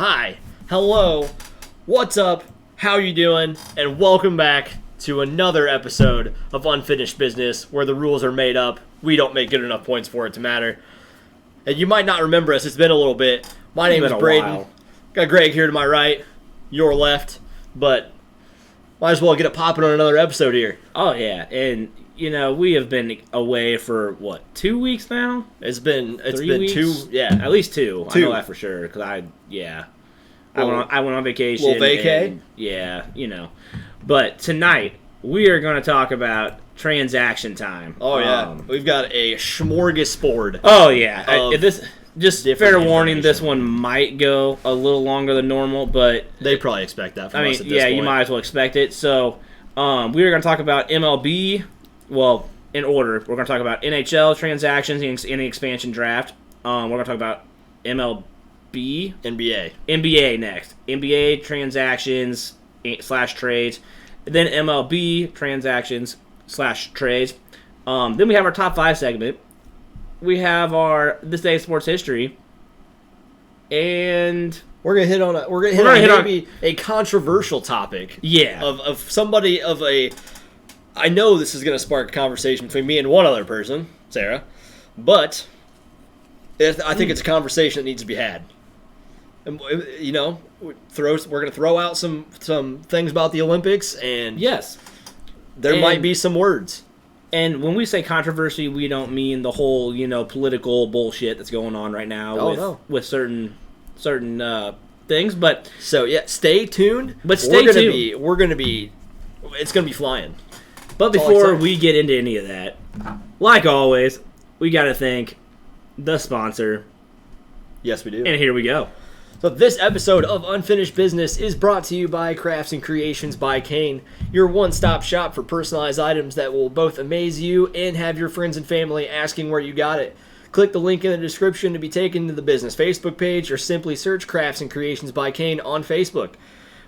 Hi, hello, what's up, how you doing, and welcome back to another episode of Unfinished Business, where the rules are made up. We don't make good enough points for it to matter. And you might not remember us, it's been a little bit. My name is Braden. Got Greg here to my right, your left, but might as well get it popping on another episode here. Oh, yeah, and, we have been away for, 2 weeks now? It's been 3 weeks? 2, yeah. At least 2. 2. I know that for sure, because I went on vacation. Little vacay? Yeah, But tonight, we are going to talk about transaction time. Oh, yeah. We've got a smorgasbord. Oh, yeah. Just fair warning, information. this one might go a little longer than normal, but... They probably expect that from us at this point. You might as well expect it. So, we are going to talk about MLB. Well, in order, we're going to talk about NHL transactions in the expansion draft. We're going to talk about MLB. NBA next. NBA transactions / trades. Then MLB transactions / trades. Then we have our top 5 segment. We have our This Day in Sports History. And we're gonna hit on a controversial topic. Yeah. Of somebody of a. I know this is gonna spark a conversation between me and one other person, Sarah, but I think it's a conversation that needs to be had. And, we're gonna throw out some things about the Olympics, and yes, there might be some words. And when we say controversy, we don't mean the whole, political bullshit that's going on right now with certain things. But so yeah, stay tuned. But stay tuned. It's gonna be flying. But before we get into any of that, like always, we got to thank the sponsor. Yes, we do. And here we go. So this episode of Unfinished Business is brought to you by Crafts and Creations by Kane, your one-stop shop for personalized items that will both amaze you and have your friends and family asking where you got it. Click the link in the description to be taken to the business Facebook page, or simply search Crafts and Creations by Kane on Facebook.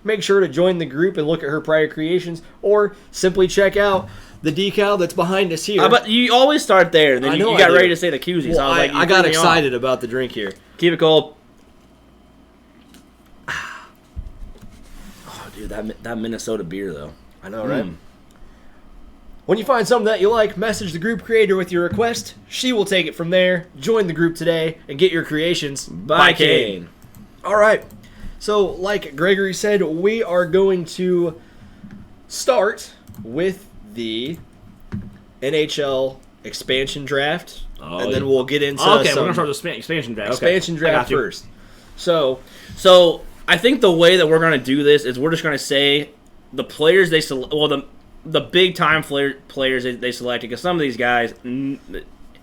Make sure to join the group and look at her prior creations, or simply check out the decal that's behind us here. But you always start there, and then you got ready to say the koozies. Well, I got excited about the drink here. Keep it cold. Dude, that Minnesota beer, though. I know, right? When you find something that you like, message the group creator with your request. She will take it from there. Join the group today and get your creations by Kane. All right. So, like Gregory said, we are going to start with the NHL expansion draft, and then we'll get into we're going to start with the expansion draft. Expansion draft first. So I think the way that we're going to do this is we're just going to say the players they select. Well, the big time players they selected, because some of these guys,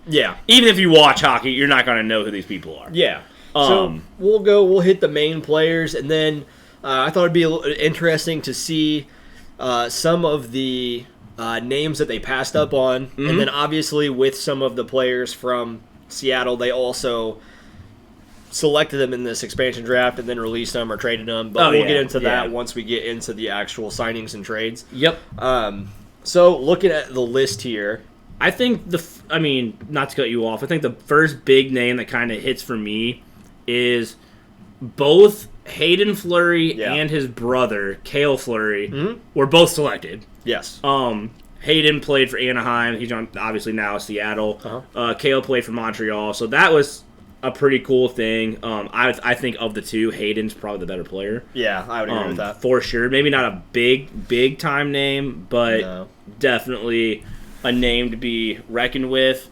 yeah, even if you watch hockey, you're not going to know who these people are. Yeah. So we'll hit the main players, and then I thought it'd be a little interesting to see some of the names that they passed up on, and then obviously with some of the players from Seattle, they also selected them in this expansion draft and then released them or traded them. But we'll get into that once we get into the actual signings and trades. Yep. So looking at the list here, I think not to cut you off, I think the first big name that kind of hits for me is both Hayden Fleury and his brother, Cale Fleury, were both selected. Yes. Hayden played for Anaheim. He's on, obviously now Seattle. Cale played for Montreal. So that was a pretty cool thing. I think of the two, Hayden's probably the better player. Yeah, I would agree with that. For sure. Maybe not a big time name, but definitely a name to be reckoned with.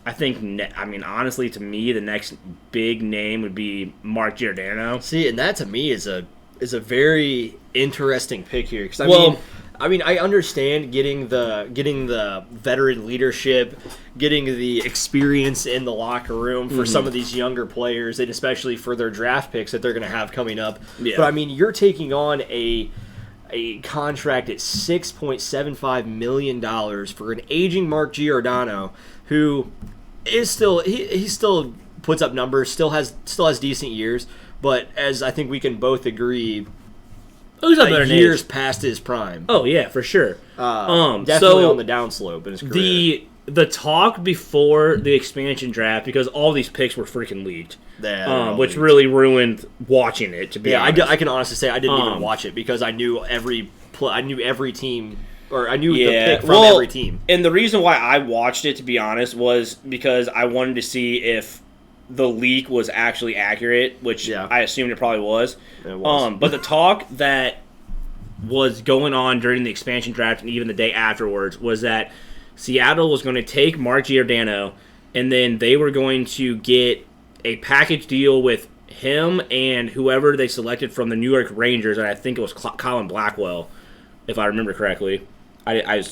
I think, honestly, to me, the next big name would be Mark Giordano. See, and that to me is a very interesting pick here, because I understand getting the veteran leadership, getting the experience in the locker room for some of these younger players, and especially for their draft picks that they're going to have coming up. Yeah. But you're taking on a contract at $6.75 million for an aging Mark Giordano, who is still he still puts up numbers, still has decent years, but as I think we can both agree, years past his prime. Oh yeah, for sure. Definitely on the downslope in his career. the talk before the expansion draft, because all these picks were freaking leaked, which really ruined watching it. To be honest. I can honestly say I didn't even watch it because I knew every team, or I knew the pick from every team. And the reason why I watched it, to be honest, was because I wanted to see if the leak was actually accurate, which I assumed it probably was. It was. But the talk that was going on during the expansion draft and even the day afterwards was that Seattle was going to take Mark Giordano, and then they were going to get a package deal with him and whoever they selected from the New York Rangers, and I think it was Colin Blackwell, if I remember correctly. I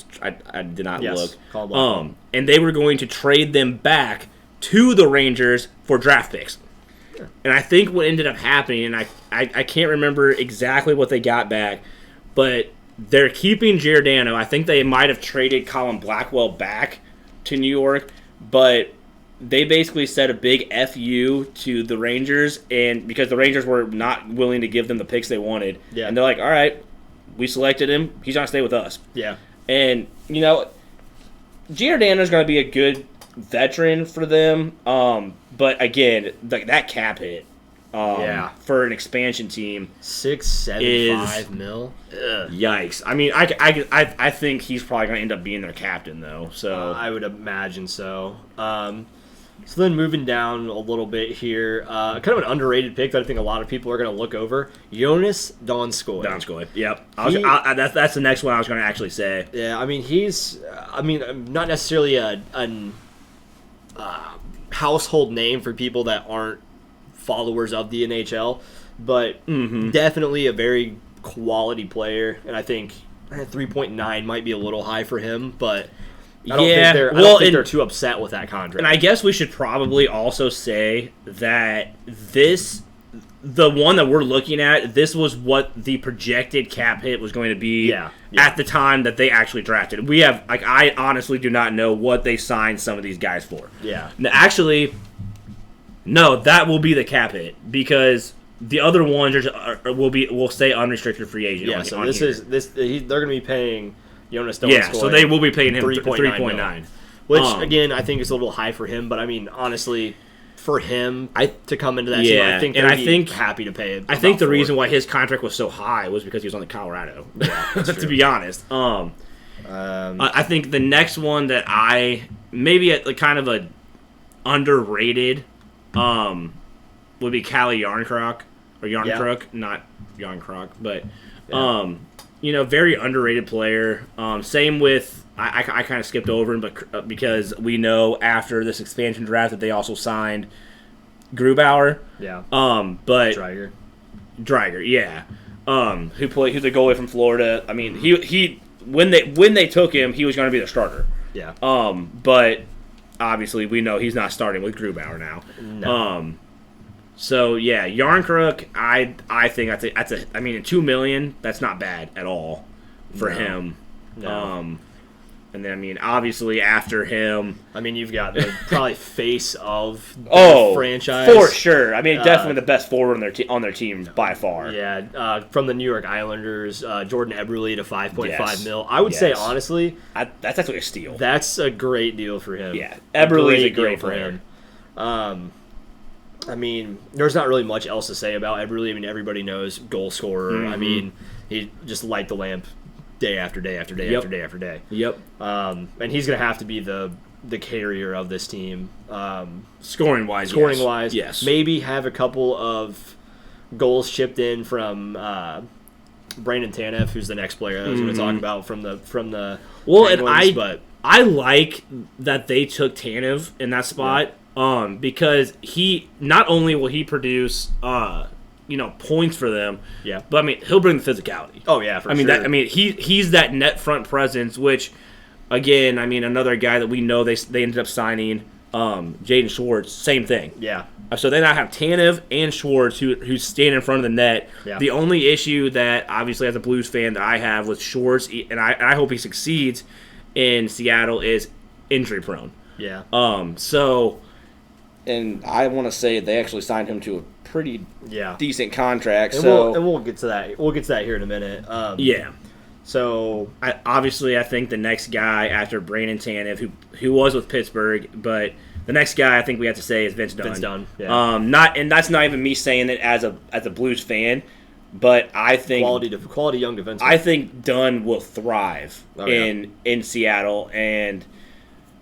did not look. Colin Blackwell. And they were going to trade them back to the Rangers for draft picks. Yeah. And I think what ended up happening, and I can't remember exactly what they got back, but they're keeping Giordano. I think they might have traded Colin Blackwell back to New York, but they basically said a big FU to the Rangers, and because the Rangers were not willing to give them the picks they wanted. Yeah. And they're like, all right, we selected him. He's going to stay with us. Yeah. And, Giordano's going to be a good veteran for them. But, again, that cap hit. For an expansion team, $675 million. Yikes! I mean, I think he's probably going to end up being their captain, though. So I would imagine so. So then moving down a little bit here, kind of an underrated pick that I think a lot of people are going to look over: Jonas Donskoy. Donskoy. Yep. That's the next one I was going to actually say. Yeah, I mean he's not necessarily a household name for people that aren't followers of the NHL, but definitely a very quality player, and I think 3.9 might be a little high for him, but I don't think they're too upset with that contract. And I guess we should probably also say that the one that we're looking at, this was what the projected cap hit was going to be at the time that they actually drafted. We have, I honestly do not know what they signed some of these guys for. Yeah. Actually, no, that will be the cap hit because the other ones will say unrestricted free agent. Yeah, so they're going to be paying Jonas Donskoy. Yeah, so they will be paying him 3.9, which again I think is a little high for him. But I mean, honestly, for him to come into that team, I think they'd be happy to pay. I think the reason why his contract was so high was because he was on the Colorado. Yeah, to be honest. I think the next one that maybe kind of a underrated. Would be Calle Jarnkrok or Jarnkrok, not Jarnkrok, but very underrated player. Same with I kind of skipped over him, but because we know after this expansion draft that they also signed Grubauer. Yeah. But Dreiger, yeah. Who's a goalie from Florida. I mean, he when they took him, he was going to be the starter. Yeah. But obviously, we know he's not starting with Grubauer now. No. So yeah, Jarnkrok, I think that's $2 million, that's not bad at all for him. No. And then obviously after him, you've got the probably face of the franchise for sure. Definitely the best forward on their team by far. Yeah, from the New York Islanders, Jordan Eberle to $5.5 million. I would say honestly, that's actually a steal. That's a great deal for him. Yeah, Eberle is a great player. There's not really much else to say about Eberle. Everybody knows goal scorer. Mm-hmm. He just light the lamp day after day after day after day after day. Yep. And he's going to have to be the carrier of this team. Scoring wise, yes. Maybe have a couple of goals chipped in from Brandon Tanev, who's the next player I was going to talk about from the Penguins, and I like that they took Tanev in that spot. Because he not only will he produce points for them, but he'll bring the physicality. Oh yeah, for sure. He's that net front presence, which again, another guy that we know they ended up signing, Jaden Schwartz, same thing. Yeah. So they now have Tanev and Schwartz who stand in front of the net. Yeah. The only issue that obviously as a Blues fan that I have with Schwartz, and I hope he succeeds in Seattle, is injury prone. Yeah. And I want to say they actually signed him to a pretty decent contract. And we'll get to that. We'll get to that here in a minute. So I think the next guy after Brandon Tanev, who was with Pittsburgh, but the next guy I think we have to say is Vince Dunn. Vince Dunn, yeah. And that's not even me saying it as a Blues fan, but I think quality young defenseman. I think Dunn will thrive yeah. in Seattle, and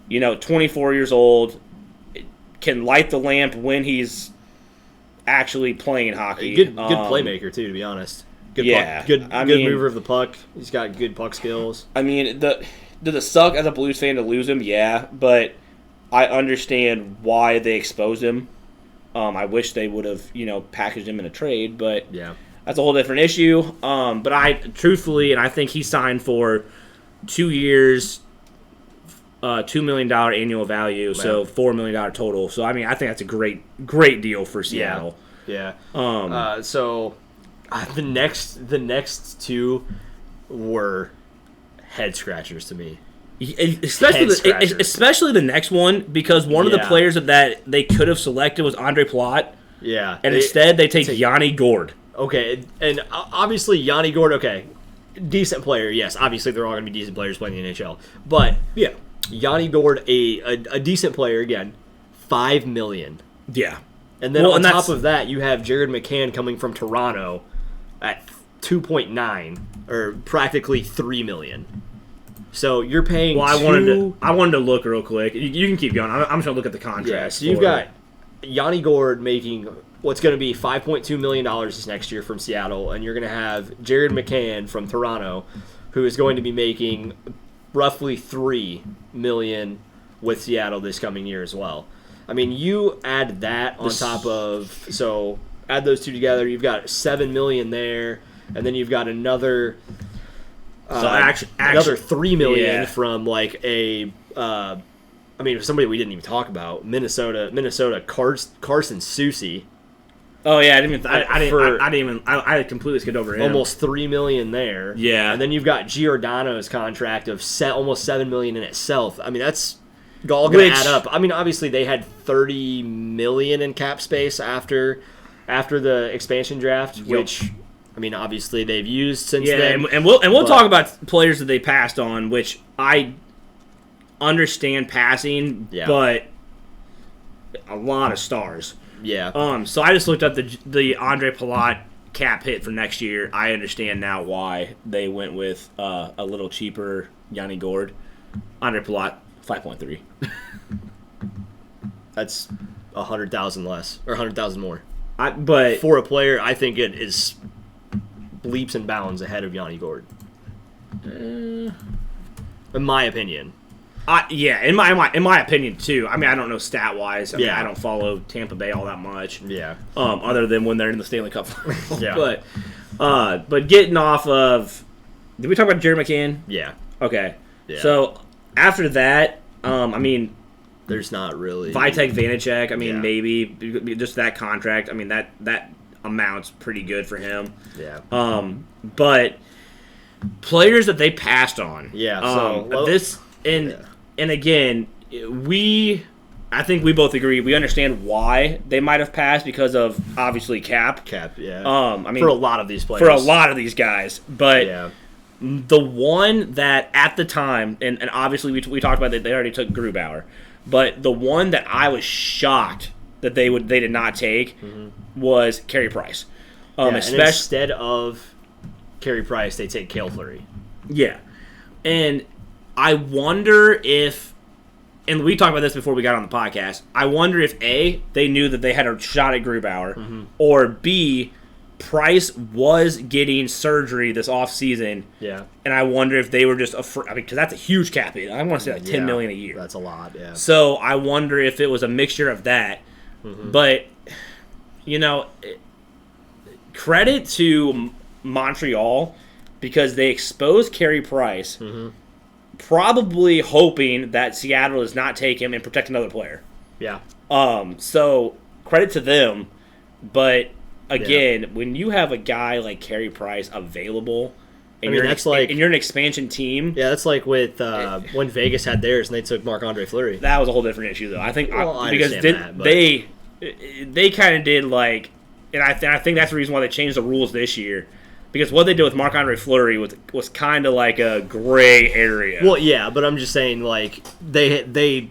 24 years old, can light the lamp when he's actually playing hockey. Good playmaker too, to be honest. Good mover of the puck. He's got good puck skills. I mean, did it suck as a Blues fan to lose him? Yeah, but I understand why they exposed him. I wish they would have, packaged him in a trade, but yeah, that's a whole different issue. But I think he signed for 2 years, $2 million annual value, so $4 million total. So I think that's a great deal for Seattle. Yeah. So the next two were head scratchers to me. Especially the next one, because one of the players that they could have selected was Andre Palat. Yeah. And instead they take Yanni Gourde. Okay, and obviously Yanni Gourde, okay, decent player, yes. Obviously they're all going to be decent players playing in the NHL. But yeah, Yanni Gourde, a decent player, again, $5 million. Yeah. And then on top of that, you have Jared McCann coming from Toronto at 2.9, or practically $3 million. So you're paying. Well, I wanted to look real quick. You can keep going. I'm just gonna look at the contract. Yeah, so you've got Yanni Gourde making what's going to be $5.2 million this next year from Seattle, and you're going to have Jared McCann from Toronto, who is going to be making roughly $3 million with Seattle this coming year as well. I mean, you add that on top of, so add those two together, you've got $7 million there, and then you've got another another $3 million from like somebody we didn't even talk about, Minnesota Carson Soucy. Oh yeah, I completely skipped over him. Almost $3 million there. Yeah, and then you've got Giordano's contract of almost $7 million in itself. I mean, that's all going to add up. I mean, obviously they had $30 million in cap space after the expansion draft, which. I mean, obviously they've used since then. And we'll talk about players that they passed on, which I understand passing, but a lot of stars. Yeah. So I just looked up the Andre Palat cap hit for next year. I understand now why they went with a little cheaper Yanni Gourde. Andre Palat, 5.3. That's 100,000 less or 100,000 more. But for a player, I think it is leaps and bounds ahead of Yanni Gourde. In my opinion. In my opinion too. I mean, I don't know stat wise. I don't follow Tampa Bay all that much. Yeah. Other than when they're in the Stanley Cup. Yeah. But getting off of, did we talk about Jared McCann? Yeah. Okay. Yeah. So after that, there's not really Vitek Vanacek. Maybe just that contract. I mean that amount's pretty good for him. Yeah. But players that they passed on. Yeah. And again, I think we both agree. We understand why they might have passed because of obviously cap. Yeah. For a lot of these players. For a lot of these guys, but the one that at the time, and obviously we talked about that they already took Grubauer, but the one that I was shocked that they did not take was Carey Price. And instead of Carey Price, they take Cale Fleury. Yeah, and I wonder if, and we talked about this before we got on the podcast, I wonder if A, they knew that they had a shot at Grubauer, or B, Price was getting surgery this offseason. Yeah. And I wonder if they were just afraid, because that's a huge cap hit. I want to say like $10 million a year. That's a lot, yeah. So I wonder if it was a mixture of that. But, credit to Montreal because they exposed Carey Price, probably hoping that Seattle does not take him and protect another player. Yeah. So credit to them, but again, when you have a guy like Carey Price available, and you're an expansion team. Yeah, that's like with when Vegas had theirs and they took Marc-Andre Fleury. That was a whole different issue, though. I think because they kind of did like, and I think that's the reason why they changed the rules this year. Because what they did with Marc-Andre Fleury was kind of like a gray area. Well, yeah, but I'm just saying, like, they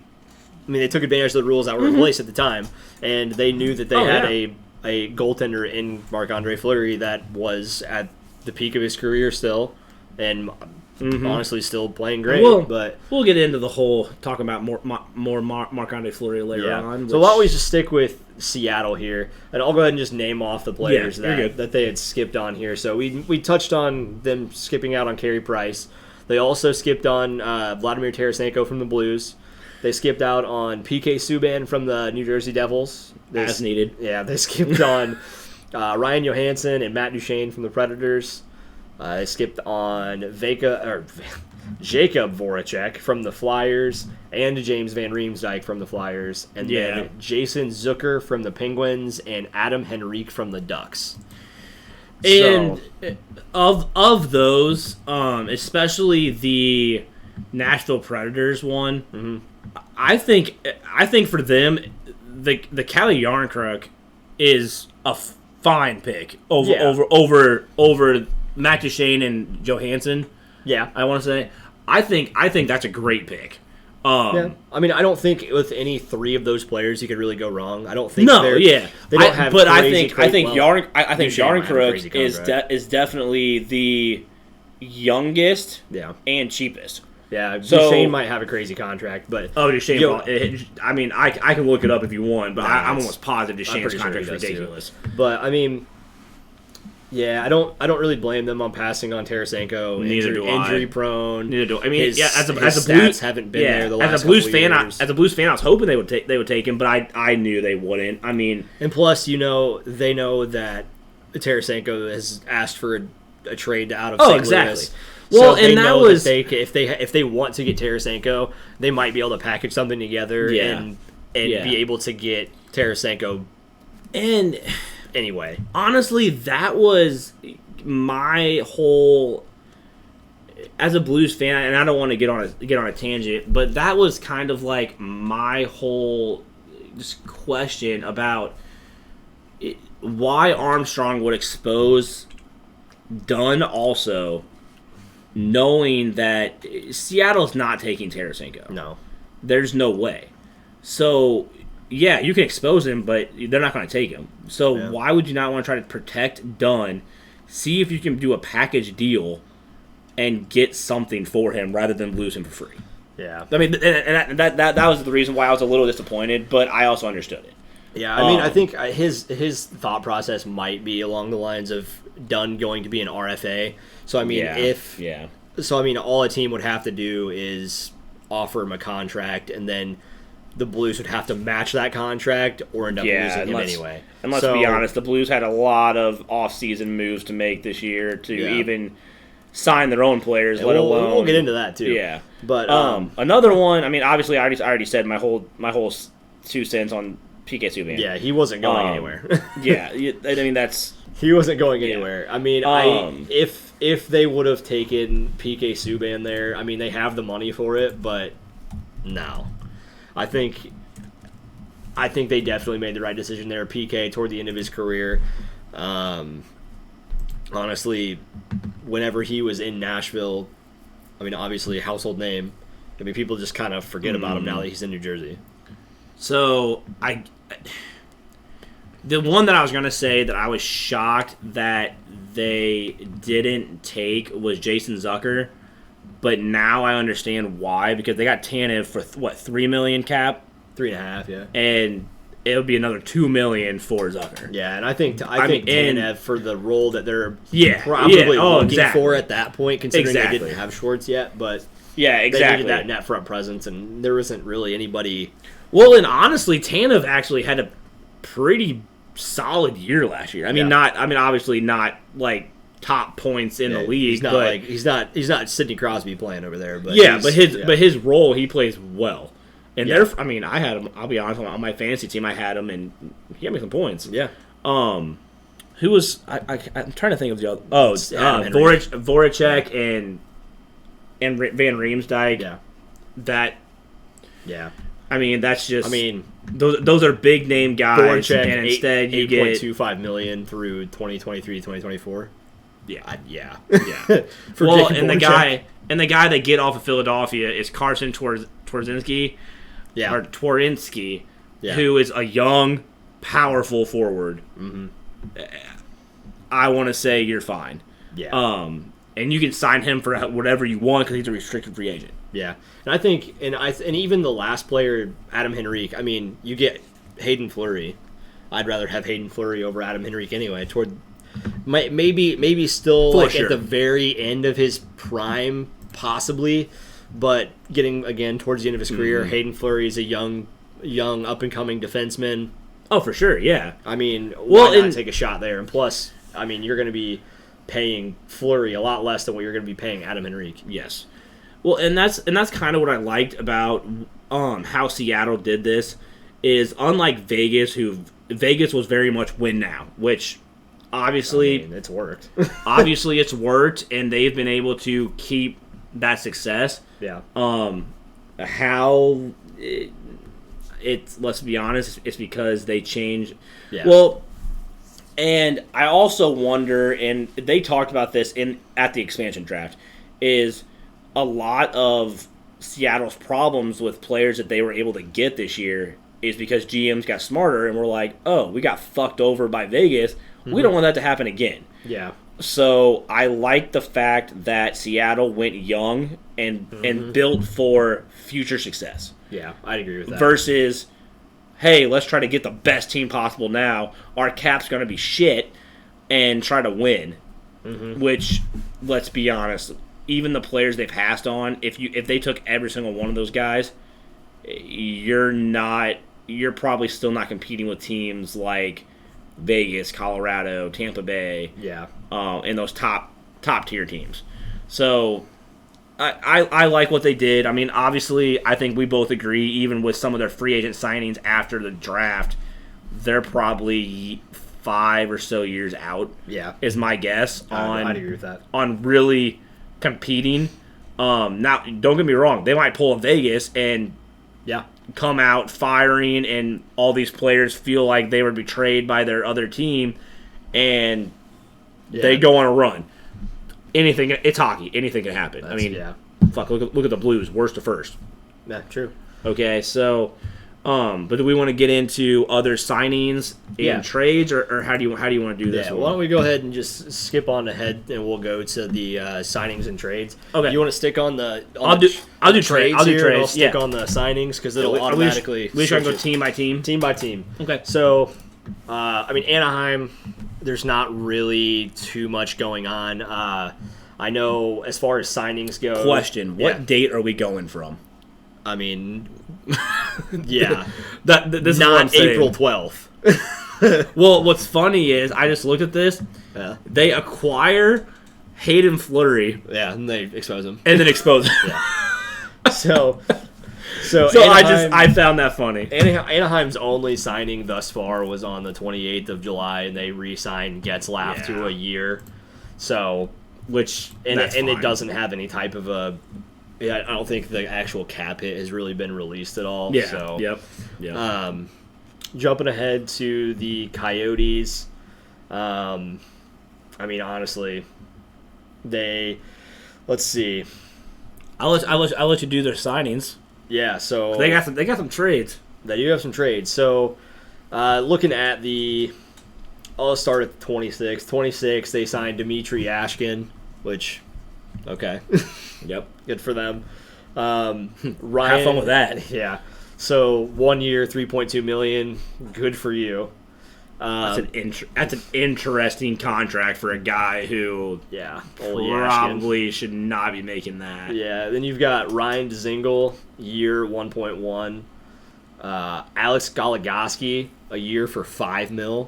took advantage of the rules that were in place at the time, and they knew that they had a goaltender in Marc-Andre Fleury that was at the peak of his career still, and honestly still playing great. But we'll get into the whole talking about more Marc-Andre Fleury later on. So why don't we just stick with Seattle here, and I'll go ahead and just name off the players that they had skipped on here. So we touched on them skipping out on Carey Price. They also skipped on Vladimir Tarasenko from the Blues. They skipped out on PK Subban from the New Jersey Devils. As needed. Yeah, they skipped on Ryan Johansson and Matt Duchene from the Predators. They skipped on Jacob Voracek from the Flyers and James Van Riemsdyk from the Flyers. And then Jason Zucker from the Penguins and Adam Henrique from the Ducks. And of those, especially the Nashville Predators one, I think for them, the Calle Yarncrux is a fine pick over Matt Duchene and Johansson. Yeah, I want to say I think that's a great pick. I mean, I don't think with any three of those players you could really go wrong. I don't think they don't have. But I think Yarncrux is definitely the youngest and cheapest. Yeah, Duchene might have a crazy contract, but Duchene. I mean, I can look it up if you want, but I'm almost positive Duchene's contract is ridiculous. But I mean, yeah, I don't really blame them on passing on Tarasenko. Neither do I. Injury prone. Neither do I. I mean, his as a stats haven't been there the last as a Blues fan, years. As a Blues fan, I was hoping they would take him, but I knew they wouldn't. I mean, and plus, they know that Tarasenko has asked for a trade out of St. Louis. Well, so and that was if they want to get Tarasenko, they might be able to package something together and be able to get Tarasenko. And anyway, honestly, that was my whole as a Blues fan, and I don't want to get on a tangent, but that was kind of like my whole just question about why Armstrong would expose Dunn also, knowing that Seattle's not taking Tarasenko. No. There's no way. So, yeah, you can expose him, but they're not going to take him. So why would you not want to try to protect Dunn, see if you can do a package deal, and get something for him rather than lose him for free? Yeah. I mean, and that was the reason why I was a little disappointed, but I also understood it. Yeah, I mean, I think his thought process might be along the lines of Dunn going to be an RFA. So I mean, all a team would have to do is offer him a contract, and then the Blues would have to match that contract or end up losing him anyway. And let's be honest, the Blues had a lot of off-season moves to make this year to even sign their own players, let alone. We'll get into that too. Yeah, but another one. I mean, obviously, I already said my whole 2 cents on PK Subban. Yeah, he wasn't going anywhere. I mean, he wasn't going anywhere. I mean, if they would have taken PK Subban there, I mean, they have the money for it, but no. I think they definitely made the right decision there. PK toward the end of his career, honestly, whenever he was in Nashville, I mean, obviously a household name. I mean, people just kind of forget about him now that he's in New Jersey. So the one that I was going to say that I was shocked that they didn't take was Jason Zucker, but now I understand why, because they got Tanev for $3 million cap, 3.5, yeah, and it would be another $2 million for Zucker. Yeah, and I think Tanev for the role that they're probably looking for at that point, considering they didn't have Schwartz yet, but they needed that net front presence, and there isn't really anybody. Well, and honestly, Tanev actually had a pretty solid year last year. I mean, obviously not like top points in the league. He's not Sidney Crosby playing over there, but but his role, he plays well. And I mean, I had him. I'll be honest, on my fantasy team, I had him, and he got me some points. Yeah. Who was I'm trying to think of the other. Voracek and Van Riemsdyk. Yeah. That. Yeah. I mean, that's just. I mean, those are big name guys, Voracek, and instead you get $8.25 million through 2023, 2024. Yeah. Yeah. For well, and the guy they get off of Philadelphia is Carson Twarynski. Yeah. Or Twarynski, who is a young, powerful forward. Mm-hmm. I want to say you're fine. Yeah. And you can sign him for whatever you want because he's a restricted free agent. Yeah. And I think, and even the last player, Adam Henrique, I mean, you get Hayden Fleury. I'd rather have Hayden Fleury over Adam Henrique anyway. Maybe still like at the very end of his prime, possibly, but getting again towards the end of his career, Hayden Fleury is a young up and coming defenseman. Oh, for sure, yeah. I mean, why not take a shot there? And plus, I mean, you're going to be paying Fleury a lot less than what you're going to be paying Adam Henrique. Yes. Well, and that's kind of what I liked about how Seattle did this is unlike Vegas, Vegas was very much win now, which obviously it's worked. Obviously, it's worked, and they've been able to keep that success. Yeah. Let's be honest, it's because they changed. Yeah. Well, and I also wonder, and they talked about this at the expansion draft, is a lot of Seattle's problems with players that they were able to get this year is because GMs got smarter and were like, oh, we got fucked over by Vegas. Mm-hmm. We don't want that to happen again. Yeah. So I like the fact that Seattle went young and built for future success. Yeah, I'd agree with that. Versus, hey, let's try to get the best team possible now. Our cap's going to be shit and try to win. Mm-hmm. Which, let's be honest, even the players they passed on, if they took every single one of those guys, you're probably still not competing with teams like Vegas, Colorado, Tampa Bay, and those top tier teams. So I like what they did. I mean, obviously, I think we both agree, even with some of their free agent signings after the draft, they're probably 5 or so years out. Yeah, is my guess I'd agree with that. On really competing. Now, don't get me wrong, they might pull a Vegas and come out firing, and all these players feel like they were betrayed by their other team, and they go on a run. Anything, it's hockey. Anything can happen. Fuck, look at the Blues, worst to first. Yeah, true. Okay, so, but do we want to get into other signings and trades, or how do you want to do this? Yeah, why don't we go ahead and just skip on ahead, and we'll go to the signings and trades. Okay, you want to stick on the? I'll do trades. I'll do trades. I'll stick on the signings because it'll automatically. We should go team by team. Team by team. Okay. So, Anaheim. There's not really too much going on. I know as far as signings go. Question: what date are we going from? I mean, yeah, this is not April 12th. Well, what's funny is I just looked at this. Yeah. They acquire Hayden Fleury. Yeah, and they expose him. And then expose him. Yeah. So Anaheim, I found that funny. Anaheim's only signing thus far was on the 28th of July, and they re-signed Getzlaf to a year. So, it doesn't have any type of a. Yeah, I don't think the actual cap hit has really been released at all. Yeah. So, yep. Jumping ahead to the Coyotes. I mean, honestly, let's see. I'll let you do their signings. Yeah, so they got some trades. They do have some trades. So, looking at I'll start at the 26. 26, they signed Dmitry Ashkin, which, okay. Yep. Good for them. Ryan, have fun with that. Yeah. So 1 year, $3.2 million. Good for you. That's an interesting contract for a guy who probably should not be making that. Yeah. Then you've got Ryan Dzingel, year 1.1. Alex Goligoski, a year for $5 million.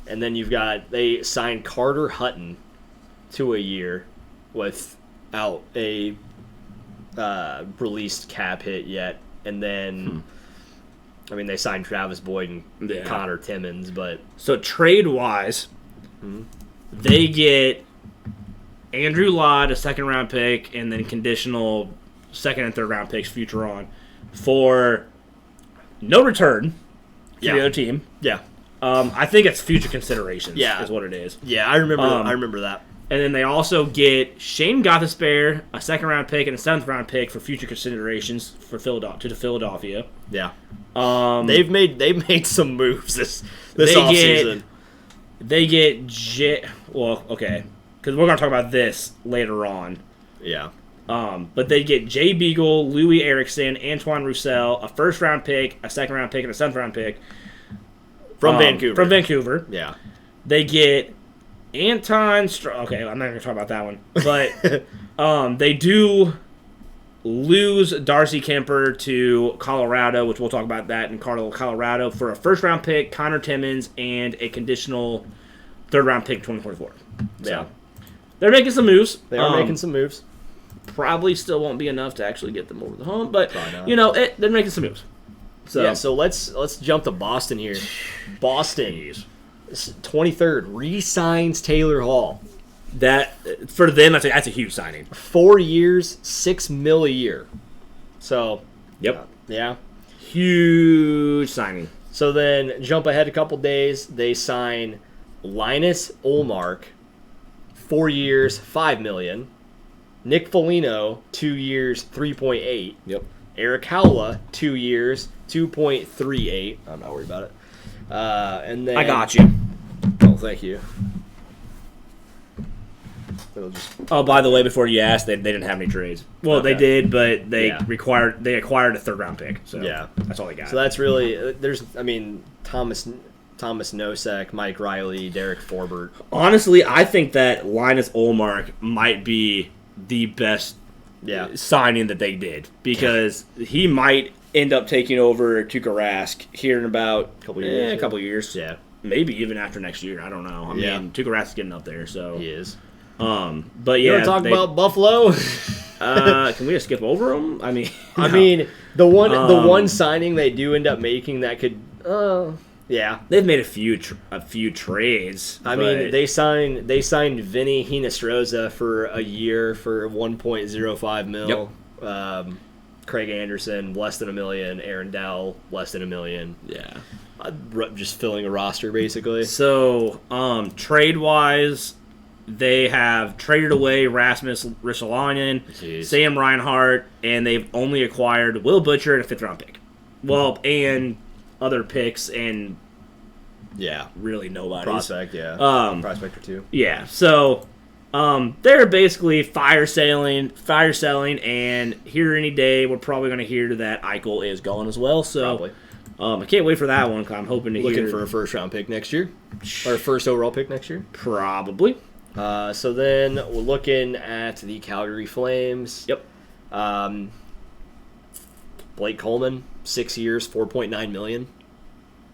And then they signed Carter Hutton to a year without a released cap hit yet. And then, I mean, they signed Travis Boyd and Connor Timmins, but... So, trade-wise, they get Andrew Ladd, a second-round pick, and then conditional second- and third-round picks future on for no return for the other team. Yeah. I think it's future considerations. Yeah. Is what it is. Yeah, I remember that. And then they also get Shane Gothisbehere, a 2nd-round pick, and a 7th-round pick for future considerations for Philadelphia. Yeah. They've made some moves this offseason. They get okay, because we're gonna talk about this later on. Yeah. But they get Jay Beagle, Louis Erickson, Antoine Roussel, a 1st-round pick, a 2nd-round pick, and a 7th-round pick from Vancouver. From Vancouver. Yeah. They get Anton. Okay, I'm not gonna talk about that one, but they do lose Darcy Kemper to Colorado, which we'll talk about that in Colorado for a 1st-round pick, Connor Timmins, and a conditional 3rd-round pick 2024. So, yeah. They're making some moves. They are making some moves. Probably still won't be enough to actually get them over the hump, but they're making some moves. So yeah, so let's jump to Boston here. Boston, 23rd, re-signs Taylor Hall. That for them, that's a huge signing. 4 years, $6 million a year. So, yep, yeah, huge signing. So then, jump ahead a couple days. They sign Linus Ullmark, 4 years, $5 million. Nick Foligno, 2 years, 3.8. Yep. Eric Howla, 2 years, 2.38. I'm not worried about it. And then I got you. Oh, thank you. Oh, by the way, before you asked, they didn't have any trades. Well, okay. They did, but they acquired a 3rd-round pick. So yeah, that's all they got. So that's really Thomas Nosek, Mike Riley, Derek Forbert. Honestly, I think that Linus Ullmark might be the best signing that they did because he might end up taking over Tuukka Rask here in about a couple years. Yeah. Maybe even after next year. I don't know. I mean, Tuukka Rask is getting up there, so he is. But you want to talk about Buffalo? Can we just skip over them? I mean, no. I mean the one signing they do end up making that could, they've made a few trades. I mean, they signed Vinny Hinostroza for a year for $1.05 million. Yep. Craig Anderson less than $1 million. Aaron Dell less than $1 million. Yeah, just filling a roster basically. So trade wise. They have traded away Rasmus Ristolainen, Sam Reinhart, and they've only acquired Will Butcher and a 5th-round pick. Well, and other picks and really nobody. Prospect, prospect or two. Yeah, so they're basically fire selling, and here any day we're probably going to hear that Eichel is going as well. So I can't wait for that one. I'm hoping to looking for a 1st-round pick next year, or 1st overall pick next year, probably. So then we're looking at the Calgary Flames. Yep. Blake Coleman, 6 years, $4.9 million.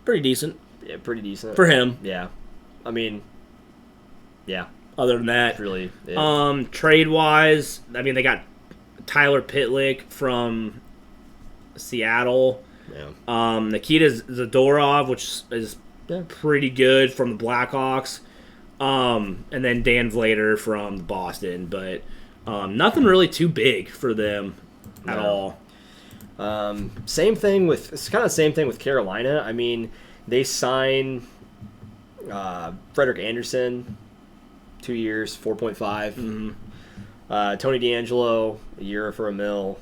Pretty decent. Yeah, pretty decent for him. Yeah, I mean, yeah. Other than that, really. Yeah. Trade wise, I mean they got Tyler Pitlick from Seattle. Yeah. Nikita Zadorov, which is pretty good from the Blackhawks. And then Dan Vlader from Boston, but nothing really too big for them at all. Same thing with Carolina. I mean, they sign Frederick Anderson, 2 years, 4.5. Mm-hmm. Tony DeAngelo, a year for $1 million.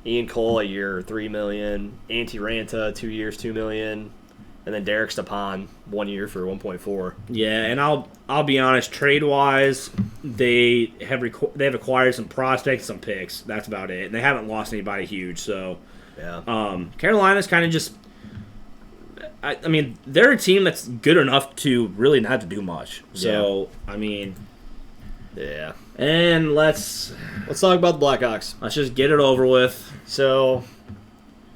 Ian Cole, a year, $3 million. Antti Ranta, 2 years, $2 million. And then Derek Stepan, 1 year for 1.4. Yeah, and I'll be honest. Trade wise, they have acquired some prospects, some picks. That's about it. And they haven't lost anybody huge. So, Carolina's kind of just. I mean, they're a team that's good enough to really not have to do much. So, I mean, yeah. And let's talk about the Blackhawks. Let's just get it over with. So,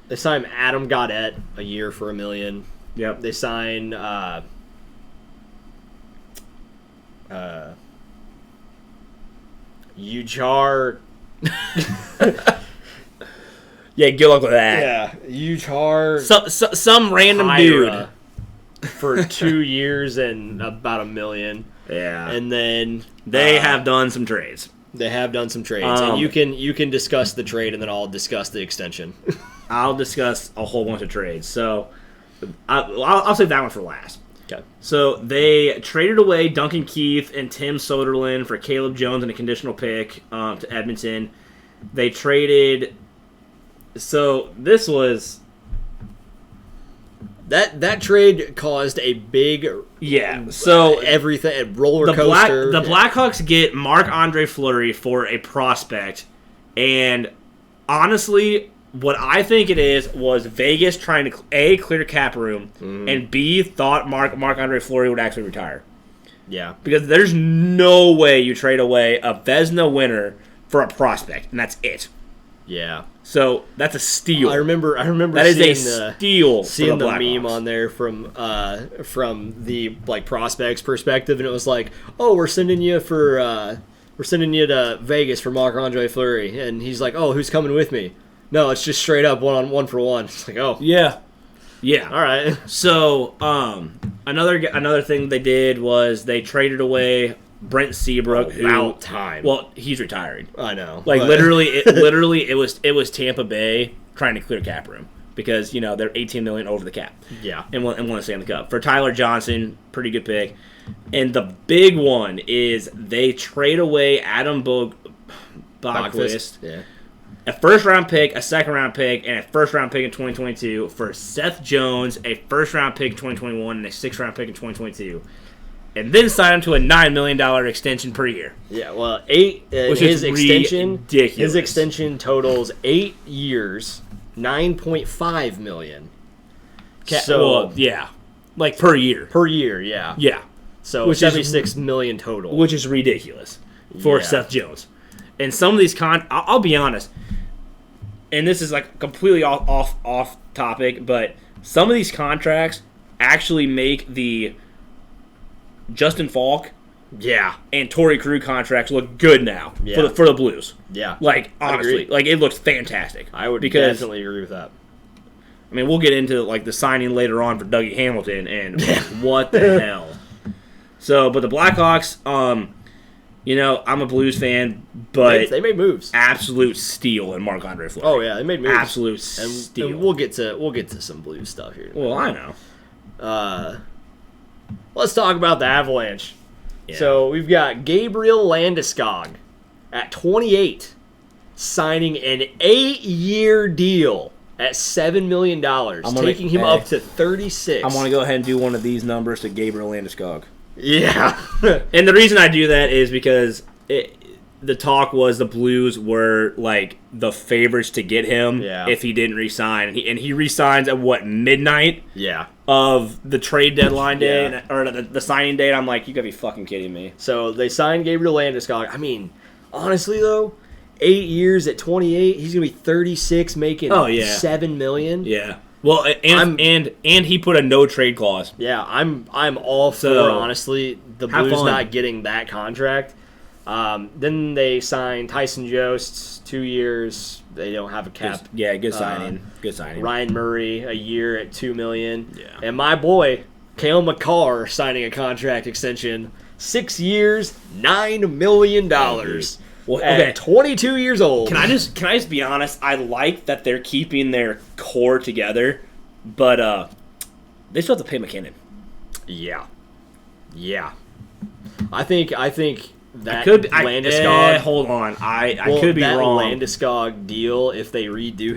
they signed Adam Gaudette, a year for $1 million. Yep. They sign Ujjar. Yeah, good luck with that. Yeah, Ujjar. Some random dude for 2 years and about $1 million. Yeah, and then they have done some trades. They have done some trades, and you can discuss the trade, and then I'll discuss the extension. I'll discuss a whole bunch of trades. So I'll save that one for last. Okay. So they traded away Duncan Keith and Tim Soderlund for Caleb Jones and a conditional pick to Edmonton. They traded. So this was. That trade caused a big So everything a roller coaster. The Blackhawks get Marc-Andre Fleury for a prospect, and honestly, what I think it is was Vegas trying to A, clear cap room, and B, thought Marc-Andre Fleury would actually retire. Yeah, because there's no way you trade away a Vezina winner for a prospect, and that's it. Yeah. So that's a steal. I remember. That is a steal. Seeing the Blackhawks. meme on there from the like prospects perspective, and it was like, "Oh, we're sending you to Vegas for Marc-Andre Fleury," and he's like, "Oh, who's coming with me?" No, it's just straight up one for one. It's like, oh, yeah. All right. So another thing they did was they traded away Brent Seabrook. About time. Well, he's retiring. I know. Like literally, it was Tampa Bay trying to clear cap room because they're $18 million over the cap. Yeah, and want to stay in the cup. For Tyler Johnson, pretty good pick. And the big one is they trade away Adam Bogquist, a first-round pick, a second-round pick, and a first-round pick in 2022 for Seth Jones, a first-round pick in 2021, and a sixth-round pick in 2022. And then sign him to a $9 million extension per year. Yeah, well, which his is extension. ridiculous. His extension totals 8 years, $9.5 million. Like per year. Per year, yeah. Yeah. So $76 million total, which is ridiculous for Seth Jones. And some of these I'll be honest, and this is like completely off topic, but some of these contracts actually make the Justin Falk, and Torrey Krug contracts look good now for the Blues. Yeah, like honestly, like it looks fantastic. I would definitely agree with that. I mean, we'll get into like the signing later on for Dougie Hamilton and what the hell. So, but the Blackhawks, I'm a Blues fan, but they made moves. Absolute steal in Marc-Andre Fleury. Oh yeah, they made moves. Absolute steal. And we'll get to some Blues stuff here. Well, I know. Let's talk about the Avalanche. Yeah. So we've got Gabriel Landeskog at 28, signing an 8-year deal at $7 million, taking him up to 36. I'm going to go ahead and do one of these numbers to Gabriel Landeskog. Yeah. And the reason I do that is because the talk was the Blues were like the favorites to get him if he didn't re-sign. And he re-signs at midnight? Yeah. Of the trade deadline day or the signing date. I'm like, you gotta be fucking kidding me. So they signed Gabriel Landeskog. I mean, honestly though, 8 years at 28, he's gonna be 36, making $7 million. Yeah. Well, and he put a no trade clause. Yeah, I'm all for honestly the Blues not getting that contract. Then they signed Tyson Jost, 2 years. They don't have a cap. Good signing. Good signing. Ryan Murray, a year at $2 million. Yeah. And my boy, Cale Makar, signing a contract extension, 6 years, $9 million. Well, at 22 years old. Can I just be honest? I like that they're keeping their core together, but they still have to pay McKinnon. Yeah. I think that Landeskog. Hold on, I could be wrong. Landeskog deal, if they do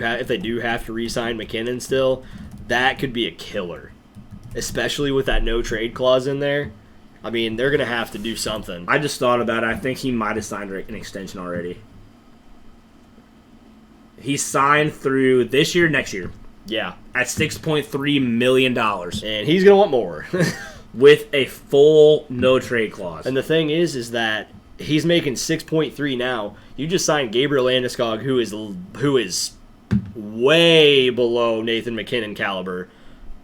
have to re-sign McKinnon still, that could be a killer, especially with that no trade clause in there. I mean, they're gonna have to do something. I just thought about it. I think he might have signed an extension already. He signed through this year, next year. Yeah, at $6.3 million, and he's gonna want more. With a full no trade clause. And the thing is that he's making 6.3 now. You just signed Gabriel Landeskog, who is way below Nathan McKinnon caliber,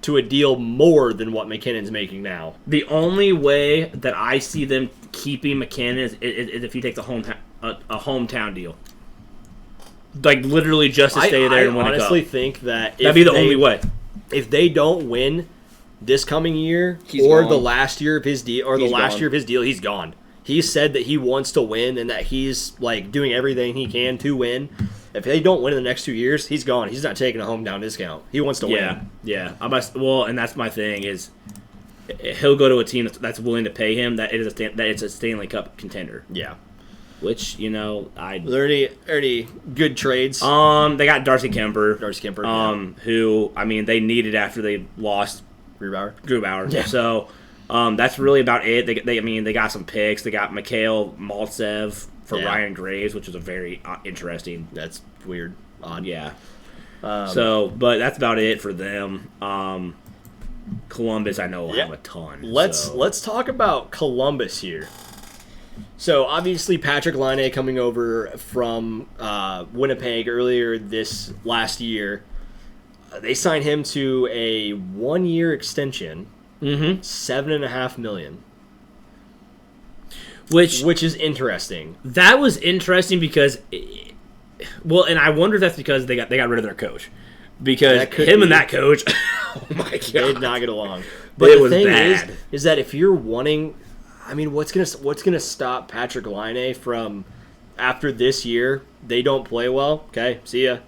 to a deal more than what McKinnon's making now. The only way that I see them keeping McKinnon is if you take the hometown deal. Like literally just to stay there and win a cup. I honestly think that that'd be the only way. If they don't win this coming year the last year of his deal year of his deal, he's gone. He said that he wants to win and that he's like doing everything he can to win. If they don't win in the next 2 years, he's gone. He's not taking a hometown discount. He wants to win. Yeah. And that's my thing is he'll go to a team that's willing to pay him that it's a Stanley Cup contender. Yeah. Which, Were there any good trades? They got Darcy Kemper. Who, they needed after they lost Grubauer. Yeah. So, that's really about it. They got some picks. They got Mikhail Maltsev for Ryan Graves, which was a very interesting. That's weird. Odd. Yeah. But that's about it for them. Columbus, I know, will have a ton. Let's talk about Columbus here. So, obviously, Patrick Laine coming over from Winnipeg earlier this last year. They signed him to a 1-year extension, $7.5 million. Which is interesting. That was interesting because, and I wonder if that's because they got rid of their coach. Because and that coach, oh my god, they did not get along. But the thing is that if you're wanting, what's gonna stop Patrick Laine from after this year? They don't play well. Okay, see ya.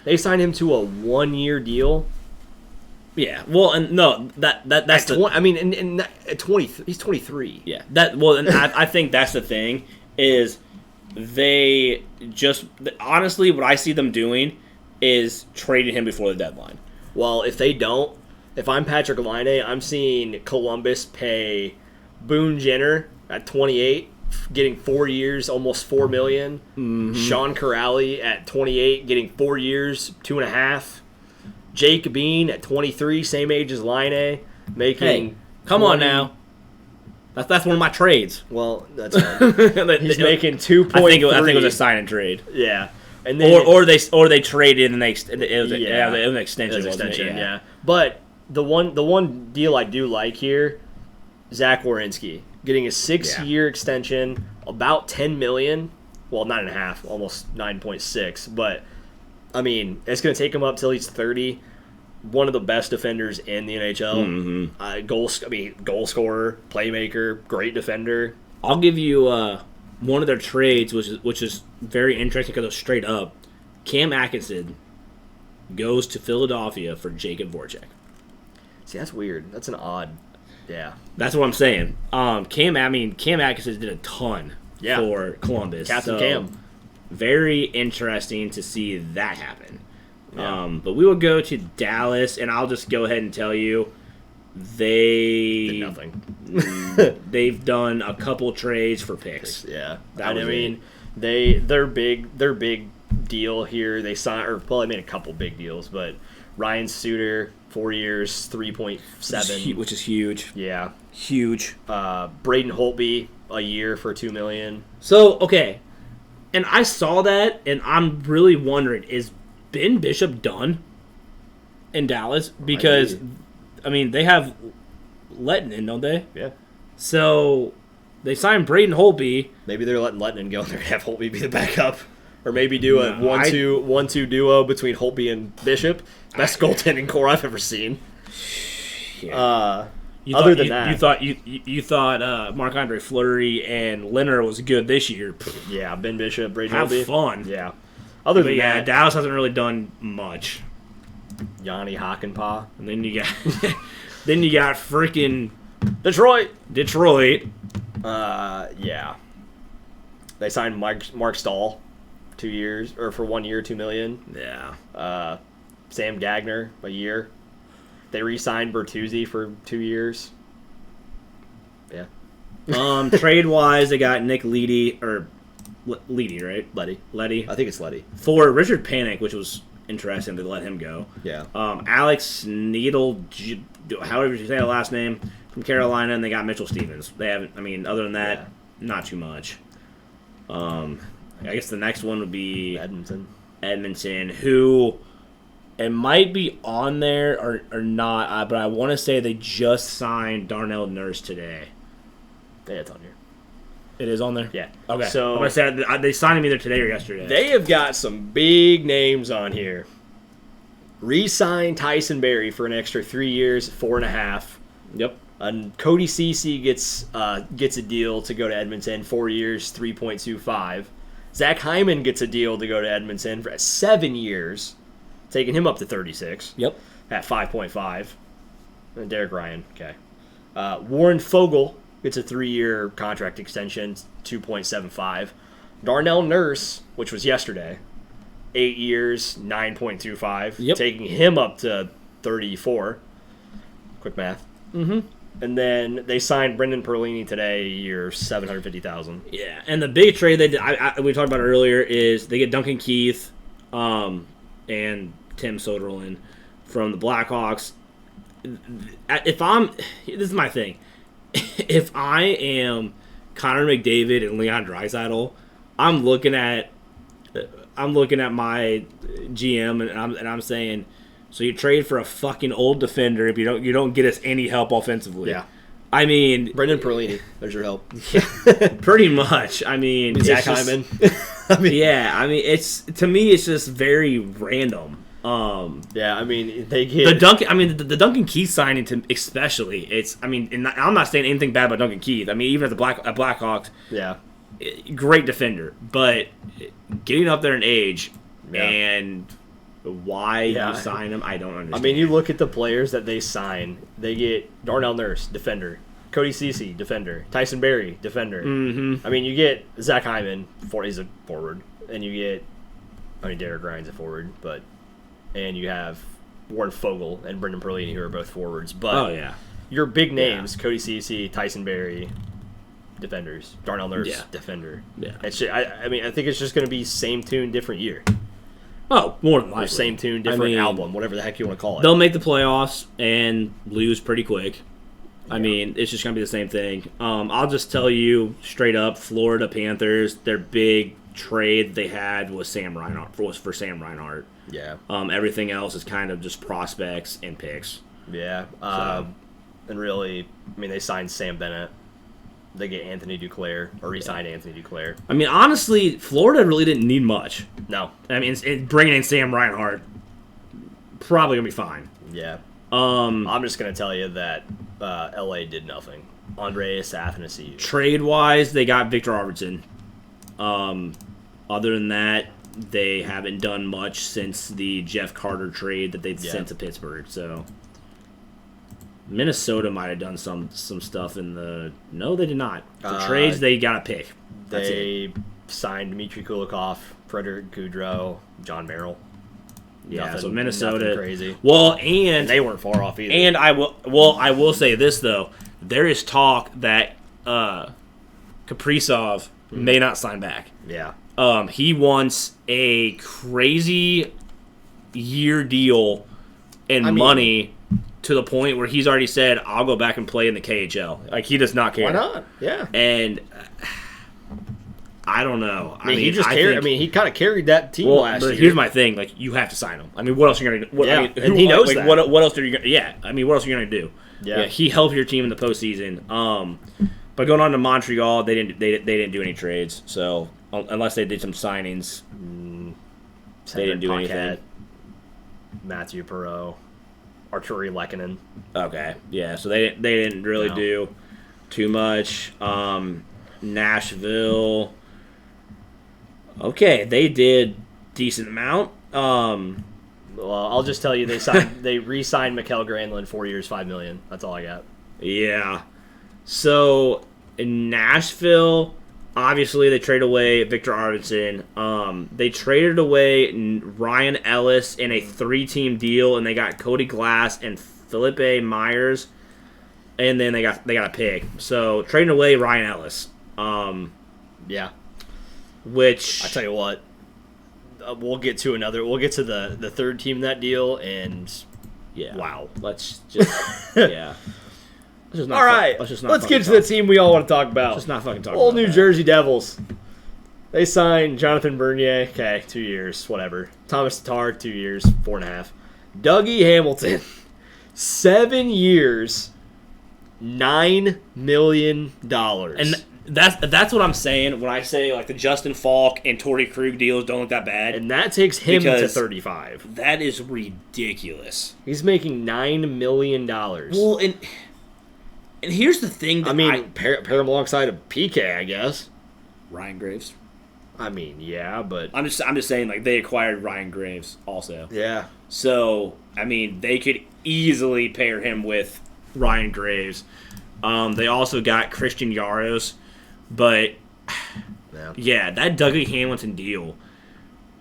They signed him to a 1-year deal. Yeah, well, and no, that's at 20, he's 23. Yeah, and I think that's the thing is they just honestly what I see them doing is trading him before the deadline. Well, if I'm Patrick Laine, I'm seeing Columbus pay Boone Jenner at 28, getting 4 years, almost $4 million. Sean Kuraly at 28, getting 4 years, $2.5 million. Jake Bean at 23, same age as Laine, making. Hey, come on now. That's one of my trades. Well, that's fine. He's making 2.3. I think it was a sign and trade. Yeah. And then or they traded and it was an extension. It was an extension, yeah. But the one deal I do like here, Zach Werenski getting a 6-year extension, about $10 million. Well, 9.5, almost 9.6. But it's going to take him up till he's 30. One of the best defenders in the NHL. Goal scorer, playmaker, great defender. I'll give you one of their trades, which is very interesting because it's straight up. Cam Atkinson goes to Philadelphia for Jacob Voracek. See, that's weird. That's an odd. Yeah, that's what I'm saying. Cam Atkinson did a ton for Columbus. Captain Cam. Very interesting to see that happen. Yeah. But we will go to Dallas, and I'll just go ahead and tell you they did nothing. They've done a couple trades for picks. Yeah, their big deal here. They signed, they made a couple big deals, but Ryan Suter, 4 years, 3.7, which is huge. Yeah, huge. Braden Holtby, a year for $2 million. So okay. And I saw that, and I'm really wondering, is Ben Bishop done in Dallas? Because, they have Lettinen, don't they? Yeah. So, they signed Braden Holtby. Maybe they're letting Lettinen go and they're going to have Holtby be the backup. Or maybe do a 1-2 duo between Holtby and Bishop. Best goaltending core I've ever seen. Yeah. You thought Marc-Andre Fleury and Leonard was good this year. Yeah, Ben Bishop, Braden Have Holtby. fun. Yeah. Dallas hasn't really done much. Yanni Hakanpää. And then you got freaking Detroit. Yeah. They signed Mark Stahl, 2 years, or for 1 year, $2 million. Yeah. Sam Gagner, a year. They re-signed Bertuzzi for 2 years. Yeah. Trade wise, they got Nick Leddy, right? Leddy. I think it's Leddy. For Richard Panik, which was interesting to let him go. Yeah. Alex Needle, however you say the last name, from Carolina, and they got Mitchell Stevens. They haven't. Other than that, not too much. I guess the next one would be Edmonton, who. It might be on there or not, but I want to say they just signed Darnell Nurse today. Yeah, it's on here. It is on there? Yeah. Okay. So I'm going to say they signed him either today or yesterday. They have got some big names on here. Re-signed Tyson Barrie for an extra 3 years, 4.5. Yep. And Cody Ceci gets a deal to go to Edmonton, 4 years, 3.25. Zach Hyman gets a deal to go to Edmonton for 7 years. Taking him up to 36. Yep. At 5.5. And Derek Ryan. Okay. Warren Fogle gets a 3-year contract extension, 2.75. Darnell Nurse, which was yesterday, 8 years, 9.25. Yep. Taking him up to 34. Quick math. Mm-hmm. And then they signed Brendan Perlini today, a year, $750,000. Yeah, and the big trade they did, we talked about it earlier, is they get Duncan Keith and Tim Soderlund from the Blackhawks. This is my thing. If I am Connor McDavid and Leon Draisaitl, I'm looking at my GM and I'm saying, so you trade for a fucking old defender if you don't get us any help offensively. Yeah. I mean, Brendan Perlini, there's your help. pretty much. I mean, Zach Hyman. It's to me, it's just very random. Yeah, I mean, they get the Duncan Keith signing to especially. It's and I'm not saying anything bad about Duncan Keith. I mean, even at Blackhawks, yeah, great defender, but getting up there in age Yeah. and why you sign him, I don't understand. I mean, you look at the players that they sign. They get Darnell Nurse, defender. Cody Ceci, defender. Tyson Berry, defender. Mm-hmm. I mean, you get Zach Hyman, he's a forward. And you get, Derek Ryan's a forward. And you have Warren Fogle and Brendan Perlini, who are both forwards. But your big names, Cody Ceci, Tyson Berry, defenders. Darnell Nurse, defender. Yeah. I think it's just going to be same tune, different year. Oh, more than Or likely. same tune, different album, whatever the heck you want to call it. They'll make the playoffs and lose pretty quick. I mean, it's just going to be the same thing. I'll just tell you straight up, Florida Panthers, their big trade they had was for Sam Reinhart. Yeah. Everything else is kind of just prospects and picks. Yeah. And really, they signed Sam Bennett. They get Anthony Duclair, or re-signed Anthony Duclair. I mean, honestly, Florida really didn't need much. No. I mean, bringing in Sam Reinhart, probably going to be fine. Yeah. I'm just going to tell you that LA did nothing. Andreas Athanasiou. Trade-wise, they got Victor Arvidsson. Other than that, they haven't done much since the Jeff Carter trade that they sent to Pittsburgh. So Minnesota might have done some stuff in the... No, they did not. For trades, they got a pick. That's they signed Dmitry Kulikov, Frederick Goudreau, John Merrill. Yeah, so Minnesota... Crazy. Well, and they weren't far off either. And I will say this, though. There is talk that Kaprizov may not sign back. Yeah. He wants a crazy year deal and money to the point where he's already said, I'll go back and play in the KHL. Like, he does not care. Why not? Yeah. And I don't know. He kind of carried that team last year. Here's my thing. Like, you have to sign him. I mean, what else are you going to do? And he knows that. What else are you going to... Yeah. I mean, what else are you going to do? Yeah. He helped your team in the postseason. But going on to Montreal, they didn't do any trades. So, unless they did some signings, they didn't do anything. Matthew Perreault, Arturi Lehkonen. Okay, yeah. So they didn't really do too much. Nashville. Okay, they did decent amount. Well, I'll just tell you, they re-signed Mikael Granlund, 4 years, $5 million. That's all I got. Yeah. So in Nashville, obviously they traded away Victor Arvidsson. They traded away Ryan Ellis in a 3-team deal, and they got Cody Glass and Felipe Myers, and then they got a pick. So trading away Ryan Ellis. Yeah. Which I tell you what, we'll get to the third team in that deal, and wow. Let's just all right. Let's get to the team we all want to talk about. Let's just not fucking talk about Old New Jersey Devils. They signed Jonathan Bernier. Okay, 2 years, whatever. Thomas Tatar, 2 years, 4.5. Dougie Hamilton, 7 years, $9 million. And that's what I'm saying when I say like the Justin Falk and Torrey Krug deals don't look that bad. And that takes him to 35. That is ridiculous. He's making $9 million. Well, and here's the thing that pair him alongside of PK, I guess. Ryan Graves. I mean, yeah, but I'm just saying, like, they acquired Ryan Graves also. Yeah. So I mean, they could easily pair him with Ryan Graves. They also got Christian Yaros, but yeah, that Dougie Hamilton deal.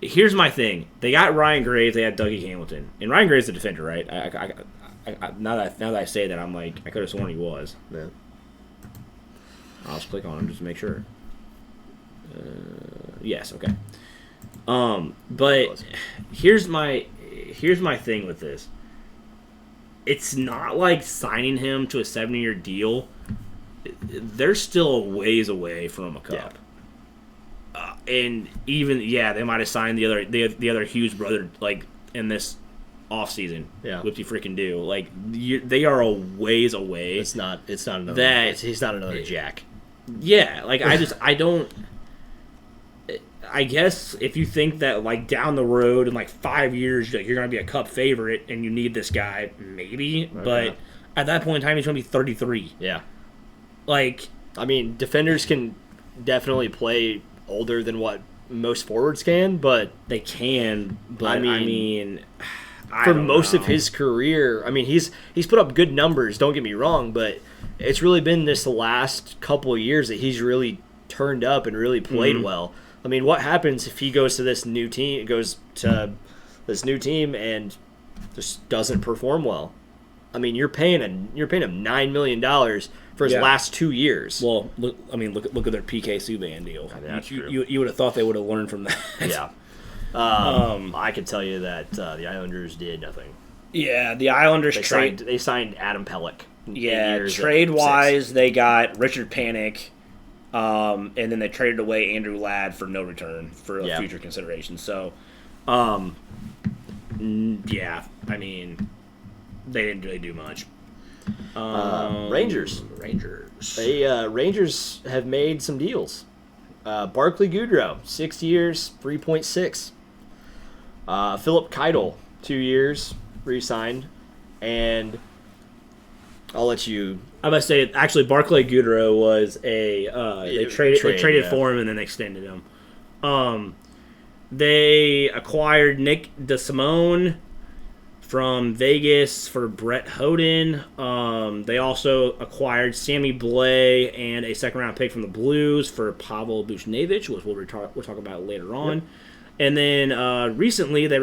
Here's my thing: they got Ryan Graves, they had Dougie Hamilton, and Ryan Graves is a defender, right? Now that I say that, I'm like, I could have sworn he was. Yeah. I'll just click on him just to make sure. Yes, okay. But here's my thing with this. It's not like signing him to a 7-year deal. They're still a ways away from a cup. Yeah. And even they might have signed the other Hughes brother like in this offseason. Yeah. Whoopty freaking do. Like they are a ways away. It's not another. He's not another Jack. Yeah, like I don't. I guess if you think that like down the road in like 5 years you're going to be a cup favorite and you need this guy, maybe. Okay. But at that point in time he's going to be 33. Yeah. Like, I mean, defenders can definitely play older than what most forwards can, but they can. But I mean for most of his career, I mean, he's put up good numbers. Don't get me wrong, but it's really been this last couple of years that he's really turned up and really played well. I mean, what happens if he goes to this new team? And just doesn't perform well? I mean, you're paying him $9 million for his last 2 years. Well, look at their PK Subban deal. I mean, that's true. You would have thought they would have learned from that. Yeah. I can tell you that the Islanders did nothing. Yeah, the Islanders they signed Adam Pelech. Yeah, trade-wise, they got Richard Panik, and then they traded away Andrew Ladd for no return for a future consideration. So, I mean, they didn't really do much. Rangers. Rangers have made some deals. Barclay Goodrow, 6 years, 3.6. Philip Keitel, 2 years, re-signed. And I'll let you... I must say, actually, Barclay Goodrow was they traded for him and then extended him. They acquired Nick DeSimone from Vegas for Brett Hoden. They also acquired Sammy Blais and a second-round pick from the Blues for Pavel Buchnevich, which we'll talk about later on. Yep. And then recently they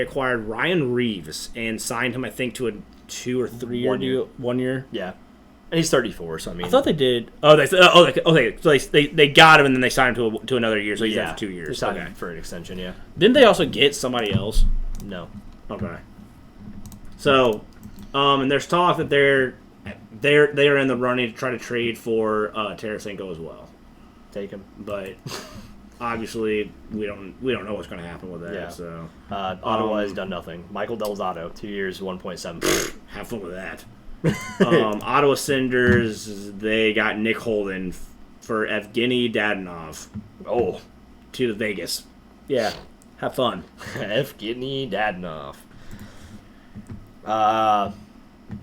acquired Ryan Reeves and signed him, I think, to a 2 or 3 year deal. 1 year. Yeah, and he's 34. So I mean, I thought they did. So they got him and then they signed him to another year. So he's there for 2 years. They signed him for an extension. Yeah. Didn't they also get somebody else? No. Okay. So, and there's talk that they're in the running to try to trade for Tarasenko as well. Take him, but obviously we don't know what's going to happen with that. Yeah. So Ottawa has done nothing. Michael Del Zotto, 2 years, 1.7. Have fun with that. Ottawa Senators, they got Nick Holden for Evgeny Dadonov. Oh, to Vegas. Yeah, have fun. Evgeny Dadonov.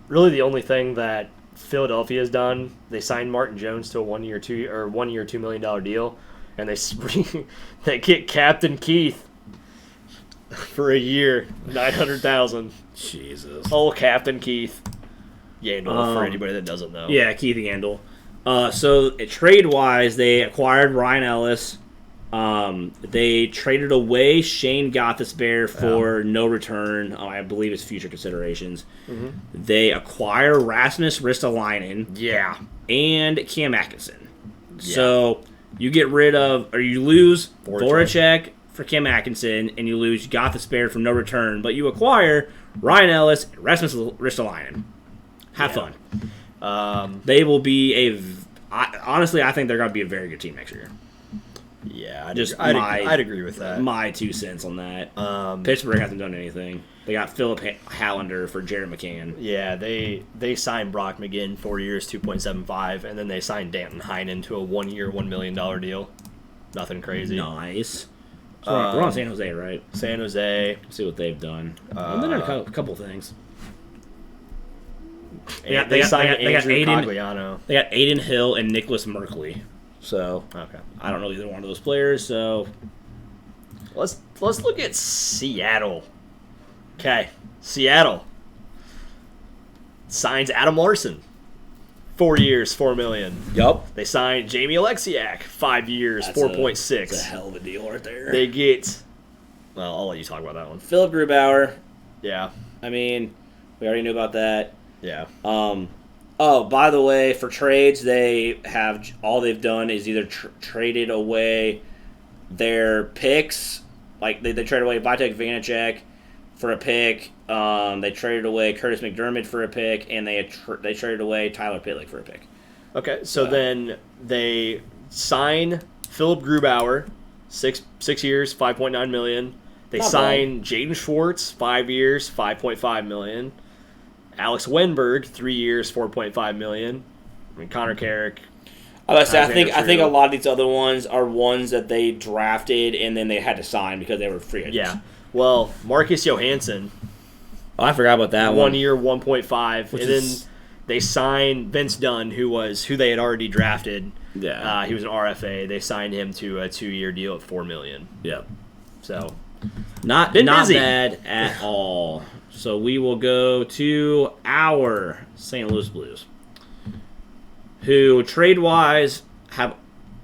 Really the only thing that Philadelphia has done, they signed Martin Jones to a 1 year, $2 million deal, and they get Captain Keith for a year, $900,000. Jesus. Oh, Captain Keith Yandel, for anybody that doesn't know. Yeah, Keith Yandel. So trade wise, they acquired Ryan Ellis. They traded away Shane Gothisbehere for no return. I believe it's future considerations. Mm-hmm. They acquire Rasmus Ristolainen. Yeah. And Cam Atkinson. Yeah. So you get rid of, or you lose Voracek for Cam Atkinson, and you lose Gothisbehere from no return, but you acquire Ryan Ellis and Rasmus Ristolainen. Have fun. They will be honestly, I think they're going to be a very good team next year. Yeah, I'd agree with that. My 2 cents on that. Pittsburgh hasn't done anything. They got Philip Hallander for Jared McCann. Yeah, they signed Brock McGinn 4 years, 2.75, and then they signed Danton Heinen to a 1 year, $1 million deal. Nothing crazy. Nice. So we're on San Jose, right? San Jose. See what they've done. And then a couple things. They got Cogliano. They got Aiden Hill and Nicholas Merkley. So I don't know either one of those players. So let's look at Seattle. Okay, Seattle signs Adam Larson. 4 years, $4 million. Yup. They signed Jamie Alexiak, 5 years, 4.6. That's a hell of a deal right there. They get. Well, I'll let you talk about that one. Philip Grubauer. Yeah. I mean, we already knew about that. Yeah. Oh, by the way, for trades, they have all they've done is either traded away their picks, like they traded away Vitek Vanacek for a pick. They traded away Curtis McDermott for a pick, and they traded away Tyler Pitlick for a pick. Okay, so then they sign Philip Grubauer, six years, $5.9 million. They sign Jaden Schwartz, 5 years, $5.5 million. Alex Wenberg, 3 years, $4.5 million. I mean, Connor Carrick. I think a lot of these other ones are ones that they drafted and then they had to sign because they were free agents. Yeah. Well, Marcus Johansson. Oh, I forgot about that one. 1 year, 1.5, and then they signed Vince Dunn, who they had already drafted. Yeah. He was an RFA. They signed him to a 2-year deal at $4 million. Yep. So not bad at all. So we will go to our St. Louis Blues, who trade-wise have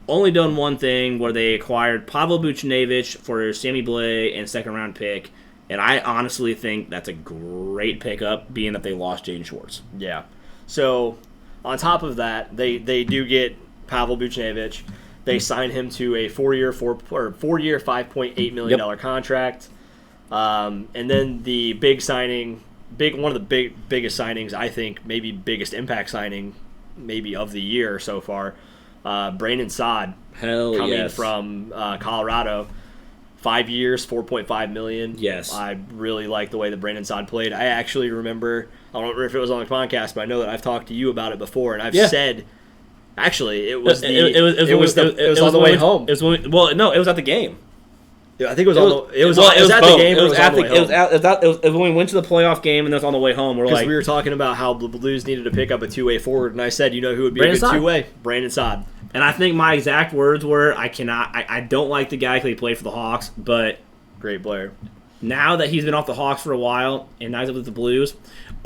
only done one thing, where they acquired Pavel Buchnevich for Sammy Blais and second-round pick, and I honestly think that's a great pickup, being that they lost Jaden Schwartz. Yeah. So on top of that, they do get Pavel Buchnevich. They sign him to a 4-year, $5.8 million contract. And then the big signing, one of the biggest signings, I think, maybe biggest impact signing, maybe of the year so far, Brandon Saad, coming from Colorado. 5 years, $4.5 million. Yes. I really like the way that Brandon Saad played. I actually remember, I don't remember if it was on the podcast, but I know that I've talked to you about it before, and I've said, actually, it was on the way home. It was at the game. Yeah, I think it was at the game. It was when we went to the playoff game, and it was on the way home. Because we were talking about how the Blues needed to pick up a two-way forward, and I said, you know who would be a good two-way? Brandon Saad. And I think my exact words were, I don't like the guy because he played for the Hawks, but great player. Now that he's been off the Hawks for a while and now he's with the Blues,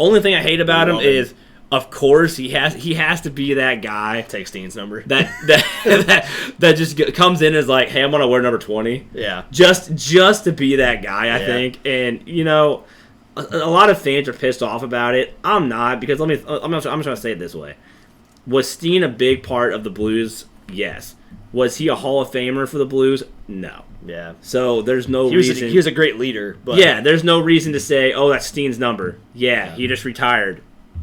only thing I hate about him is, of course, he has to be that guy. Take Steen's number. That just comes in as like, hey, I'm gonna wear number 20. Yeah. Just to be that guy, I think. And a lot of fans are pissed off about it. I'm not, because I'm just trying to say it this way. Was Steen a big part of the Blues? Yes. Was he a Hall of Famer for the Blues? No. Yeah. So there's no reason. He was a great leader. But there's no reason to say, oh, that's Steen's number. Yeah, he just retired.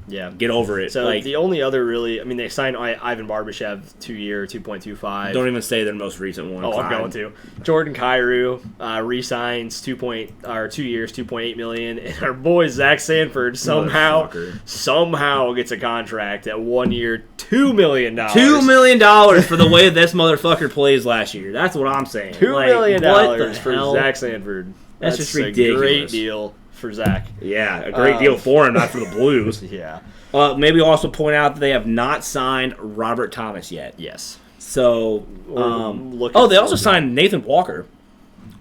Yeah. Get over it. So the only other they signed Ivan Barbashev 2-year, $2.25. Don't even say their most recent one. Oh, I'm going to. Jordan Kyrou re-signs 2 years, $2.8 million, and our boy Zach Sanford somehow gets a contract at 1 year, $2 million. $2 million for the way this motherfucker plays last year. That's what I'm saying. $2 million for Zach Sanford. That's just ridiculous. A great deal for Zach. Yeah, a great deal for him, not for the Blues. Yeah. Maybe also point out that they have not signed Robert Thomas yet. Yes. So, they also signed Nathan Walker.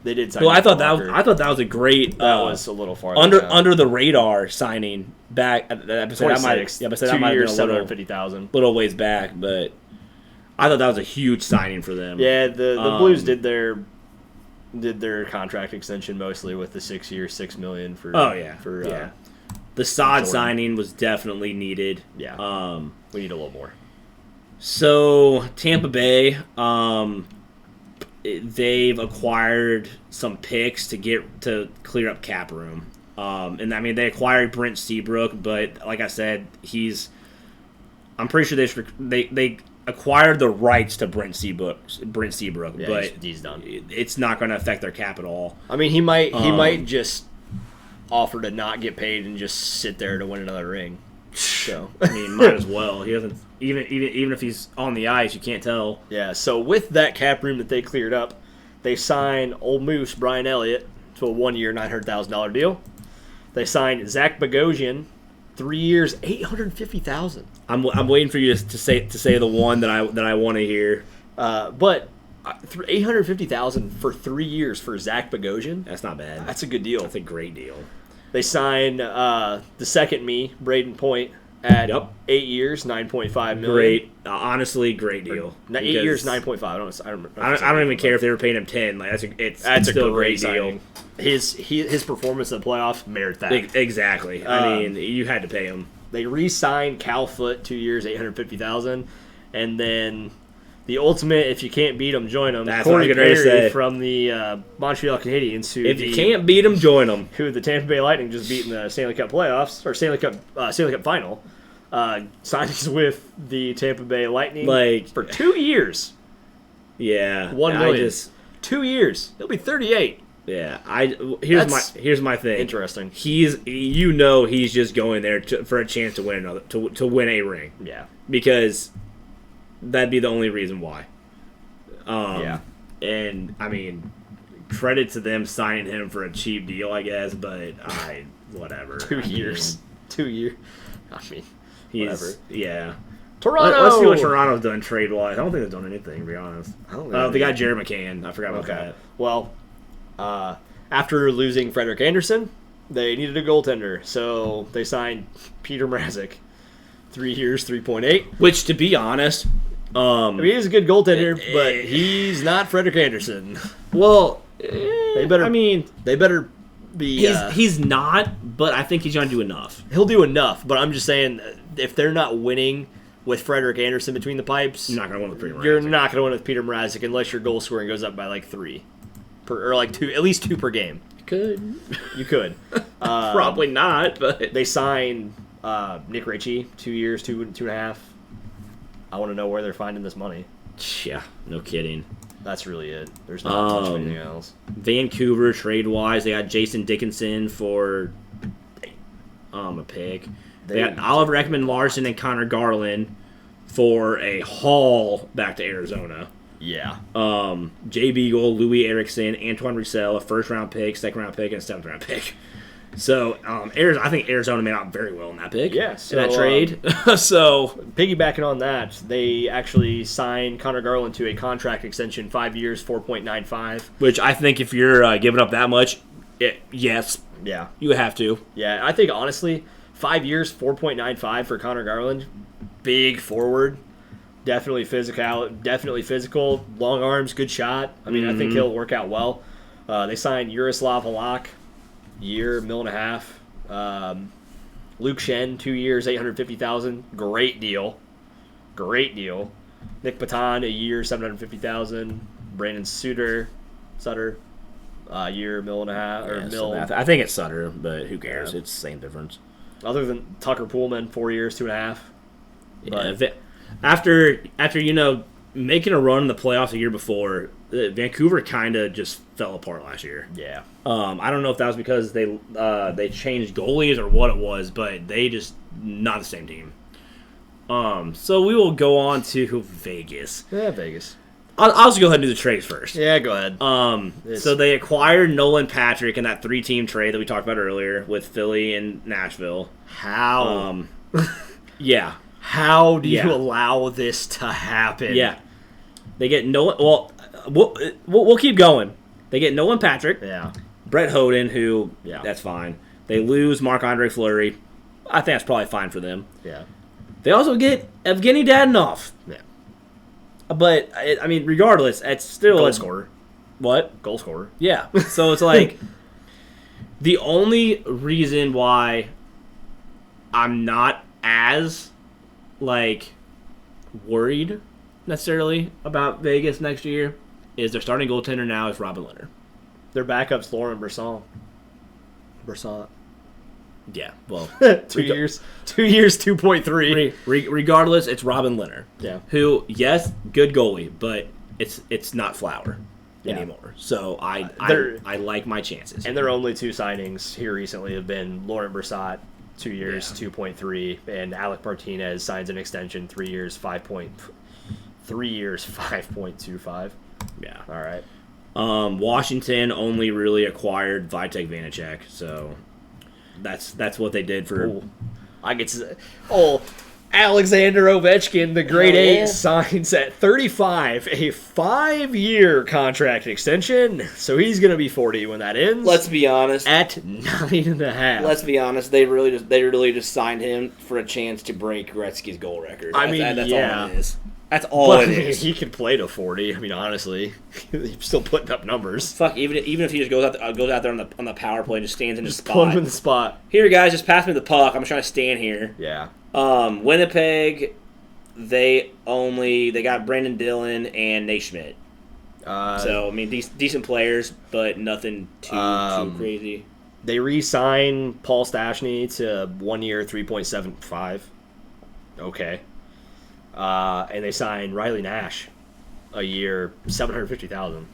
They did sign. Well, I thought that was a great. That was a little far under the radar signing back at the episode. 2 years, $750,000. Little ways back, but I thought that was a huge signing for them. Yeah, the Blues did their contract extension mostly with the 6 year, $6 million for. Oh yeah. The Saad signing was definitely needed. Yeah. We need a little more. So Tampa Bay, they've acquired some picks to clear up cap room. And I mean, they acquired Brent Seabrook, but like I said, I'm pretty sure they acquired the rights to Brent Seabrook, but he's done. It's not going to affect their cap at all. I mean, he might just offer to not get paid and just sit there to win another ring. So I mean, might as well. He doesn't even if he's on the ice, you can't tell. Yeah. So with that cap room that they cleared up, they signed Old Moose Brian Elliott to a 1 year, $900,000 deal. They signed Zach Bogosian, 3 years, $850,000. I'm waiting for you to say the one that I want to hear. But $850,000 for 3 years for Zach Bogosian. That's not bad. That's a good deal. That's a great deal. They sign the second Braden Point at 8 years, $9.5 million. Great, honestly, great deal. 8 years, 9.5. I don't even care if they were paying him 10. Like that's still a great deal. His performance in the playoffs merit that. Exactly. I mean, you had to pay him. They re-signed Cal Foote 2 years, $850,000, and then the ultimate, if you can't beat them, join them. That's what I'm going to say. From the Montreal Canadiens, if you can't beat them, join them. Who the Tampa Bay Lightning just beat in the Stanley Cup playoffs or Stanley Cup final. Signs with the Tampa Bay Lightning for 2 years. Yeah, $1 million. 2 years. He'll be 38. Yeah, here's my thing. Interesting. He's just going there for a chance to win to win a ring. Yeah, because that'd be the only reason why. Yeah, and I mean, credit to them signing him for a cheap deal, I guess. But whatever. 2 years. 2 years. I mean, whatever. Yeah. Toronto. Let's see what Toronto's done trade wise. I don't think they've done anything, to be honest. I don't know. They got Jared McCann. I forgot about that. Well. After losing Frederik Andersen, they needed a goaltender, so they signed Peter Mrazek. 3 years, 3.8. Which, to be honest, I mean, he's a good goaltender, but he's not Frederik Andersen. Well, they better be. He's not, but I think he's going to do enough. He'll do enough, but I'm just saying, if they're not winning with Frederik Andersen between the pipes, you're not going to win with Peter Mrazek. You're not going to win with Peter Mrazek unless your goal scoring goes up by like 3. Or like 2, at least 2 per game. You could. Probably not, but they signed Nick Ritchie 2 years, 2.5. I want to know where they're finding this money. Yeah, no kidding. That's really it. There's not much of anything else. Vancouver trade wise, they got Jason Dickinson for a pick. They got Oliver Ekman-Larsson and Connor Garland for a haul back to Arizona. Yeah. Jay Beagle, Louis Erickson, Antoine Roussel, a first-round pick, second-round pick, and a seventh-round pick. So, I think Arizona made out very well in that pick. Yeah, in that trade. So, piggybacking on that, they actually signed Connor Garland to a contract extension, 5 years, 4.95. Which I think if you're giving up that much, yes. Yeah. You have to. Yeah, I think, honestly, 5 years, 4.95 for Connor Garland. Big forward. Definitely physical, long arms, good shot. I mean, I think he'll work out well. They signed Yaroslav Halak, year, $1.5 million. Luke Shen, 2 years, $850,000. Great deal. Nick Paton, a year, $750,000. Brandon Sutter, year, $1.5 million. I think it's Sutter, but who cares? Yeah. It's the same difference. Other than Tucker Pullman, 4 years, 2.5. Yeah, After making a run in the playoffs a year before, Vancouver kind of just fell apart last year. Yeah. I don't know if that was because they changed goalies or what it was, but they just not the same team. So we will go on to Vegas. Yeah, Vegas. I'll just go ahead and do the trades first. Yeah, go ahead. So they acquired Nolan Patrick in that 3-team trade that we talked about earlier with Philly and Nashville. How? Yeah. How do you allow this to happen? Yeah. They get Nolan. Well, we'll keep going. They get Nolan Patrick. Yeah. Brett Hoden, who, that's fine. They lose Marc-Andre Fleury. I think that's probably fine for them. Yeah. They also get Evgeny Dadonov. Yeah. But, I mean, regardless, it's still... Goal scorer. What? Goal scorer. Yeah. So it's like... the only reason why I'm not as... worried necessarily about Vegas next year is their starting goaltender now is Robin Lehner. Their backup's Lauren Brissant. Yeah, well, 2 years, 2.3. Regardless, it's Robin Lehner. Yeah. Who, yes, good goalie, but it's not Flower anymore. So I like my chances. And their only 2 signings here recently have been Lauren Brissant, 2 years, 2.3, and Alec Martinez signs an extension, 3 years, 5.25. Yeah. All right. Washington only really acquired Vitek Vanacek, so that's what they did for. Ooh. I get to. Oh, Alexander Ovechkin, the grade Hell 8, yeah. signs at 35 a 5-year contract extension. So he's going to be 40 when that ends. Let's be honest. At 9.5. Let's be honest. They really just signed him for a chance to break Gretzky's goal record. I mean, that's yeah. all it is. That's all But it is. he can play to 40. I mean, honestly, he's still putting up numbers. Fuck, even if he just goes out there on the power play and just stands in his Just put him spot. in the spot. Here, guys, just pass me the puck. I'm trying to stand here. Yeah. Winnipeg, they got Brandon Dillon and Nate Schmidt. So I mean, decent players, but nothing too crazy. They re-sign Paul Stastny to 1 year, 3.75. Okay. And they sign Riley Nash a year, $750,000.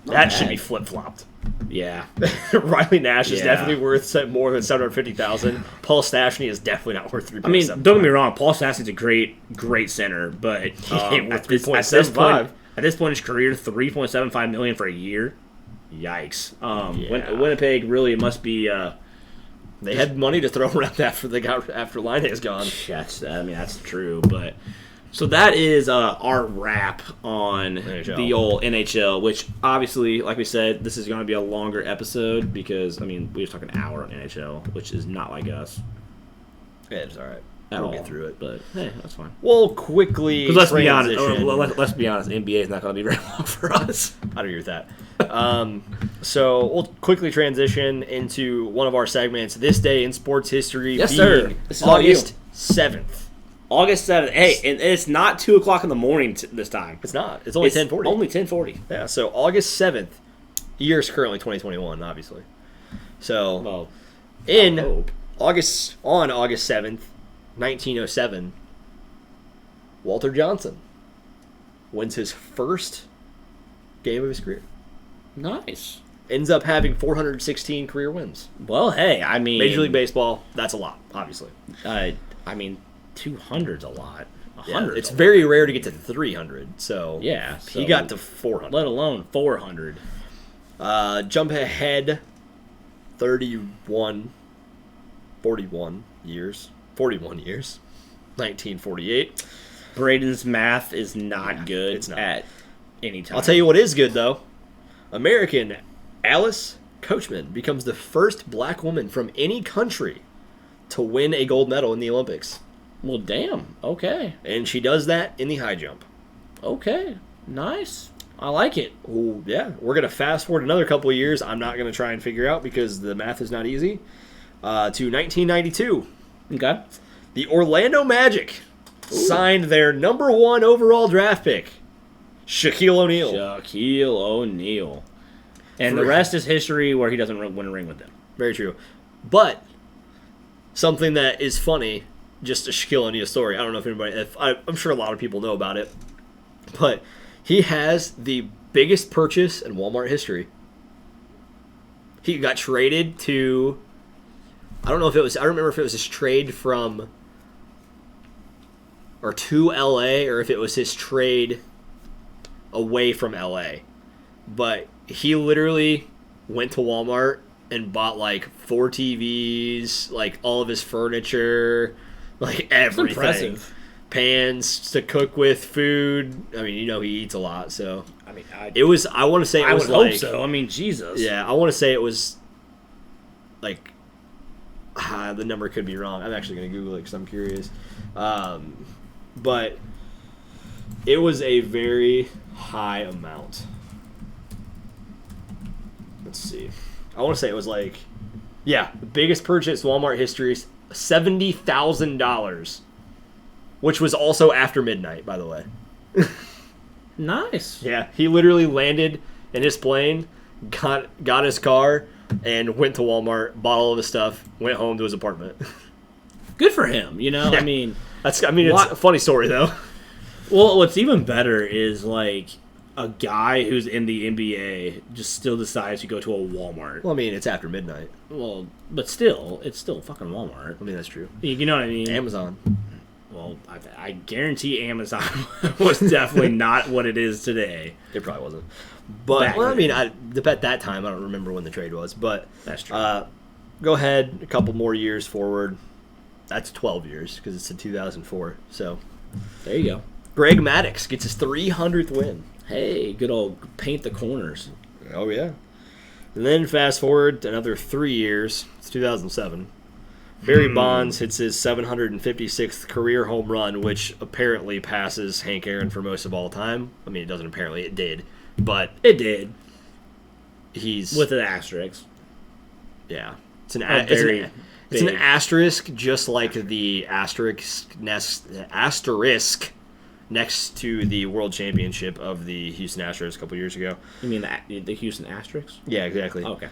That should be flip-flopped. Yeah. Riley Nash is Yeah. definitely worth more than $750,000. Paul Stastny is definitely not worth 3.75. I mean, don't get me wrong. Paul Stastny's a great center, but ain't worth at this 3.75. point in his career, $3.75 million for a year. Yikes. Yeah. Winnipeg really must be. they had money to throw around after Line is gone. That's true, but. So that is our wrap on NHL. the old NHL, which obviously, like we said, this is going to be a longer episode because, I mean, we just talked an hour on NHL, which is not like us Yeah, it's all right. at We'll all. get through it. But, hey, that's fine. We'll quickly Because let's be honest, NBA is not going to be very long for us. I'd agree with that. So we'll quickly transition into one of our segments, This Day in Sports History, Yes, being sir. This is all August 7th. August 7th. Hey, and it's not 2 o'clock in the morning this time. It's not. It's only 10:40. Only 10:40. Yeah, so August 7th. Year is currently 2021, obviously. So Well, in I hope. August 7th, 1907, Walter Johnson wins his first game of his career. Nice. Ends up having 416 career wins. Well, hey, I mean... Major League Baseball, that's a lot, obviously. I mean, 200's a lot. Yeah, 100's it's a very rare to get to 300, so Yeah, he so- got to 400. Let alone 400. Jump ahead 41 years. 1948. Braden's math is not good it's not. at any time. I'll tell you what is good, though. American Alice Coachman becomes the first black woman from any country to win a gold medal in the Olympics. Well, damn. Okay. And she does that in the high jump. Okay. Nice. I like it. Ooh, yeah, we're going to fast forward another couple of years. I'm not going to try and figure out because the math is not easy. To 1992. Okay. The Orlando Magic signed their number 1 overall draft pick, Shaquille O'Neal. Shaquille O'Neal. And the For- rest is history where he doesn't win a ring with them. Very true. But something that is funny, just a Shaquille O'Neal story. I don't know if I'm sure a lot of people know about it, but he has the biggest purchase in Walmart history. He got traded to, I don't remember if it was his trade from, or to LA, or if it was his trade away from LA. But he literally went to Walmart and bought like 4 TVs, like all of his furniture, like everything. impressive. Pans to cook with, food. I mean, he eats a lot, so I mean, I want to say I it was would like, hope so. I mean, Jesus. yeah, I want to say it was like the number could be wrong. I'm actually going to Google it because I'm curious. But it was a very high amount. Let's see. I want to say it was like, yeah, the biggest purchase in Walmart history, $70,000, which was also after midnight, by the way. Nice. Yeah, he literally landed in his plane, got his car, and went to Walmart, bought all of his stuff, went home to his apartment. Good for him, you know? Yeah. I mean, It's a funny story though. well, what's even better is like a guy who's in the NBA just still decides to go to a Walmart. Well, I mean, it's after midnight. Well, but still, it's still fucking Walmart. I mean, that's true. You know what I mean? Amazon. Well, I guarantee Amazon was definitely not what it is today. It probably wasn't. But, Back well, I then. mean, at that time, I don't remember when the trade was. But That's true. go ahead, a couple more years forward. That's 12 years because it's in 2004. So There you go. Greg Maddux gets his 300th win. Hey, good old paint the corners. Oh, yeah. And then fast forward another 3 years. It's 2007. Barry Bonds hits his 756th career home run, which apparently passes Hank Aaron for most of all time. I mean, it doesn't apparently. It did. But It did. he's... With an asterisk. Yeah. It's Very it's an big. asterisk, just like the asterisk next to the World Championship of the Houston Astros a couple years ago. You mean the Houston Asterisks? Yeah, exactly. Okay.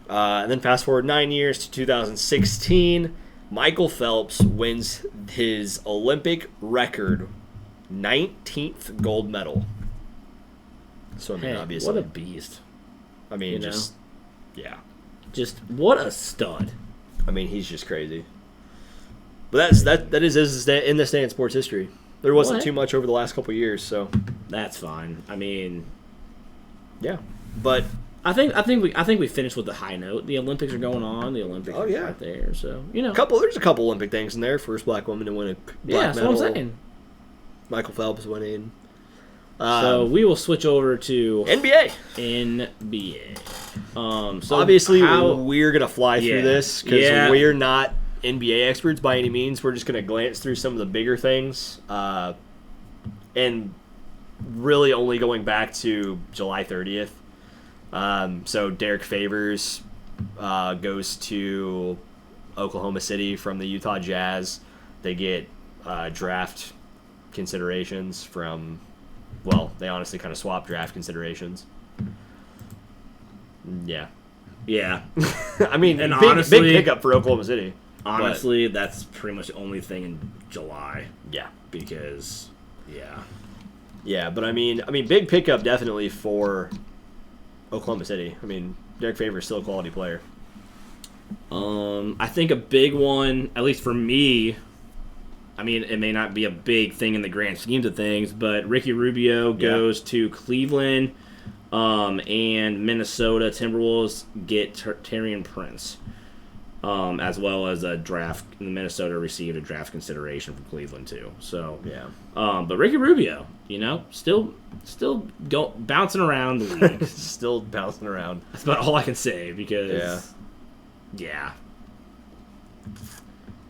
And then fast forward 9 years to 2016, Michael Phelps wins his Olympic record 19th gold medal. So, I mean, Hey, obviously. what a beast. I mean, you know? just, yeah. Just what a stud. I mean, he's just crazy. But that is in this day in sports history. There wasn't What? too much over the last couple of years, so That's fine. I mean, yeah. But I think we finished with the high note. The Olympics are going on. The Olympics Oh, are yeah. right there. So there's there's a couple Olympic things in there. First black woman to win a black that's medal. what I'm saying. Michael Phelps winning. So we will switch over to NBA. NBA. So Obviously, how, we're gonna fly Yeah. through this because Yeah. we're not NBA experts by any means. We're just gonna glance through some of the bigger things, and really only going back to July 30th. So Derek Favors goes to Oklahoma City from the Utah Jazz. They get draft considerations from. Well, they honestly kind of swap draft considerations. Yeah. yeah. I mean, And big honestly- pickup for Oklahoma City. Honestly, that's pretty much the only thing in July Yeah. because yeah. Yeah, but I mean, big pickup definitely for Oklahoma City. I mean, Derek Favors is still a quality player. I think a big one, at least for me. I mean, it may not be a big thing in the grand schemes of things, but Ricky Rubio goes to Cleveland, and Minnesota Timberwolves get Taurean Prince, as well as a draft. Minnesota received a draft consideration from Cleveland too. So Yeah. but Ricky Rubio, still bouncing around the league. Still bouncing around. That's about all I can say because yeah.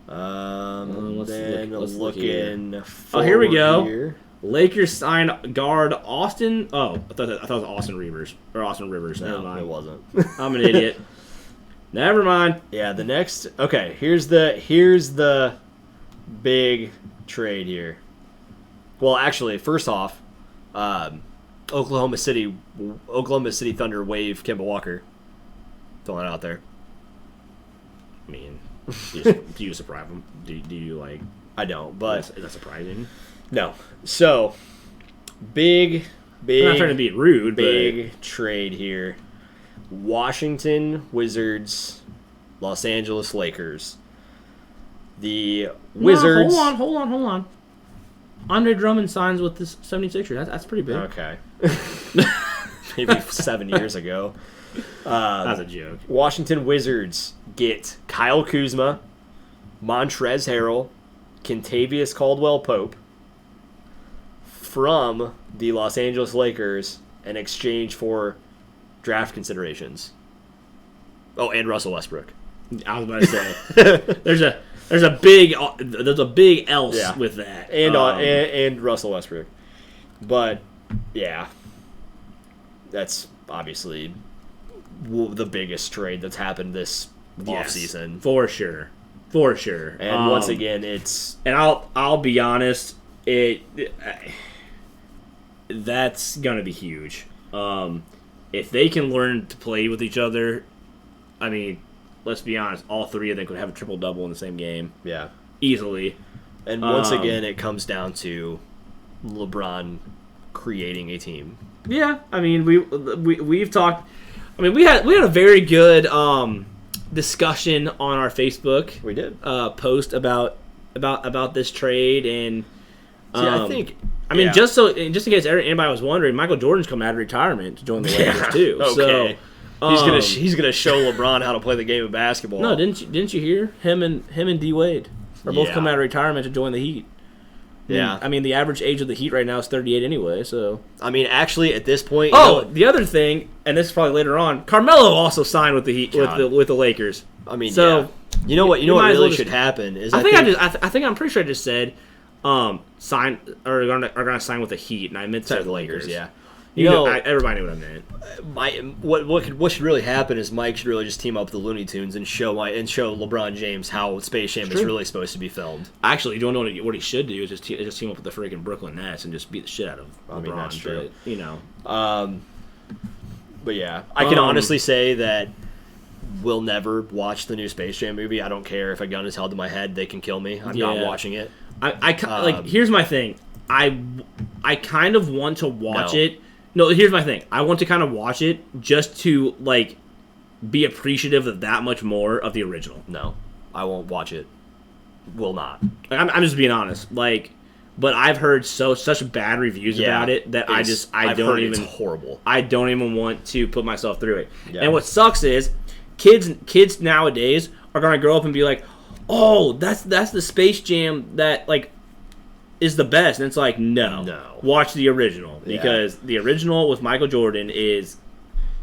Then let's look here. looking. Oh, here we forward go. here. Lakers signed guard Austin. Oh, I thought it was Austin Rivers. Never No, mind. it wasn't. I'm an idiot. Never mind. Yeah, the next. Okay, here's the big trade here. Well, actually, first off, Oklahoma City Thunder waive Kemba Walker. Throwing it out there. I mean, do you surprise him? Do you like? I don't, but Is that surprising? no. So big. I'm not trying to be rude, Big trade here. Washington Wizards, Los Angeles Lakers. The but Wizards. No, hold on. Andre Drummond signs with the 76ers. That's pretty big. Okay. Maybe 7 years ago. That's a joke. Washington Wizards get Kyle Kuzma, Montrezl Harrell, Kentavious Caldwell-Pope from the Los Angeles Lakers in exchange for draft considerations. Oh, and Russell Westbrook. I was about to say there's a big else Yeah. with that, And Russell Westbrook. But yeah, that's obviously the biggest trade that's happened this offseason. for sure. And once again, it's and I'll be honest, that's gonna be huge. If they can learn to play with each other, I mean, let's be honest, all three of them could have a triple double in the same game yeah. easily. And once again, it comes down to LeBron creating a team. Yeah, I mean we've talked. I mean we had a very good discussion on our Facebook. We did. Post about this trade and. I think. I mean, yeah. just in case anybody was wondering, Michael Jordan's come out of retirement to join the Lakers too. Okay. So He's gonna show LeBron how to play the game of basketball. no, didn't you hear him and D Wade? are both Yeah. coming out of retirement to join the Heat. Yeah. I mean, the average age of the Heat right now is 38 anyway, so... I mean, actually, at this point... the other thing, and this is probably later on, Carmelo also signed with the Heat, with the Lakers. I mean, so... Yeah. You know what really should happen is... I think I'm pretty sure I just said sign or are gonna sign with the Heat, and I meant to say the Lakers. Yeah. Everybody knew what I meant. What should really happen is Mike should really just team up with the Looney Tunes and show LeBron James how Space Jam is really supposed to be filmed. Actually, you don't know what he should do is just team up with the freaking Brooklyn Nets and just beat the shit out of LeBron. I mean, that's true. But, But yeah, I can honestly say that we'll never watch the new Space Jam movie. I don't care if a gun is held to my head; they can kill me. I'm not watching it. Here's my thing. I kind of want to watch it. No, here's my thing. I want to kind of watch it just to be appreciative of that much more of the original. No, I won't watch it. Will not. I'm just being honest. But I've heard such bad reviews about it that I don't even. It's horrible. I don't even want to put myself through it. Yeah. And what sucks is kids nowadays are gonna grow up and be like, "Oh, that's the Space Jam that is the best." And it's like, no. Watch the original because the original with Michael Jordan is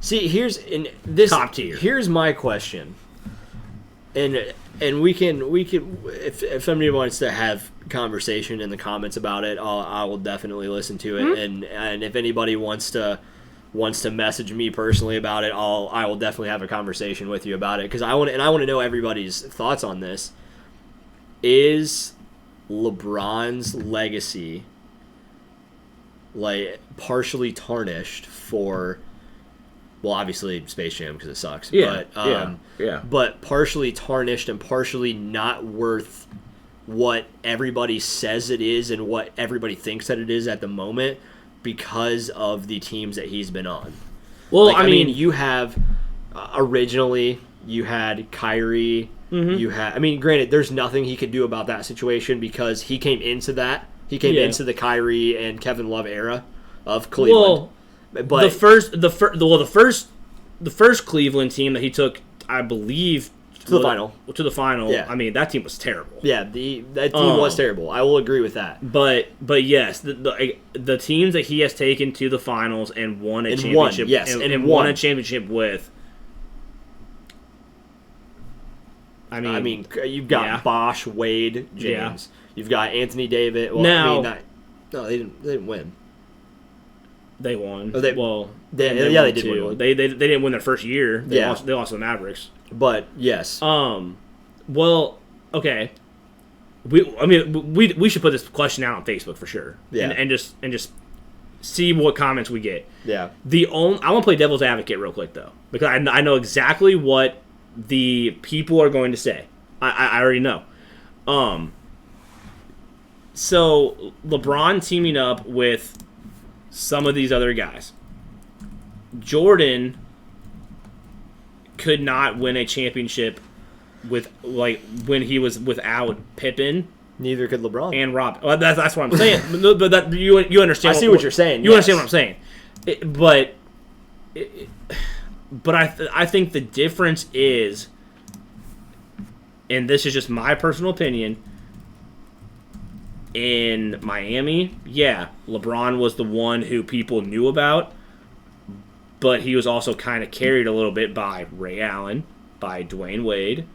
top tier. Here's my question. And we can if somebody wants to have conversation in the comments about it, I will definitely listen to it. Mm-hmm. And if anybody wants to message me personally about it, I will definitely have a conversation with you about it because I want to know everybody's thoughts on this. Is LeBron's legacy partially tarnished for? Well, obviously Space Jam because it sucks. Yeah, but but partially tarnished and partially not worth what everybody says it is and what everybody thinks that it is at the moment because of the teams that he's been on. Well, I mean, you have originally you had Kyrie. Mm-hmm. You had. I mean, granted, there's nothing he could do about that situation because he came into that. He came into the Kyrie and Kevin Love era of Cleveland. Well, but the first Cleveland team that he took, I believe, to the final. Yeah. I mean, that team was terrible. Yeah, that team was terrible. I will agree with that. But yes, the teams that he has taken to the finals and won a championship, won a championship with. I mean, you've got Bosh, Wade, James. Yeah. You've got Anthony Davis. Well, no, they didn't win. They won. They did win. They didn't win their first year. They lost to the Mavericks. But yes. Well, okay. We should put this question out on Facebook for sure. Yeah. And just see what comments we get. Yeah. I want to play devil's advocate real quick though, because I know exactly what the people are going to say. I already know. So LeBron teaming up with some of these other guys. Jordan could not win a championship with when he was without Pippen. Neither could LeBron and Rob. Well, that's what I'm saying. But that you understand. I see what you're saying. You understand what I'm saying. But I think the difference is, and this is just my personal opinion. In Miami, LeBron was the one who people knew about, but he was also kind of carried a little bit by Ray Allen, by Dwayne Wade.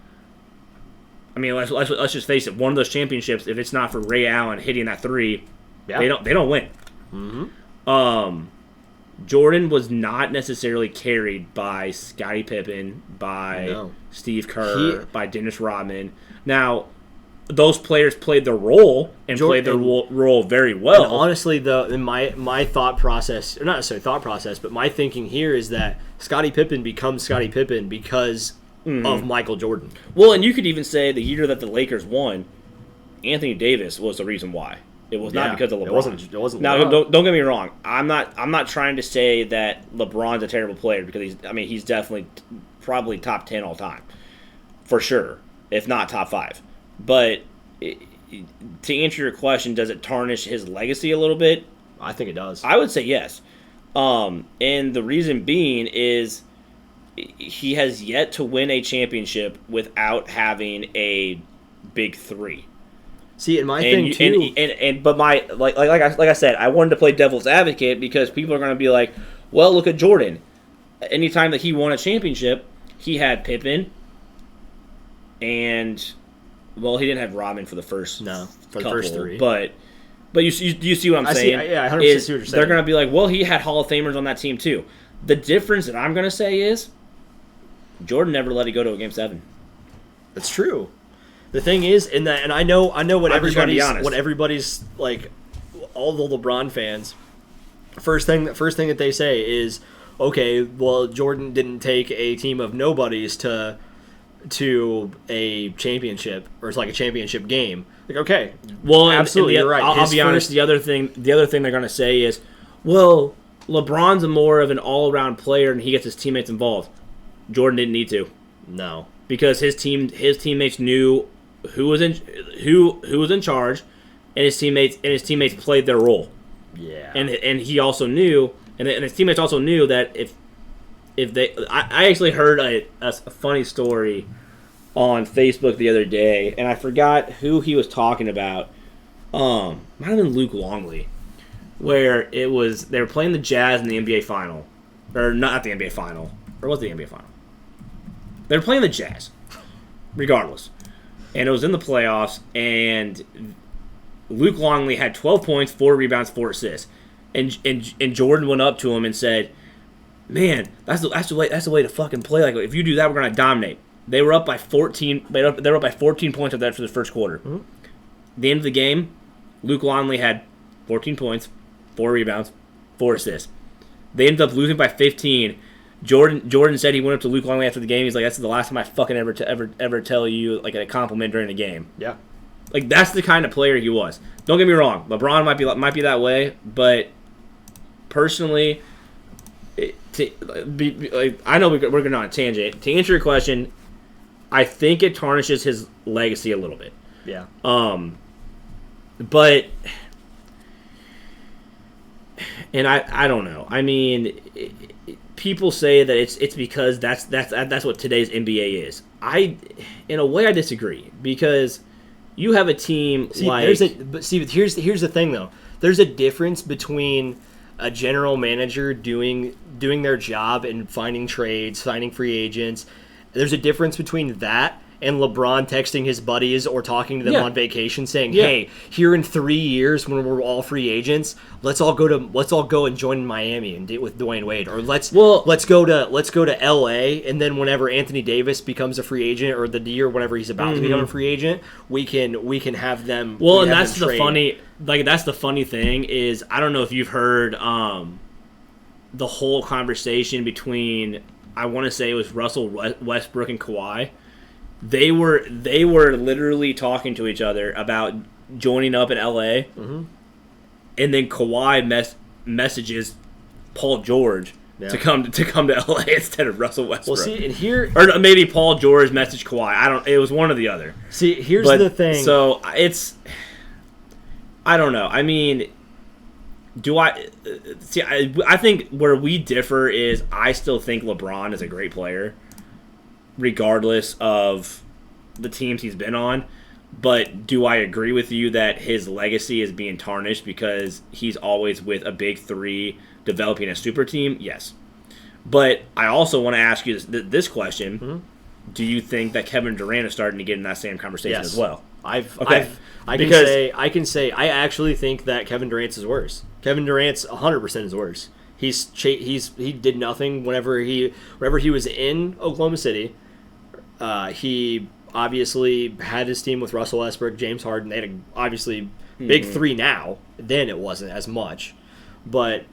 I mean, let's just face it. One of those championships, if it's not for Ray Allen hitting that three, they don't win. Mm-hmm. Jordan was not necessarily carried by Scottie Pippen, by Steve Kerr, by Dennis Rodman. Now, those players played their role and played their role very well. And honestly, though, in my thought process, or not necessarily thought process, but my thinking here is that Scottie Pippen becomes Scottie Pippen because of Michael Jordan. Well, and you could even say the year that the Lakers won, Anthony Davis was the reason why. It was not because of LeBron. It wasn't. Now, don't get me wrong. I'm not trying to say that LeBron's a terrible player because he's definitely probably top 10 all time, for sure, if not top 5. But to answer your question, does it tarnish his legacy a little bit? I think it does. I would say yes. And the reason being is he has yet to win a championship without having a big three. See, and my thing too, but my like I said, I wanted to play devil's advocate because people are going to be like, well, look at Jordan. Anytime that he won a championship, he had Pippen, and he didn't have Rodman for the first first three, but you see what I'm saying? Yeah, 100% see what you're saying. They're going to be like, well, he had Hall of Famers on that team too. The difference that I'm going to say is Jordan never let it go to a Game 7. That's true. The thing is, and I know what everybody's like, all the LeBron fans. First thing that they say is, okay, well, Jordan didn't take a team of nobodies to a championship, or it's like a championship game. Like, okay, well, absolutely, you're right. I'll be honest. The other thing they're going to say is, well, LeBron's more of an all-around player and he gets his teammates involved. Jordan didn't need to. No, because his teammates knew who was in charge, and his teammates played their role. Yeah, and he also knew, and his teammates also knew that if they, I actually heard a funny story on Facebook the other day, and I forgot who he was talking about. Might have been Luke Longley, where they were playing the Jazz in the NBA final, or not the NBA final, or was the NBA final? They were playing the Jazz, regardless, and it was in the playoffs, and Luke Longley had 12 points, 4 rebounds, 4 assists, and Jordan went up to him and said, "Man, that's the way to fucking play. Like, if you do that, we're gonna dominate." They were up by 14. They were up by 14 points of that for the first quarter. Mm-hmm. At the end of the game, Luke Longley had 14 points, 4 rebounds, 4 assists. They ended up losing by 15. Jordan said he went up to Luke Longley after the game. He's like, "That's the last time I fucking ever tell you like a compliment during a game." Yeah, like that's the kind of player he was. Don't get me wrong, LeBron might be that way, but personally, I know we're going on a tangent. To answer your question, I think it tarnishes his legacy a little bit. Yeah. But, and I don't know. I mean, people say that it's because that's what today's NBA is. In a way, I disagree, because you have a team here's the thing though. There's a difference between a general manager doing their job and finding trades, signing free agents. There's a difference between that and LeBron texting his buddies or talking to them on vacation saying, "Hey, here in 3 years when we're all free agents, let's all go and join in Miami and date with Dwayne Wade, or let's go to LA, and then whenever Anthony Davis becomes a free agent, or the year whenever he's about to become a free agent, we can have them." Well, and that's the funny thing is, I don't know if you've heard the whole conversation between, I want to say it was Russell Westbrook and Kawhi. They were literally talking to each other about joining up in LA, and then Kawhi messages Paul George to come to LA instead of Russell Westbrook. Well, see, and here, or maybe Paul George messaged Kawhi. It was one or the other. See, here's the thing. So I don't know. I mean, I think where we differ is I still think LeBron is a great player, regardless of the teams he's been on. But do I agree with you that his legacy is being tarnished because he's always with a big three developing a super team? Yes. But I also want to ask you this question. Mm-hmm. Do you think that Kevin Durant is starting to get in that same conversation as well? I can say I actually think that Kevin Durant's is worse. Kevin Durant's 100% is worse. He did nothing whenever he was in Oklahoma City. He obviously had his team with Russell Westbrook, James Harden. They had obviously big three now. Then it wasn't as much. But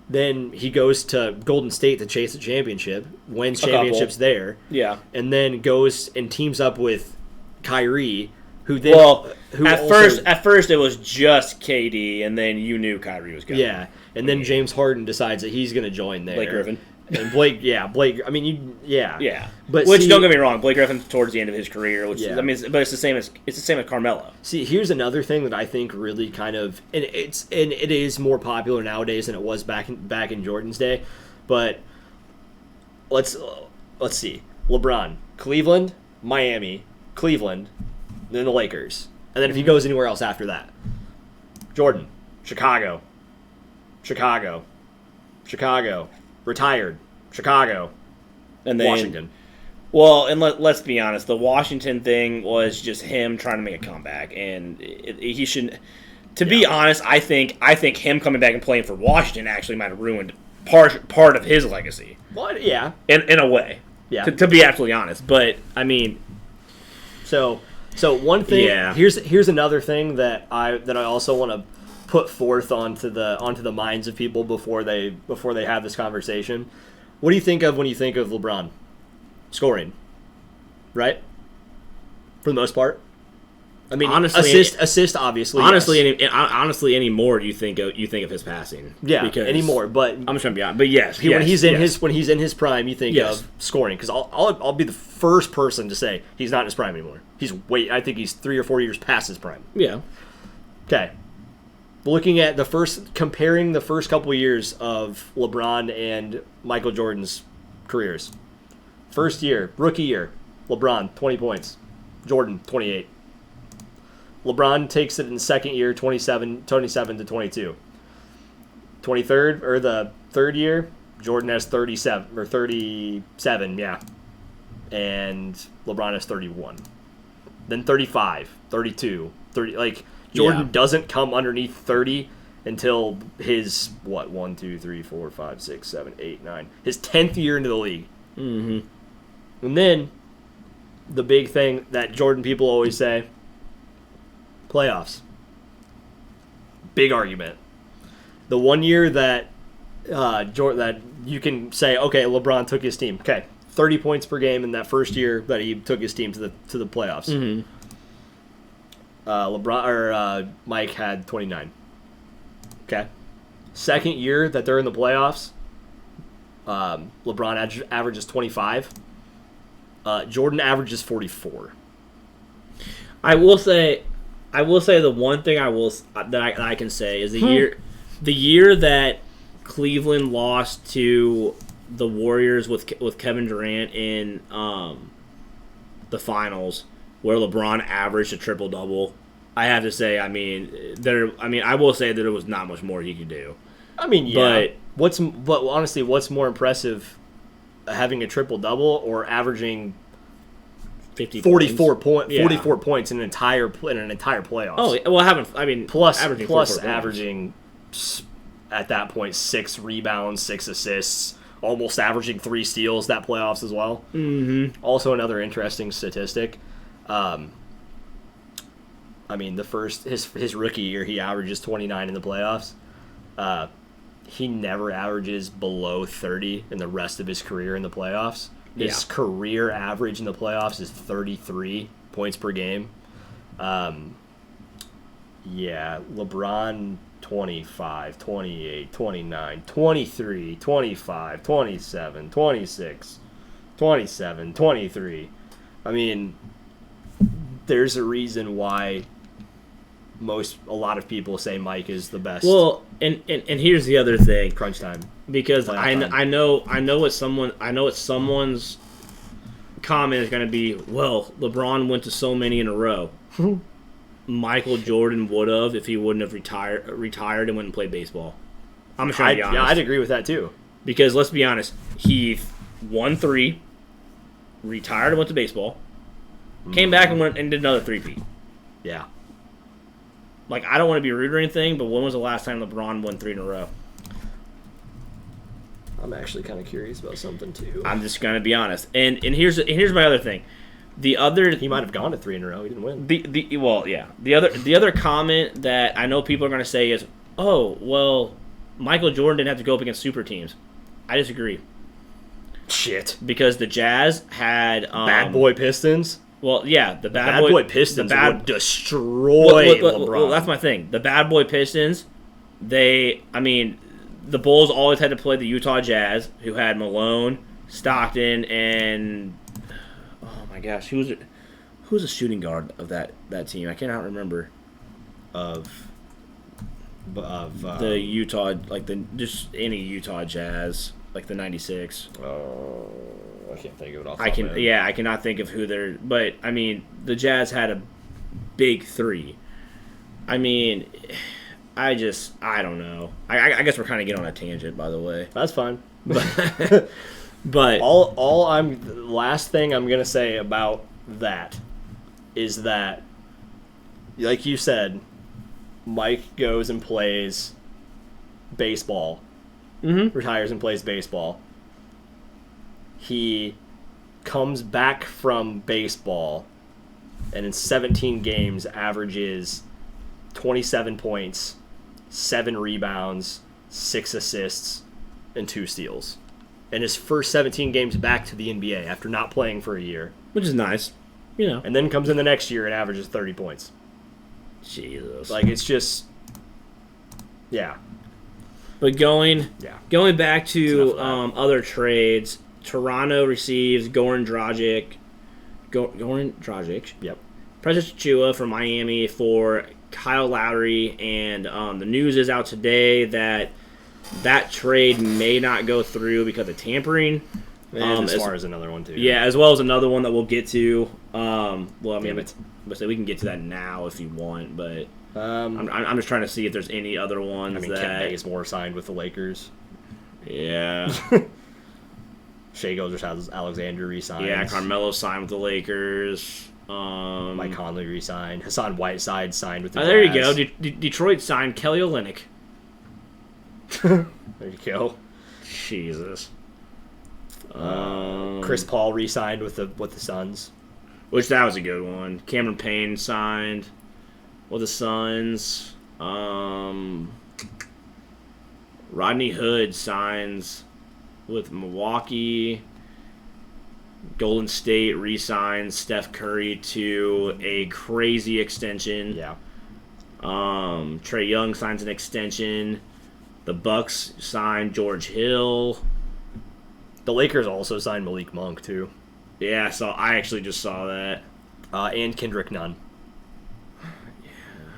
then he goes to Golden State to chase a championship, wins championships there. Yeah. And then goes and teams up with Kyrie, at first it was just KD, and then you knew Kyrie was going. Yeah. And then James Harden decides that he's going to join there. Blake Griffin. And Blake. Yeah. But don't get me wrong, Blake Griffin towards the end of his career, but it's the same as Carmelo. See, here's another thing that I think really kind of, and it is more popular nowadays than it was back in Jordan's day, but let's see, LeBron, Cleveland, Miami, Cleveland, then the Lakers. And then if he goes anywhere else after that, Jordan, Chicago, retired, Chicago, and then Washington. Well, and let's be honest, the Washington thing was just him trying to make a comeback, and he shouldn't. To be honest, I think him coming back and playing for Washington actually might have ruined part of his legacy. What? Yeah. In a way. Yeah. To be absolutely honest, but I mean, so one thing. Yeah. Here's another thing that I also want to put forth onto the minds of people before they have this conversation. What do you think of when you think of LeBron? Scoring, right? For the most part. I mean, honestly, assist obviously. Honestly, yes. Honestly, anymore you think of his passing? Yeah, anymore. But I'm just trying to be honest. But yes, when he's in his prime, you think of scoring. Because I'll be the first person to say he's not in his prime anymore. I think he's 3 or 4 years past his prime. Yeah. Okay. Looking at comparing the first couple of years of LeBron and Michael Jordan's careers. First year, rookie year, LeBron 20 points, Jordan 28. LeBron takes it in the second year, 27 to 22. 23rd, or the third year, Jordan has 37, yeah. And LeBron has 31. Then 35, 32, 30. Like, Jordan doesn't come underneath 30 until his, 1, 2, 3, 4, 5, 6, 7, 8, 9. His 10th year into the league. Mm-hmm. And then, the big thing that Jordan people always say, playoffs. Big argument. The 1 year that that you can say, okay, LeBron took his team. Okay, 30 points per game in that first year that he took his team to the playoffs. Mm-hmm. Mike had 29. Okay. Second year that they're in the playoffs, LeBron averages 25. Jordan averages 44. I will say the one thing I can say is the year that Cleveland lost to the Warriors with Kevin Durant in the finals, where LeBron averaged a triple-double. I have to say, I will say that there was not much more he could do. I mean, yeah. But honestly, what's more impressive, having a triple-double or averaging 44 points in an entire playoffs? Oh, well, plus averaging at that point 6 rebounds, 6 assists, almost averaging 3 steals that playoffs as well. Mm-hmm. Also, another interesting statistic. His rookie year, he averages 29 in the playoffs. He never averages below 30 in the rest of his career in the playoffs. His career average in the playoffs is 33 points per game. LeBron 25, 28, 29, 23, 25, 27, 26, 27, 23. I mean, there's a reason why a lot of people say Mike is the best. Well, and here's the other thing. Crunch time. Because I know what someone's comment is going to be, well, LeBron went to so many in a row. Michael Jordan would have if he wouldn't have retired and went and played baseball. I'm just trying to be honest. Yeah, I'd agree with that too. Because let's be honest, he won 3, retired and went to baseball, came back and did another 3-peat. Yeah. Like, I don't want to be rude or anything, but when was the last time LeBron won 3 in a row? I'm actually kind of curious about something too. I'm just gonna be honest, and here's my other thing. He might have gone to 3 in a row. He didn't win. The other comment that I know people are gonna say is, oh well, Michael Jordan didn't have to go up against super teams. I disagree. Shit. Because the Jazz had Bad Boy Pistons. Well, yeah, the Bad Boy Pistons would destroy LeBron. Well, that's my thing. The Bad Boy Pistons, the Bulls always had to play the Utah Jazz, who had Malone, Stockton, and oh my gosh, who's the shooting guard of that team? I cannot remember. Of the Utah, just any Utah Jazz, like the '96. Oh, I can't think of it off. I cannot think of who they're. But I mean, the Jazz had a big three. I mean, I don't know. I guess we're kind of getting on a tangent, by the way. That's fine. But last thing I'm gonna say about that is that, like you said, Mike goes and plays baseball, retires and plays baseball. He comes back from baseball, and in 17 games averages 27 points, 7 rebounds, 6 assists, and 2 steals. In his first 17 games back to the NBA after not playing for a year. Which is nice, you know. And then comes in the next year and averages 30 points. Jesus. Like, it's just... Yeah. But going back to other trades, Toronto receives Goran Dragic. Yep. Precious Achiuwa from Miami for Kyle Lowry, and the news is out today that trade may not go through because of tampering. As far as another one, too. Yeah, as well as another one that we'll get to. We can get to that now if you want, but I'm just trying to see if there's any other ones. I mean, Kent Bazemore signed with the Lakers. Yeah. Shai Gilgeous-Alexander re-signed. Yeah, Carmelo signed with the Lakers. Mike Conley re-signed. Hassan Whiteside signed with the Jazz. There you go. Detroit signed Kelly Olynyk. There you go. Jesus. Chris Paul re-signed with the Suns. Which, that was a good one. Cameron Payne signed with the Suns. Rodney Hood signs with Milwaukee. Golden State re-signs Steph Curry to a crazy extension. Yeah. Trae Young signs an extension. The Bucks signed George Hill. The Lakers also signed Malik Monk, too. Yeah, so I actually just saw that. And Kendrick Nunn.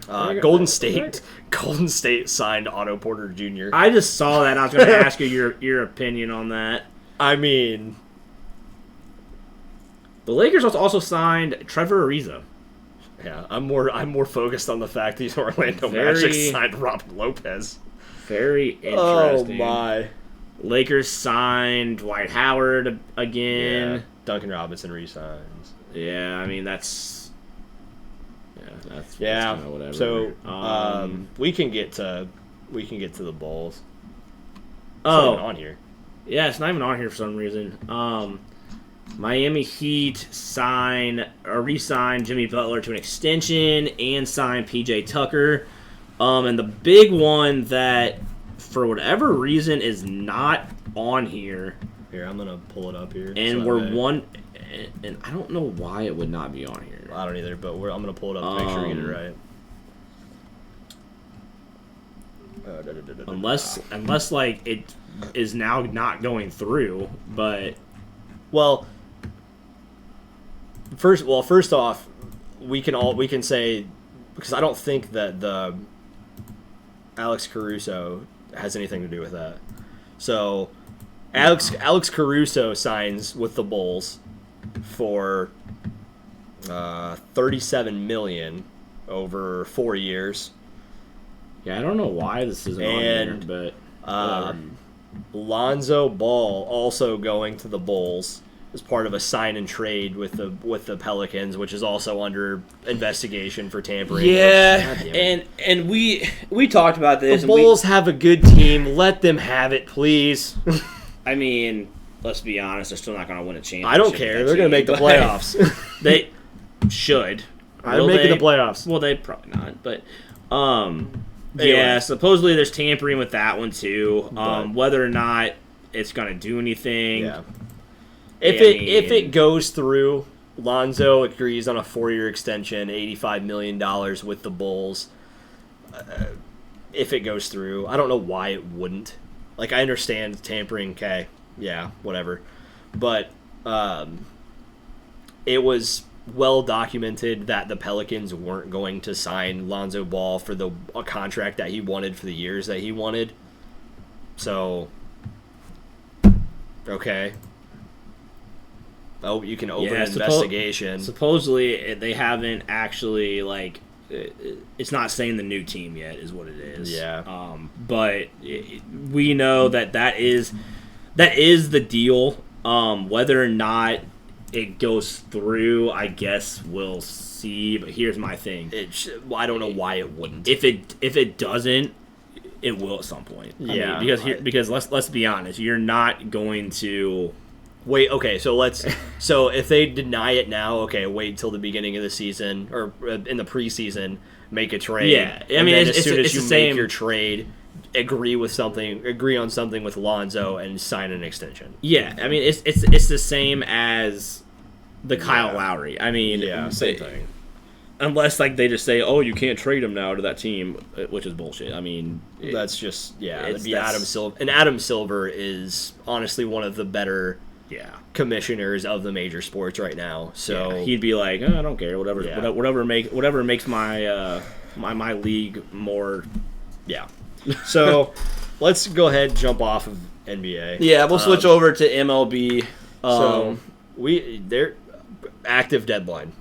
Golden State signed Otto Porter Jr. I just saw that, and I was going to ask you your opinion on that. I mean, the Lakers also signed Trevor Ariza. Yeah, I'm more focused on the fact these Orlando Magic signed Robin Lopez. Very interesting. Oh my! Lakers signed Dwight Howard again. Yeah. Duncan Robinson re-signs. Yeah, I mean that's kind of whatever. So we can get to the Bulls. It's not even on here. Yeah, it's not even on here for some reason. Miami Heat re-signed Jimmy Butler to an extension and signed PJ Tucker. And the big one that, for whatever reason, is not on here. Here, I'm gonna pull it up here. And and I don't know why it would not be on here. I don't either, but I'm gonna pull it up to make sure we get it right. Unless like it is now not going through, but first off, we can say, because I don't think that the Alex Caruso has anything to do with that. So Alex Caruso signs with the Bulls for $37 million over 4 years. Yeah, I don't know why this isn't on here, but Lonzo Ball also going to the Bulls as part of a sign and trade with the Pelicans, which is also under investigation for tampering. Yeah, and we talked about this. The Bulls have a good team. Let them have it, please. I mean, let's be honest. They're still not going to win a championship. I don't care. They're going to make the playoffs. They should. They're making the playoffs. Well, they probably not. But anyway. Yeah, supposedly there's tampering with that one too. Whether or not it's going to do anything. Yeah. If it goes through, Lonzo agrees on a 4-year extension, $85 million with the Bulls. If it goes through, I don't know why it wouldn't. Like, I understand tampering, okay, yeah, whatever. But it was well documented that the Pelicans weren't going to sign Lonzo Ball for a contract that he wanted for the years that he wanted. So, okay. Oh, you can open an investigation. Supposedly, they haven't actually, like, it's not saying the new team yet is what it is. Yeah. But we know that is the deal. Whether or not it goes through, I guess we'll see. But here's my thing. I don't know why it wouldn't. If it doesn't, it will at some point. Yeah. I mean, because let's be honest, you're not going to wait. Okay, so if they deny it now, okay, wait till the beginning of the season or in the preseason, make a trade. Yeah, I mean, as soon as you make your trade, agree on something with Lonzo and sign an extension. Yeah, I mean, it's the same as the Kyle Lowry. I mean, same thing. Unless, like, they just say, oh, you can't trade him now to that team, which is bullshit. I mean... That's just, it'd be Adam Silver. And Adam Silver is, honestly, one of the better commissioners of the major sports right now. So he'd be like, I don't care, whatever makes my my league more... Yeah. So, let's go ahead and jump off of NBA. Yeah, we'll switch over to MLB. They're active deadline.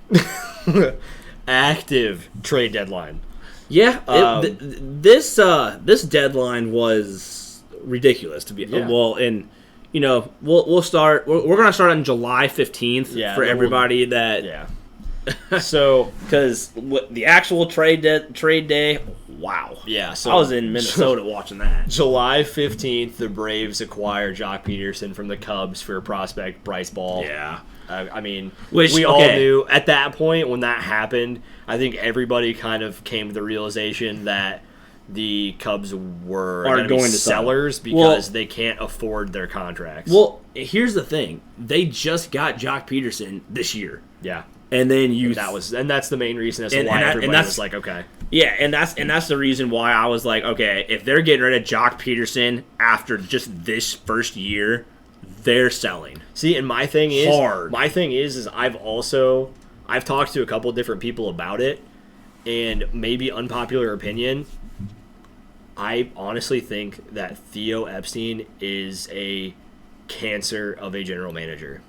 Active trade deadline. Yeah, this deadline was ridiculous to be. Well, and we'll start. We're gonna start on July 15th for everybody that. Yeah. So, because the actual trade day, wow. Yeah. So I was in Minnesota watching that. July 15th, the Braves acquire Jock Peterson from the Cubs for prospect Bryce Ball. Yeah. I mean, we all knew at that point when that happened. I think everybody kind of came to the realization that the Cubs were going to be sellers because they can't afford their contracts. Well, here's the thing: they just got Jock Peterson this year. Yeah, and then that's the main reason as to why everybody was like, okay. Yeah, and that's the reason why I was like, okay, if they're getting rid of Jock Peterson after just this first year, they're selling. See, and my thing is I've talked to a couple different people about it, and maybe unpopular opinion, I honestly think that Theo Epstein is a cancer of a general manager.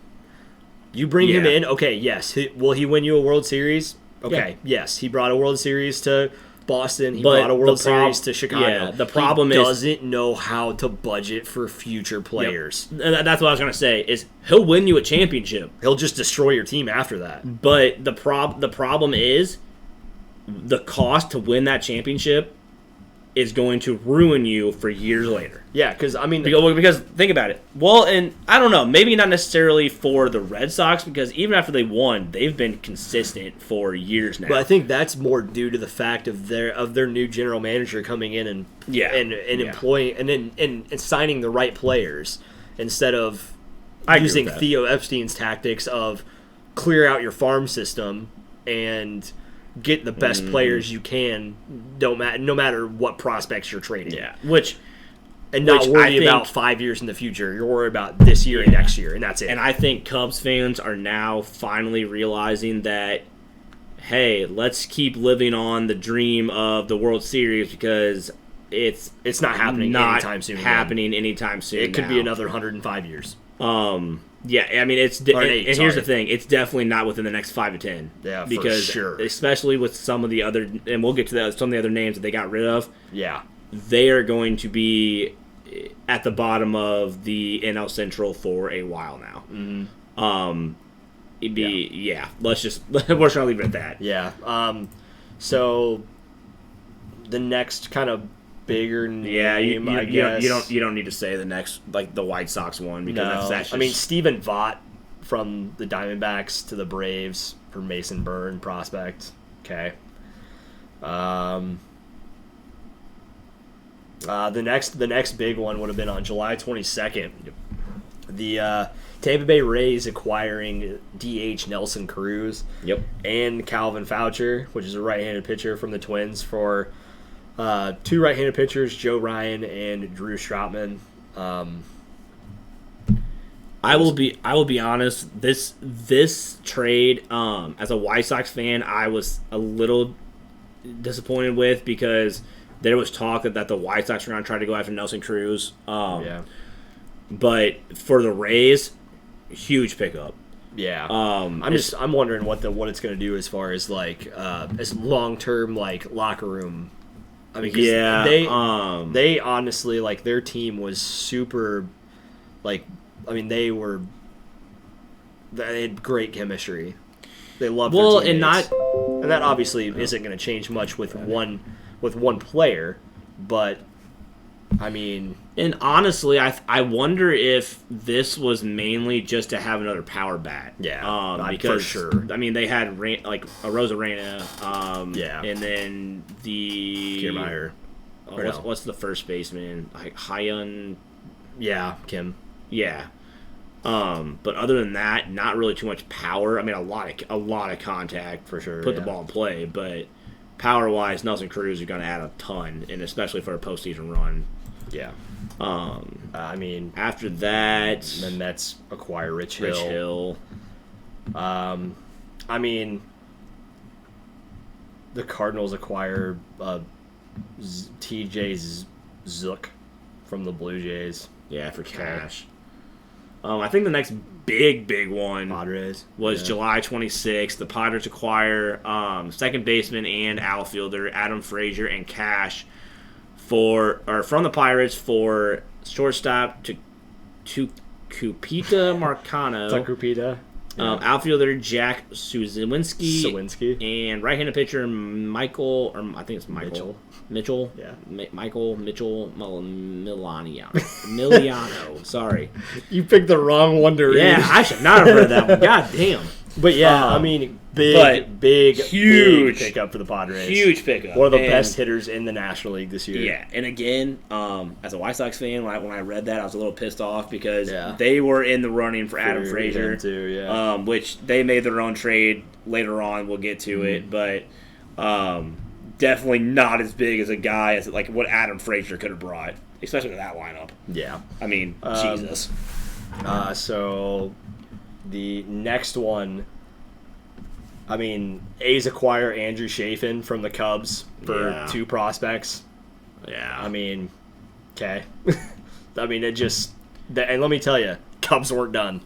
You bring him in, okay, yes. Will he win you a World Series? Okay, yes. He brought a World Series to Boston. He brought a World Series to Chicago. Yeah, the problem is... he doesn't know how to budget for future players. Yep. That's what I was going to say, is he'll win you a championship. He'll just destroy your team after that. But the problem is the cost to win that championship is going to ruin you for years later. Yeah, because, I mean... Because think about it. Well, and I don't know, maybe not necessarily for the Red Sox, because even after they won, they've been consistent for years now. But I think that's more due to the fact of their new general manager coming in and employing and signing the right players instead of using Theo Epstein's tactics of clear out your farm system and get the best players you can, no matter what prospects you're trading. Yeah, and not worry about 5 years in the future. You're worried about this year and next year, and that's it. And I think Cubs fans are now finally realizing that, hey, let's keep living on the dream of the World Series because it's not happening anytime soon. Anytime soon. It could be another 105 years. Yeah, I mean, here's the thing. It's definitely not within the next 5 to 10. Yeah, because, for sure. Especially with some of the other, and we'll get to that, some of the other names that they got rid of. Yeah. They are going to be at the bottom of the NL Central for a while now. Mm-hmm. Let's just, we're just going to leave it at that. Yeah. So, the next kind of bigger name, I guess. You don't need to say the next, like the White Sox one because that's just... I mean, Stephen Vaught from the Diamondbacks to the Braves for Mason Byrne prospect. Okay. The next big one would have been on July 22nd. The Tampa Bay Rays acquiring DH Nelson Cruz. Yep. And Calvin Foucher, which is a right-handed pitcher from the Twins, for two right-handed pitchers, Joe Ryan and Drew Strotman. I will be honest. This trade, as a White Sox fan, I was a little disappointed with because there was talk that the White Sox were going to try to go after Nelson Cruz. But for the Rays, huge pickup. Yeah. I'm wondering what it's going to do as far as like as long term like locker room. I mean, they honestly like their team was super, like, I mean they had great chemistry. They loved their teammates. And that obviously isn't going to change much with one player, but I mean, and honestly, I wonder if this was mainly just to have another power bat. Yeah, because for sure. I mean, they had like a Rosarena, and then the Kiermaier. What's the first baseman? Like Hyun. Yeah, Kim. Yeah. But other than that, not really too much power. I mean, a lot of contact for sure. Put the ball in play, but power-wise, Nelson Cruz is going to add a ton, and especially for a postseason run. Yeah. I mean, after that, then that's acquire Rich Hill. Rich Hill. I mean, the Cardinals acquire T.J. Zook from the Blue Jays. Yeah, for cash. I think the next big one Padres was July 26th. The Padres acquire second baseman and outfielder Adam Frazier and cash from the Pirates for shortstop to Cupita Marcano. Cupita. Yeah. Outfielder Jack Suwinski. And right-handed pitcher Michael, or I think it's Michael. Mitchell. Yeah. Michael Mitchell Miliano. Sorry. You picked the wrong one to read. Yeah, I should not have heard that one. God damn. But yeah, I mean, big, huge pickup for the Padres. Huge pickup. One of the best hitters in the National League this year. Yeah, and again, as a White Sox fan, when I read that, I was a little pissed off because they were in the running for Adam Frazier, too, which they made their own trade later on. We'll get to it, but definitely not as big as a guy as like what Adam Frazier could have brought, especially with that lineup. Yeah, I mean, Jesus. So the next one, I mean, A's acquire Andrew Chafin from the Cubs for 2 prospects. Yeah. I mean, okay. I mean, it just, and let me tell you, Cubs weren't done.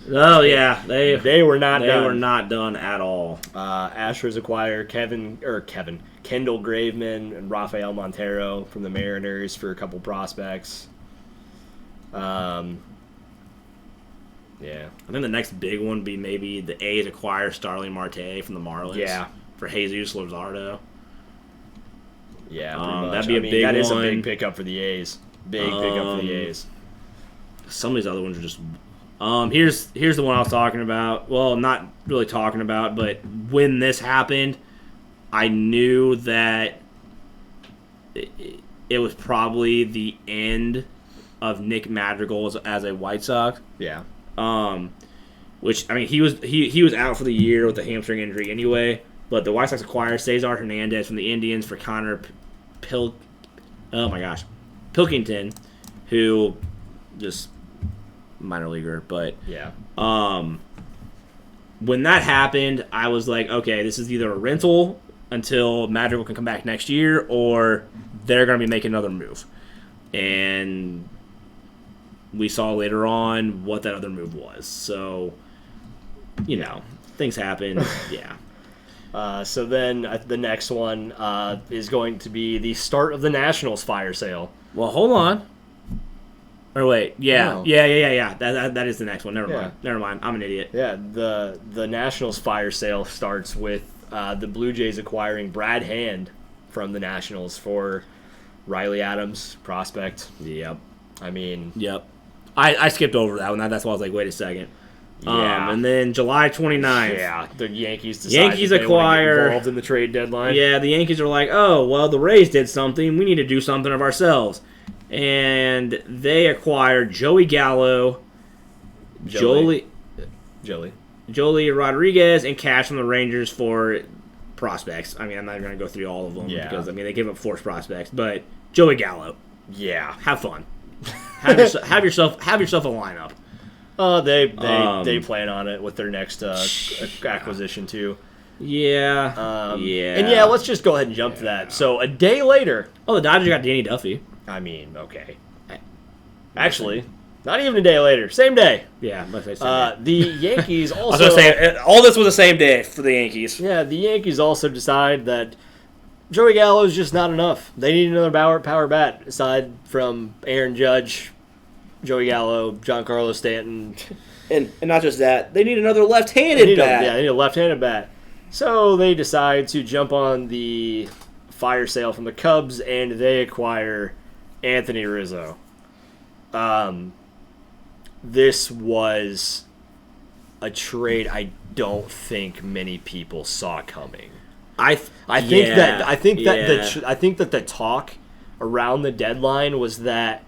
Oh yeah, they were not done. They were not done at all. Astros acquire Kendall Graveman and Rafael Montero from the Mariners for a couple prospects. Yeah. I think the next big one would be maybe the A's acquire Starling Marte from the Marlins. Yeah. For Jesus Luzardo. Yeah, pretty much. That'd be a big one. That is a big pickup for the A's. Big pickup for the A's. Some of these other ones are just... here's the one I was talking about. Well, not really talking about, but when this happened, I knew that it was probably the end of Nick Madrigal as a White Sox. Yeah. Which I mean he was out for the year with a hamstring injury anyway. But the White Sox acquired Cesar Hernandez from the Indians for Connor Pilkington, who just minor leaguer. But yeah. When that happened, I was like, okay, this is either a rental until Madrigal can come back next year, or they're going to be making another move. And we saw later on what that other move was. So, things happen. Yeah. So then the next one is going to be the start of the Nationals fire sale. Well, hold on. Or wait, yeah. No. Yeah. That is the next one. Never mind. I'm an idiot. Yeah, the Nationals fire sale starts with the Blue Jays acquiring Brad Hand from the Nationals for Riley Adams, prospect. Yep. I mean... Yep. I skipped over that one. That's why I was like, wait a second. Yeah. And then July 29th. Yeah, the Yankees decide Yankees that they acquire... want to get involved in the trade deadline. Yeah, the Yankees are like, oh, well, the Rays did something. We need to do something of ourselves. And they acquired Joey Gallo, Jolie Rodriguez, and cash from the Rangers for prospects. I mean, I'm not going to go through all of them because, I mean, they gave up 4 prospects. But Joey Gallo. Yeah. Have fun. Have yourself a lineup. They plan on it with their next acquisition too. Yeah. And let's just go ahead and jump to that. So a day later, the Dodgers got Danny Duffy. I mean, okay. Actually, Not even a day later. Same day. Yeah, let's say same day. The Yankees also... I was going to say, all this was the same day for the Yankees. Yeah, the Yankees also decide that Joey Gallo is just not enough. They need another power bat aside from Aaron Judge, Joey Gallo, Giancarlo Stanton. And not just that, they need another left-handed bat. They need a left-handed bat. So they decide to jump on the fire sale from the Cubs, and they acquire Anthony Rizzo. This was a trade I don't think many people saw coming. I think that the talk around the deadline was that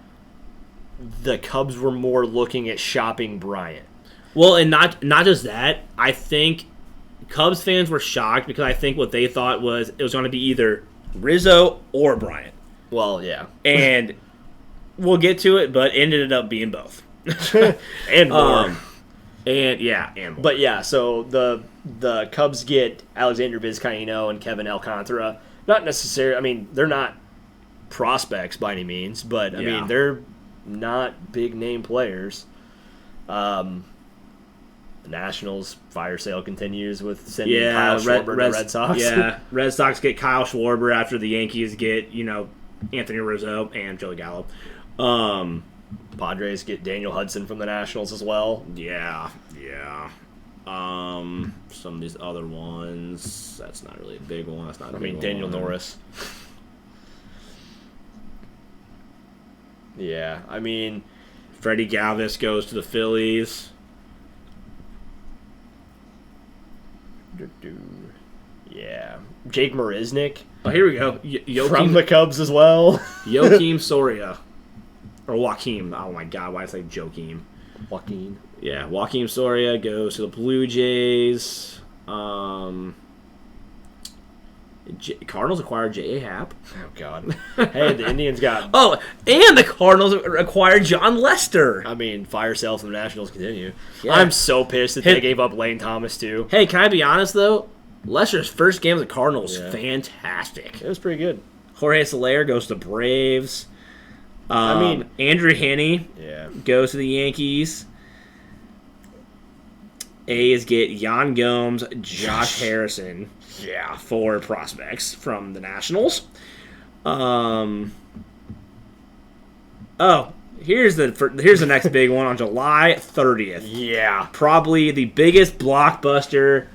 the Cubs were more looking at shopping Bryant. Well, and not just that. I think Cubs fans were shocked because I think what they thought was it was going to be either Rizzo or Bryant. Well, yeah, and we'll get to it, but it ended up being both. And more. And more. But yeah, so the Cubs get Alexander Vizcaino and Kevin Alcantara. Not necessarily. I mean, they're not prospects by any means, but I mean they're not big name players. The Nationals fire sale continues with sending Kyle Schwarber to the Red Sox. Yeah, Red Sox get Kyle Schwarber after the Yankees get Anthony Rizzo and Joey Gallo. Padres get Daniel Hudson from the Nationals as well. Yeah. Some of these other ones, that's not really a big one. That's not. Daniel Norris. Yeah, I mean, Freddie Galvis goes to the Phillies. Yeah, Jake Marisnick. Oh, here we go. From the Cubs as well. Joakim Soria. Or Joaquim. Oh my God, why did I say Joakim? Joaquin. Yeah, Joakim Soria goes to the Blue Jays. Cardinals acquired J.A. Happ. Oh, God. Hey, the Indians got... Oh, and the Cardinals acquired John Lester. I mean, fire sale from the Nationals continue. Yeah. I'm so pissed that they gave up Lane Thomas, too. Hey, can I be honest, though? Lester's first game with the Cardinals, fantastic. It was pretty good. Jorge Soler goes to the Braves. Andrew Heaney goes to the Yankees. A's get Yan Gomes, Josh Harrison. Yeah, 4 prospects from the Nationals. Here's the next big one on July 30th. Yeah, probably the biggest blockbuster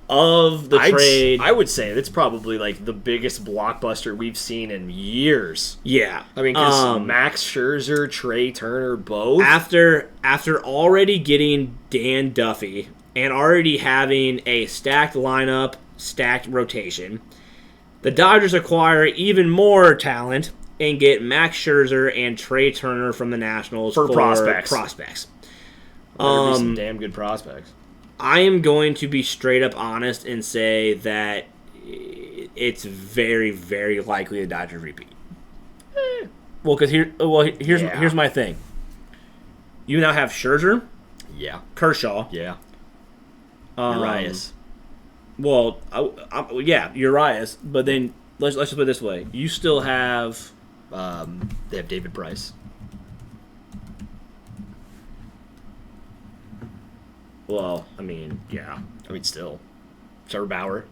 of the trade. I would say that's probably like the biggest blockbuster we've seen in years. Yeah, I mean, because Max Scherzer, Trey Turner, both after already getting Dan Duffy and already having a stacked lineup, stacked rotation, the Dodgers acquire even more talent and get Max Scherzer and Trey Turner from the Nationals for prospects. Some damn good prospects. I am going to be straight up honest and say that it's very, very likely a Dodger repeat. Well, because here's my thing. You now have Scherzer, Kershaw, Urias. Well, Urias. But then let's just put it this way: you still have they have David Price. Well, I mean, still. Trevor Bauer.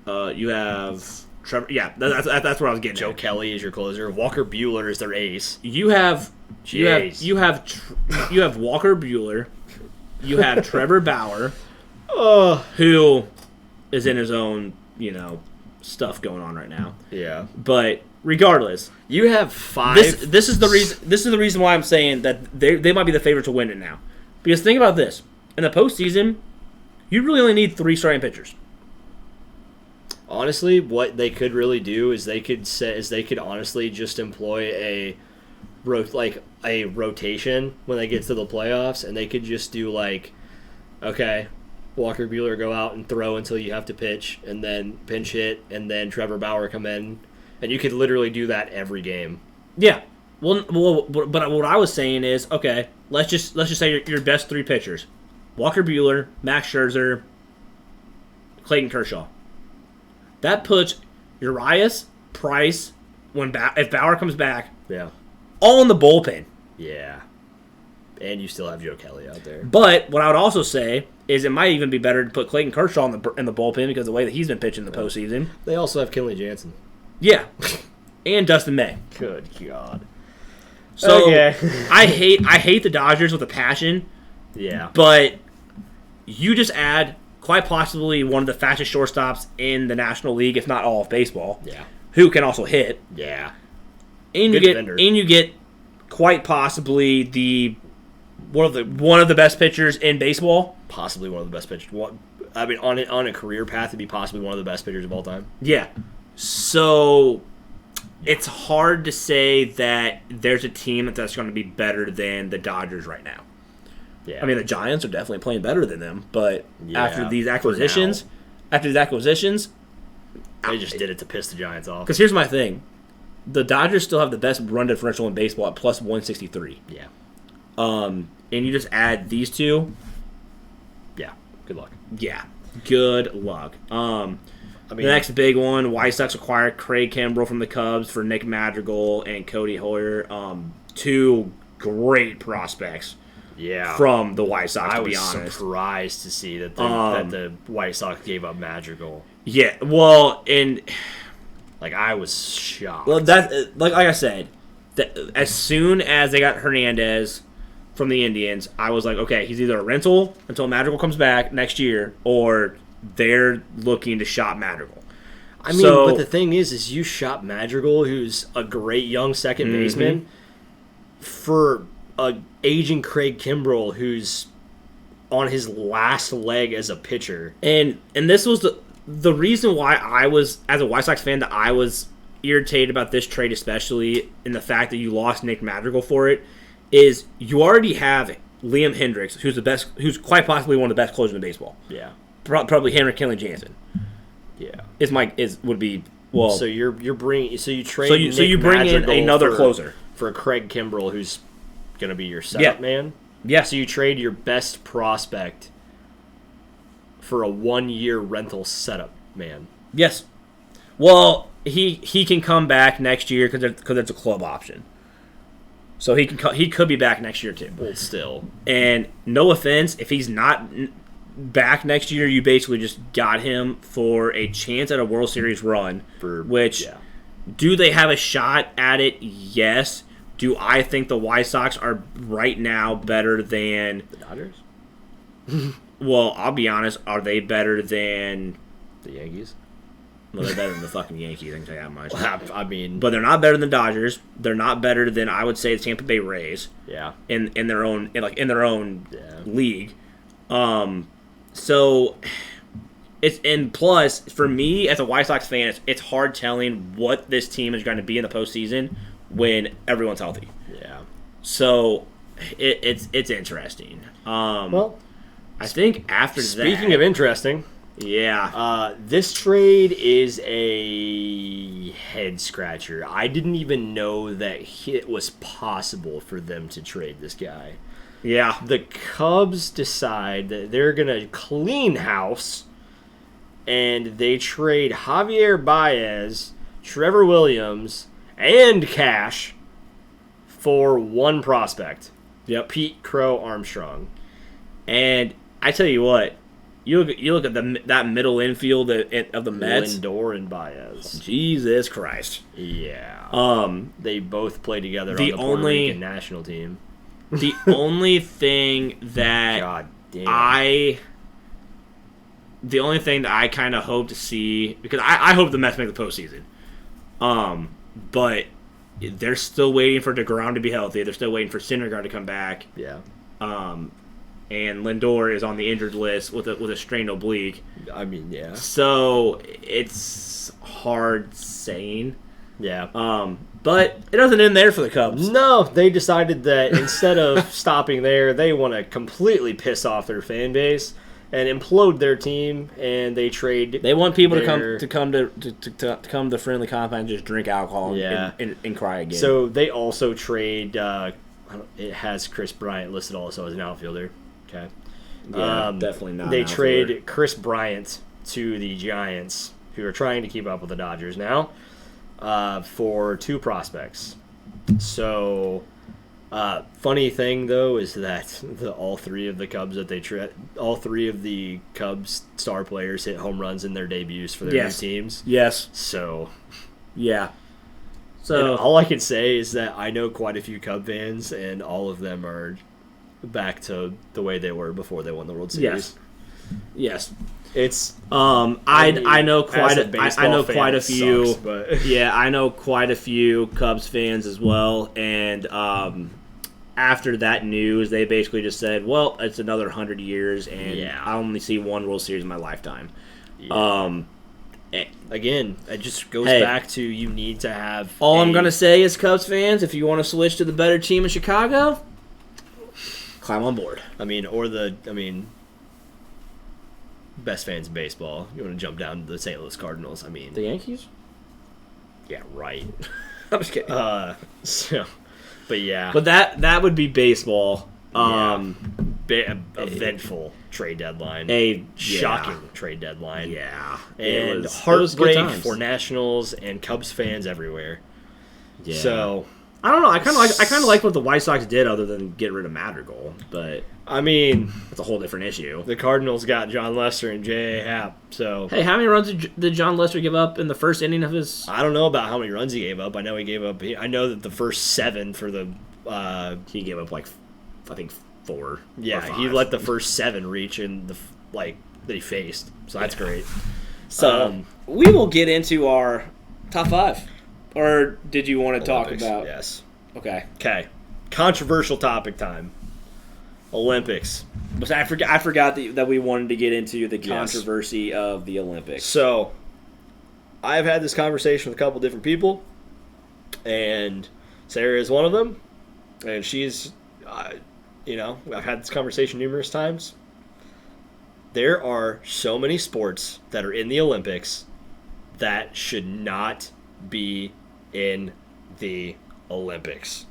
You have Trevor. Yeah, that's where I was getting. Joe Kelly is your closer. Walker Buehler is their ace. You have Walker Buehler. You have Trevor Bauer, who is in his own stuff going on right now. Yeah, but regardless, you have 5. This is the reason. This is the reason why I'm saying that they might be the favorite to win it now. Because think about this. In the postseason, you really only need 3 starting pitchers. Honestly, what they could really do is they could honestly just employ a rotation when they get to the playoffs, and they could just do Walker Buehler go out and throw until you have to pitch, and then pinch hit, and then Trevor Bauer come in, and you could literally do that every game. Yeah. Well, but what I was saying is, okay, let's just say your best 3 pitchers. Walker Buehler, Max Scherzer, Clayton Kershaw. That puts Urias, Price, if Bauer comes back, all in the bullpen. Yeah. And you still have Joe Kelly out there. But what I would also say is it might even be better to put Clayton Kershaw in the bullpen because of the way that he's been pitching in the postseason. They also have Kenley Jansen. Yeah. And Dustin May. Good God. So okay. I hate the Dodgers with a passion. Yeah. But you just add quite possibly one of the fastest shortstops in the National League, if not all of baseball. Yeah. Who can also hit. Yeah. And you get quite possibly one of the best pitchers in baseball. Possibly one of the best pitchers. On a career path to be possibly one of the best pitchers of all time. Yeah. So it's hard to say that there's a team that's going to be better than the Dodgers right now. Yeah. I mean, the Giants are definitely playing better than them, but Yeah, after these acquisitions, they just did it to piss the Giants off. Because here's my thing. The Dodgers still have the best run differential in baseball at plus 163. Yeah. And you just add these two. Yeah. Good luck. Yeah. Good luck. The next big one, White Sox acquired Craig Kimbrell from the Cubs for Nick Madrigal and Cody Hoyer. Two great prospects. Yeah. From the White Sox, to be honest. I was surprised to see that the White Sox gave up Madrigal. Yeah. Well, I was shocked. Well, that like I said, as soon as they got Hernandez from the Indians, I was like, okay, he's either a rental until Madrigal comes back next year, or they're looking to shop Madrigal. I mean, but the thing is you shop Madrigal, who's a great young second baseman, for a aging Craig Kimbrell, who's on his last leg as a pitcher. And this was the reason why I was, as a White Sox fan, that I was irritated about this trade, especially in the fact that you lost Nick Madrigal for it, is you already have Liam Hendricks, who's quite possibly one of the best closers in baseball. Yeah. Probably Henry Kenley Jansen. Yeah. Would be So you bring in another closer for Craig Kimbrell, who's going to be your setup man. Yeah. So you trade your best prospect for a 1-year rental setup man. Yes. Well, he can come back next year because it's a club option. So he could be back next year too. Well, still. And no offense, if he's not back next year, you basically just got him for a chance at a World Series run. Do they have a shot at it? Yes. Do I think the White Sox are right now better than the Dodgers? Well, I'll be honest. Are they better than the Yankees? Well, they're better than the fucking Yankees. I can tell you that much. But they're not better than the Dodgers. They're not better than, I would say, the Tampa Bay Rays. Yeah. In their own league. So plus for me as a White Sox fan, it's hard telling what this team is going to be in the postseason when everyone's healthy. Yeah. So it's interesting. Well, I think after speaking of interesting, this trade is a head scratcher. I didn't even know that it was possible for them to trade this guy. Yeah. The Cubs decide that they're going to clean house, and they trade Javier Baez, Trevor Williams, and cash for one prospect. Yep. Pete Crow Armstrong. And I tell you what, you look at that middle infield of the Mets. Lindor and Baez. Jesus Christ. Yeah. They both play together on the Puerto Rican national team. The only thing that God damn. the only thing that I kind of hope to see, because I hope the Mets make the postseason. But they're still waiting for DeGrom to be healthy. They're still waiting for Syndergaard to come back. Yeah. And Lindor is on the injured list with a strained oblique. I mean, yeah. So it's hard saying. Yeah. But it doesn't end there for the Cubs. No, they decided that instead of stopping there, they want to completely piss off their fan base and implode their team, and they trade. They want people to come to the friendly compound and just drink alcohol and cry again. So they also trade. It has Chris Bryant listed also as an outfielder. Okay. Yeah, definitely not. They trade Chris Bryant to the Giants, who are trying to keep up with the Dodgers now, for two prospects. So Funny thing though is that all three of the Cubs star players hit home runs in their debuts for their new teams. Yes. So, yeah. So all I can say is that I know quite a few Cub fans, and all of them are back to the way they were before they won the World Series. Yes. It's I know quite a few. Sucks, but yeah, I know quite a few Cubs fans as well, and after that news, they basically just said, "Well, it's another 100 years, and I only see one World Series in my lifetime." Yeah. Again, it just goes back to you need to have. All I'm gonna say is, Cubs fans, if you want to switch to the better team in Chicago, climb on board. Best fans in baseball. You want to jump down to the St. Louis Cardinals? I mean, the Yankees. Yeah, right. I'm just kidding. But yeah, but that would be baseball. Eventful trade deadline. Shocking trade deadline. Yeah. And heartbreak for Nationals and Cubs fans everywhere. Yeah. So I don't know. I kind of like what the White Sox did, other than get rid of Madrigal. But I mean, it's a whole different issue. The Cardinals got John Lester and J.A. Happ. So hey, how many runs did John Lester give up in the first inning of his? I don't know about how many runs he gave up. I know he gave up. I know that the first 7 for the. He gave up I think 4. Yeah, he let the first 7 reach in that he faced. So that's great. So we will get into our top 5. Or did you want to Olympics, talk about? Yes. Okay. Controversial topic time. Olympics. But I forgot that we wanted to get into the controversy of the Olympics. So, I've had this conversation with a couple different people, and Sarah is one of them, and she's, I've had this conversation numerous times. There are so many sports that are in the Olympics that should not be in the Olympics.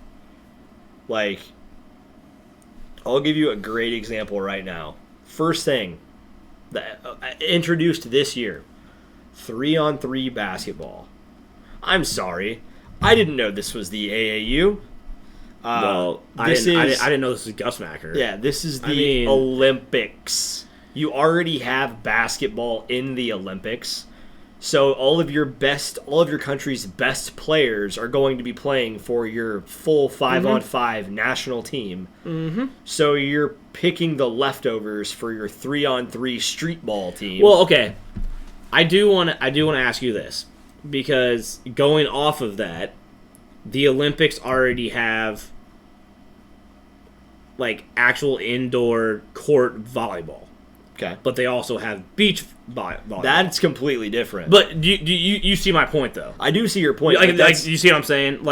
I'll give you a great example right now. First thing that introduced this year, 3-on-3 basketball. I'm sorry, I didn't know this was the AAU. I didn't know this was Gus Macker. Yeah, this is the Olympics. You already have basketball in the Olympics. So all of your country's best players are going to be playing for your full 5-on-5 national team. Mm-hmm. So you're picking the leftovers for your 3-on-3 street ball team. Well, okay. I do want to ask you this, because going off of that, the Olympics already have actual indoor court volleyball. Okay. But they also have beach volleyball. That's completely different. But do you see my point, though? I do see your point. You see what I'm saying?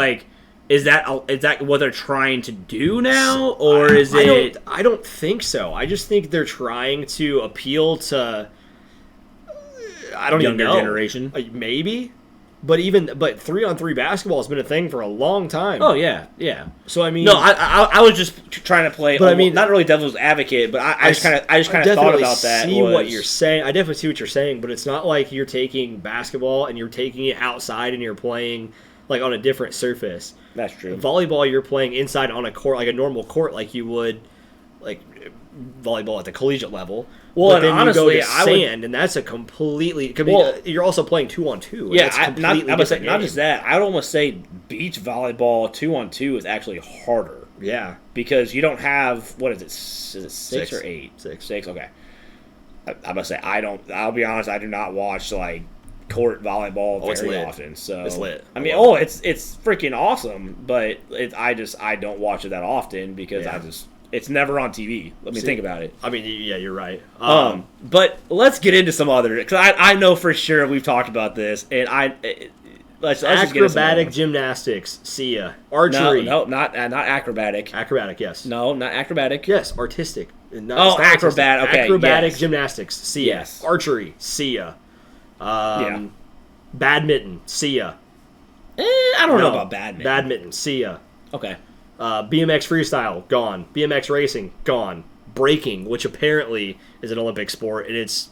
Is that what they're trying to do now, or is it? I don't think so. I just think they're trying to appeal to. I don't even know. Younger generation, maybe. But 3-on-3 basketball has been a thing for a long time. Oh yeah. So I mean, no, I was just trying to play. But not really devil's advocate, but I just kind of thought about that. What you're saying. I definitely see what you're saying, but it's not like you're taking basketball and you're taking it outside and you're playing on a different surface. That's true. Volleyball, you're playing inside on a court, like a normal court, like you would, volleyball at the collegiate level. Well, but then honestly, you go to sand, and that's a completely. You're also playing 2-on-2. Yeah, not just that. I would almost say beach volleyball 2-on-2 is actually harder. Yeah, because you don't have Is it 6 or 8? 6. 6. Okay. I must say I'll be honest. I do not watch court volleyball very often. So it's lit. I mean, it's freaking awesome, but I don't watch it that often because it's never on TV. Let me think about it. I mean, yeah, you're right. But let's get into some other, because I know for sure we've talked about this, and let's acrobatic gymnastics. See ya. Archery. No, not acrobatic. Acrobatic, yes. No, not acrobatic. Yes, artistic. Acrobatic. Okay, acrobatic gymnastics. See ya. Yes. Archery. See ya. Badminton. See ya. I don't know about badminton. Badminton. See ya. Okay. BMX freestyle, gone. BMX racing, gone. Breaking, which apparently is an Olympic sport, and it's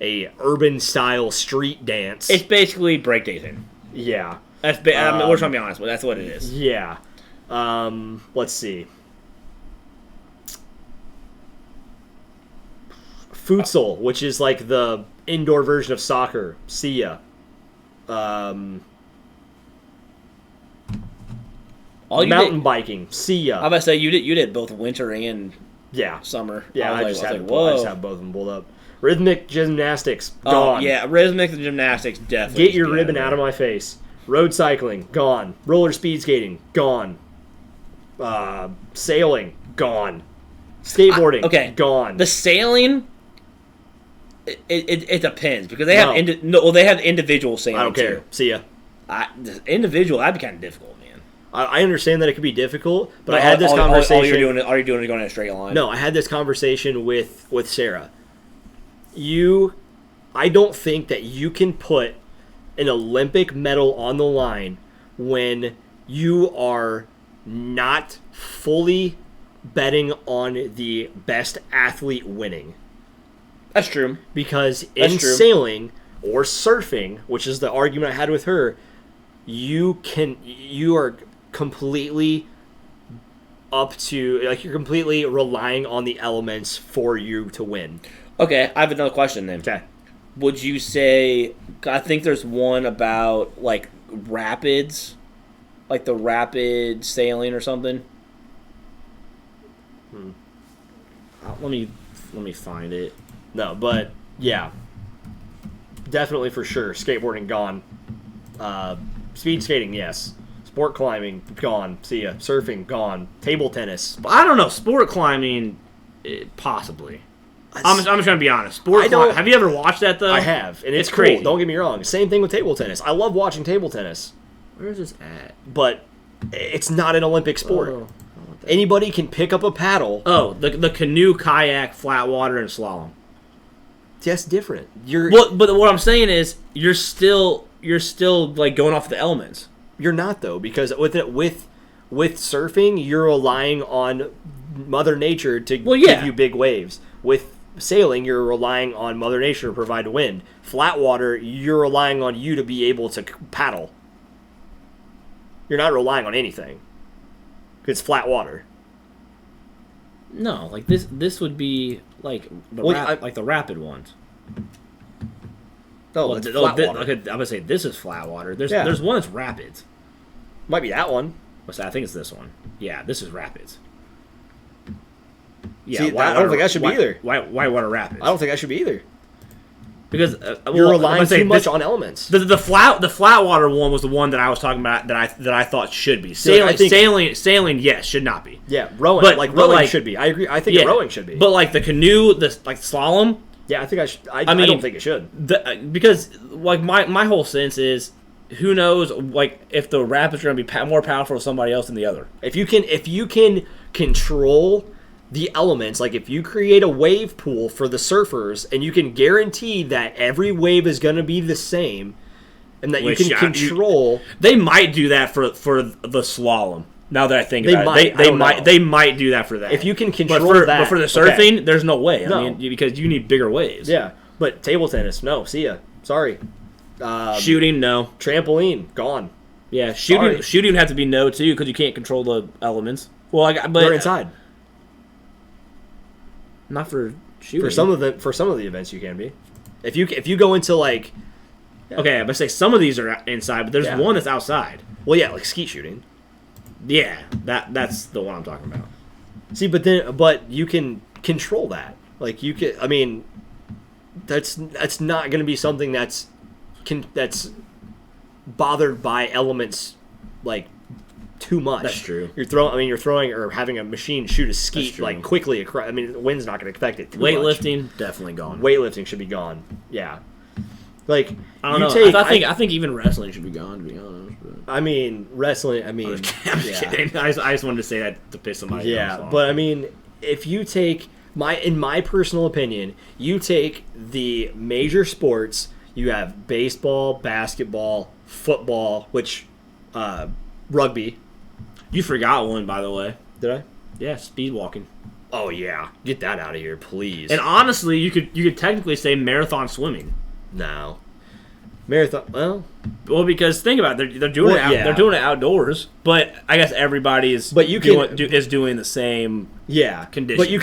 a urban style street dance. It's basically breakdancing. Yeah. We're trying to be honest, but that's what it is. Yeah. Let's see. Futsal, which is like the indoor version of soccer. See ya. Mountain biking. See ya. I'm about to say you did both winter and summer. Yeah, I just have both of them pulled up. Rhythmic gymnastics, gone. Oh, yeah, rhythmic gymnastics, definitely. Get your ribbon out of my face. Road cycling, gone. Roller speed skating, gone. Sailing, gone. Skateboarding, gone. The sailing, it depends because they have they have individual sailing. I don't care. Too. See ya. Individual, that'd be kind of difficult, man. I understand that it could be difficult, but I had this conversation. All you're doing is going in a straight line. No, I had this conversation with Sarah. I don't think that you can put an Olympic medal on the line when you are not fully betting on the best athlete winning. That's true. Because sailing or surfing, which is the argument I had with her, you are completely you're completely relying on the elements for you to win. Okay, I have another question then. Okay. Would you say, I think there's one about, like, rapids, like the rapid sailing or something? Let me find it. No, but, yeah. Definitely for sure. Skateboarding, gone. Speed skating, yes. Sport climbing, gone. See ya. Surfing, gone. Table tennis. I don't know. Sport climbing, possibly. I'm just going to be honest. Have you ever watched that, though? I have, and it's crazy. Cool. Don't get me wrong. Same thing with table tennis. I love watching table tennis. Where is this at? But it's not an Olympic sport. Anybody can pick up a paddle. Oh, the canoe, kayak, flat water, and slalom. That's different. But what I'm saying is, you're still like going off the elements. You're not, though, because with surfing, you're relying on Mother Nature to give you big waves. With sailing, you're relying on Mother Nature to provide wind. Flat water, you're relying on you to be able to paddle. You're not relying on anything. It's flat water. No, like this would be like the rapid ones. Oh, I'm gonna say this is flat water. There's one that's rapids. Might be that one. What's that? I think it's this one. Yeah, this is rapids. Yeah, see, I don't think that should be either. Whitewater Rapids. I don't think that should be either. Because you're relying too much on elements. The flat water one was the one that I was talking about that I thought should be sailing. Yes, should not be. Yeah, rowing. Rowing should be. I agree. I think rowing should be. But like the canoe, like slalom. Yeah, I think I should. I don't think it should. Because like my whole sense is, who knows? Like if the rapids are going to be more powerful for somebody else than the other. If you can control the elements, like if you create a wave pool for the surfers and you can guarantee that every wave is going to be the same and that you can control, they might do that for the slalom. Now that I think about it, they might do that for that. If you can control but for the surfing, there's no way. I mean, because you need bigger waves. Yeah, but table tennis, no. See ya. Sorry. Shooting, no. Trampoline, gone. Yeah, shooting would have to be no too because you can't control the elements. Well, but they're inside. Not for shooting. For some of the events you can be. If you go into like, okay, I'm gonna say some of these are inside, but there's one that's outside. Well, yeah, like skeet shooting. Yeah, that's the one I'm talking about. See, but you can control that. Like you can. I mean, that's not going to be something that's bothered by elements like too much. That's true. You're throwing or having a machine shoot a skeet like quickly across. I mean, the wind's not going to affect it too much. Weightlifting definitely gone. Weightlifting should be gone. Yeah. Like I don't know. I think even wrestling should be gone. To be honest. But. I mean, wrestling. I'm kidding. I just wanted to say that to piss somebody off. Yeah, but I mean, if you take in my personal opinion, you take the major sports. You have baseball, basketball, football, which rugby. You forgot one, by the way. Did I? Yeah, speed walking. Oh yeah, get that out of here, please. And honestly, you could technically say marathon swimming. No. Marathon. Well, because think about it, they're doing they're doing it outdoors, but I guess everybody is is doing the same conditions. But you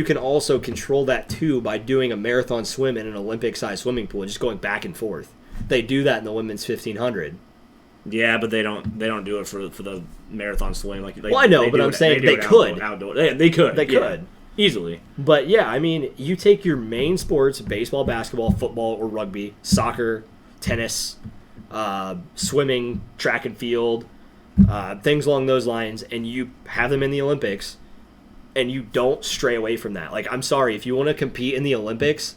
can also control that too by doing a marathon swim in an Olympic-sized swimming pool and just going back and forth. They do that in the women's 1500. Yeah, but they don't do it for the marathon swim well, I know, but I'm saying they could. Outdoor. They could easily. But yeah, I mean, you take your main sports, baseball, basketball, football, or rugby, soccer, tennis, swimming, track and field, things along those lines, and you have them in the Olympics, and you don't stray away from that. Like, I'm sorry, if you want to compete in the Olympics,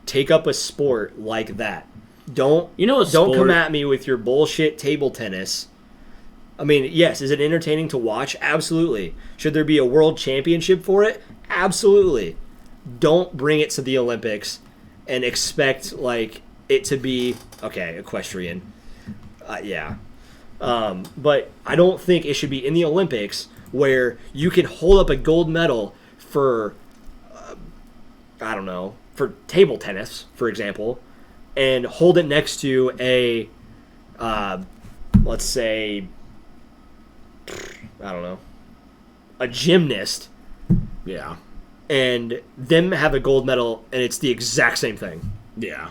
take up a sport like that. Don't come at me with your bullshit table tennis. I mean, yes, is it entertaining to watch? Absolutely. Should there be a world championship for it? Absolutely. Don't bring it to the Olympics and expect like it to be equestrian. But I don't think it should be in the Olympics where you can hold up a gold medal for for table tennis, for example, and hold it next to a let's say a gymnast, and them have a gold medal, and it's the exact same thing. Yeah,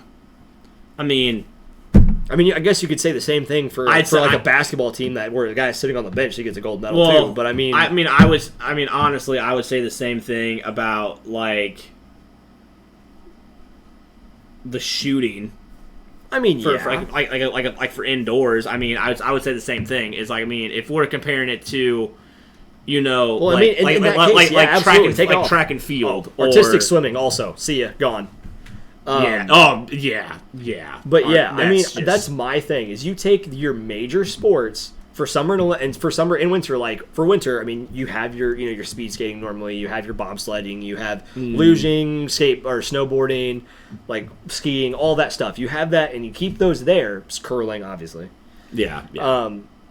I mean, I guess you could say the same thing for a basketball team where the guy's sitting on the bench, he gets a gold medal too. But honestly, I would say the same thing about like the shooting. For indoors, I would say the same thing. Is if we're comparing it to, track and field, artistic swimming. Also, see ya, gone. But that's my thing. Is you take your major sports for summer and winter. Like for winter, you have your speed skating normally. You have your bobsledding. You have luging, snowboarding, like skiing, all that stuff. You have that, and you keep those there. It's curling, obviously. Yeah.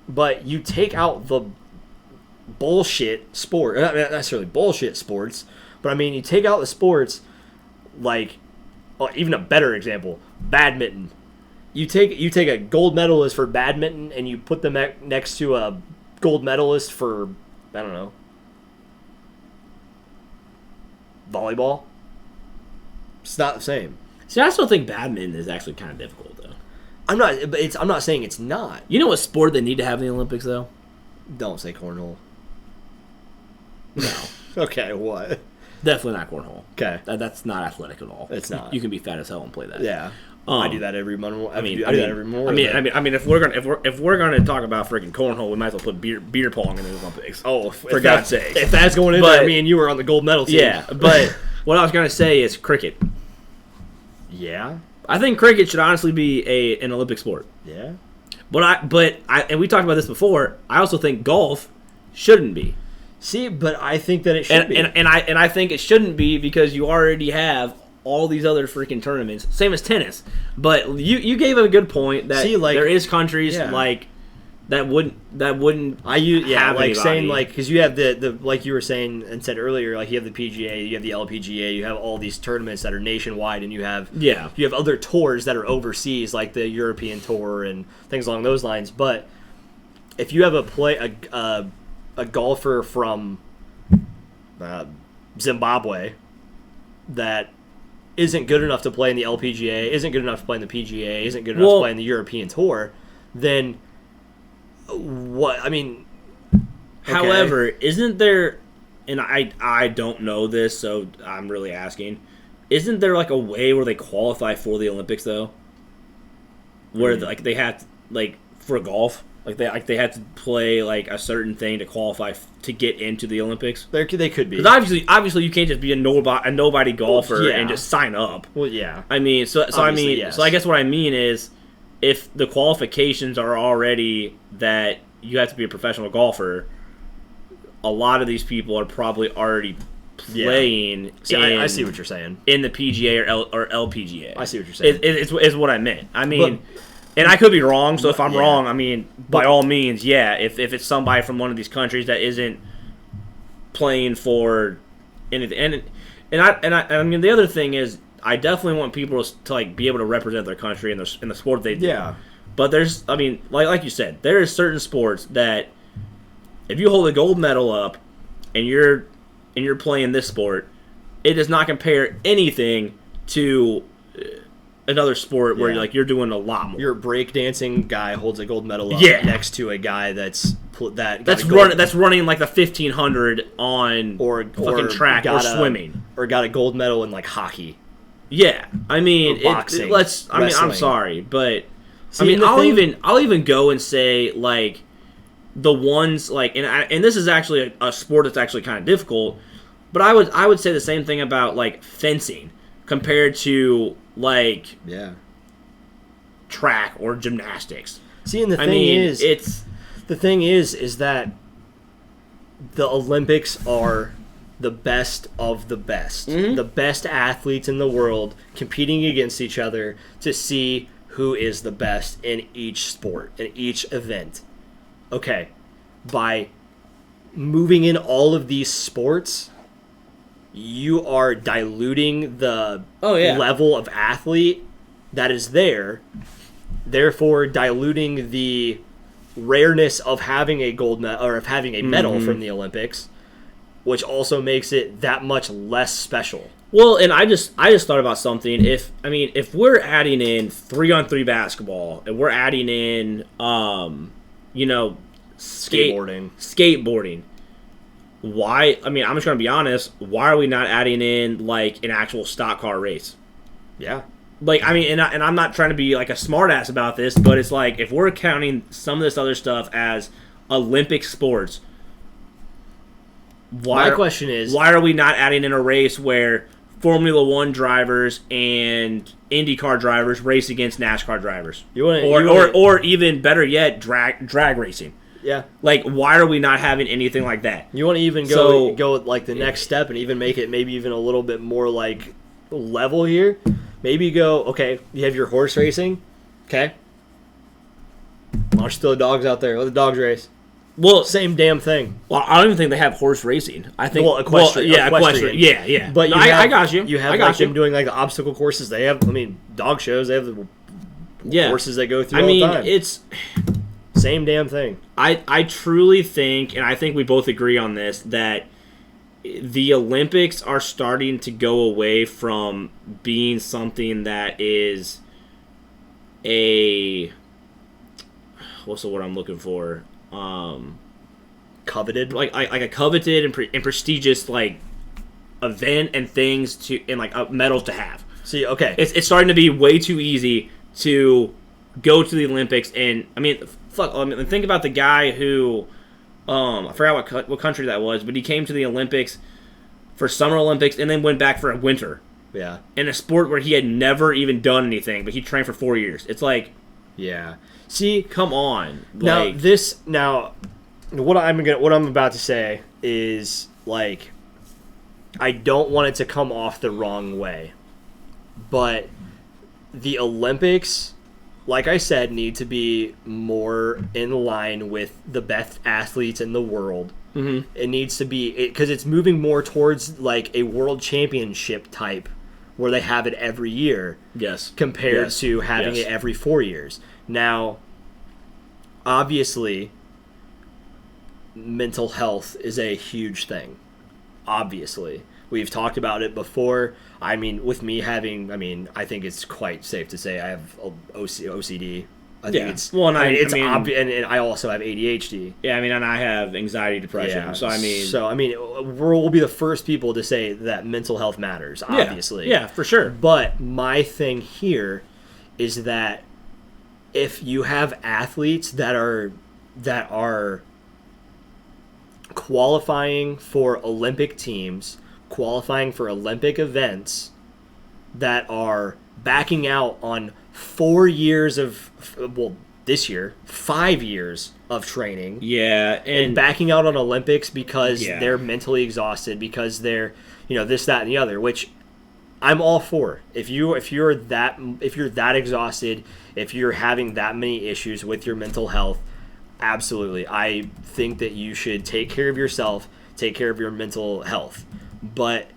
But you take out the bullshit sport. Not necessarily bullshit sports, but you take out the sports like. Even a better example, badminton. You take a gold medalist for badminton and you put them next to a gold medalist for, volleyball. It's not the same. See, I still think badminton is actually kind of difficult, though. I'm not saying it's not. You know what sport they need to have in the Olympics, though? Don't say cornhole. No. Okay, what? Definitely not cornhole. Okay, that's not athletic at all. It's not. You can be fat as hell and play that. Yeah, I do that every month. I do that every morning. If we're gonna talk about freaking cornhole, we might as well put beer pong in the Olympics. Oh, for God's sake! If that's going in there, me and you were on the gold medal team. Yeah, but what I was gonna say is cricket. Yeah, I think cricket should honestly be an Olympic sport. Yeah, but we talked about this before. I also think golf shouldn't be. See, but I think that it should be. And I think it shouldn't be because you already have all these other freaking tournaments. Same as tennis. But you gave a good point that there is countries like that wouldn't have anybody. Saying because you have the like you were saying and said earlier, like you have the PGA, you have the LPGA, you have all these tournaments that are nationwide, and you have other tours that are overseas like the European Tour and things along those lines. But if you have a golfer from Zimbabwe that isn't good enough to play in the LPGA, isn't good enough to play in the PGA, isn't good enough to play in the European Tour, then what? However, isn't there, and I don't know this, so I'm really asking, isn't there like a way where they qualify for the Olympics though? Where they have for golf? They had to play like a certain thing to qualify to get into the Olympics. They could be. Because obviously you can't just be a nobody golfer and just sign up. Well, yeah. Yes. So I guess what I mean is, if the qualifications are already that you have to be a professional golfer, a lot of these people are probably already playing. I see what you're saying. In the PGA or LPGA. I see what you're saying. It's what I meant. And I could be wrong, so if I'm wrong, by all means, if it's somebody from one of these countries that isn't playing for anything, and the other thing is, I definitely want people to like be able to represent their country in the sport they do. Yeah. But there's, I mean, like you said, there are certain sports that if you hold a gold medal up and you're playing this sport, it does not compare anything to another sport where you're doing a lot more. Your breakdancing guy holds a gold medal up next to a guy that's running like the 1500 on or fucking track or swimming, or got a gold medal in like hockey. Yeah, I mean, boxing. I'm sorry, but See, I'll even go and say like the ones like and this is actually a sport that's actually kind of difficult, but I would say the same thing about like fencing compared to like track or gymnastics. See, and the thing is that the Olympics are the best of the best. Mm-hmm. The best athletes in the world competing against each other to see who is the best in each sport, in each event. Okay, by moving in all of these sports, you are diluting the level of athlete that is there, therefore diluting the rareness of having a gold medal or of having a medal from the Olympics, which also makes it that much less special. Well, and I just thought about something. If we're adding in 3-on-3 basketball and we're adding in skateboarding, why? I mean, I'm just gonna be honest. Why are we not adding in like an actual stock car race? Yeah. Like, I mean, and I'm not trying to be like a smartass about this, but it's like if we're counting some of this other stuff as Olympic sports, my question is, why are we not adding in a race where Formula One drivers and IndyCar drivers race against NASCAR drivers, or even better yet, drag racing? Yeah. Like, why are we not having anything like that? You want to even go like the next step and even make it maybe even a little bit more like level here? Maybe go, okay, you have your horse racing. Okay. Why don't you throw the dogs out there? Let the dogs race. Well, same damn thing. Well, I don't even think they have horse racing. I think equestrian. Yeah. But I got you. You have them doing like the obstacle courses. They have, dog shows. They have the horses that go through all the time. It's same damn thing. I truly think, and I think we both agree on this, that the Olympics are starting to go away from being something that is what's the word I'm looking for? Coveted, like a coveted and prestigious like event and things and like medals to have. See, okay, it's starting to be way too easy to go to the Olympics, and think about the guy who I forgot what country that was, but he came to the Olympics for Summer Olympics and then went back for a winter. Yeah, in a sport where he had never even done anything, but he trained for 4 years. It's like, yeah. See, come on. What I'm about to say is like, I don't want it to come off the wrong way, but the Olympics, like I said, need to be more in line with the best athletes in the world. Mm-hmm. It needs to be, because it's moving more towards like a world championship type where they have it every year. Yes. Compared to having it every 4 years. Now, obviously, mental health is a huge thing. Obviously. We've talked about it before. I mean, with me having, I think it's quite safe to say I have OCD. I think it's obvious, and I also have ADHD. Yeah, and I have anxiety, depression. Yeah, we'll be the first people to say that mental health matters, obviously. Yeah, for sure. But my thing here is that if you have athletes that are qualifying for Olympic teams, qualifying for Olympic events, that are backing out on 4 years of, this year, 5 years of training. Yeah. And backing out on Olympics because they're mentally exhausted, because they're, this, that, and the other, which I'm all for. If you're that exhausted, if you're having that many issues with your mental health, absolutely. I think that you should take care of yourself, take care of your mental health. But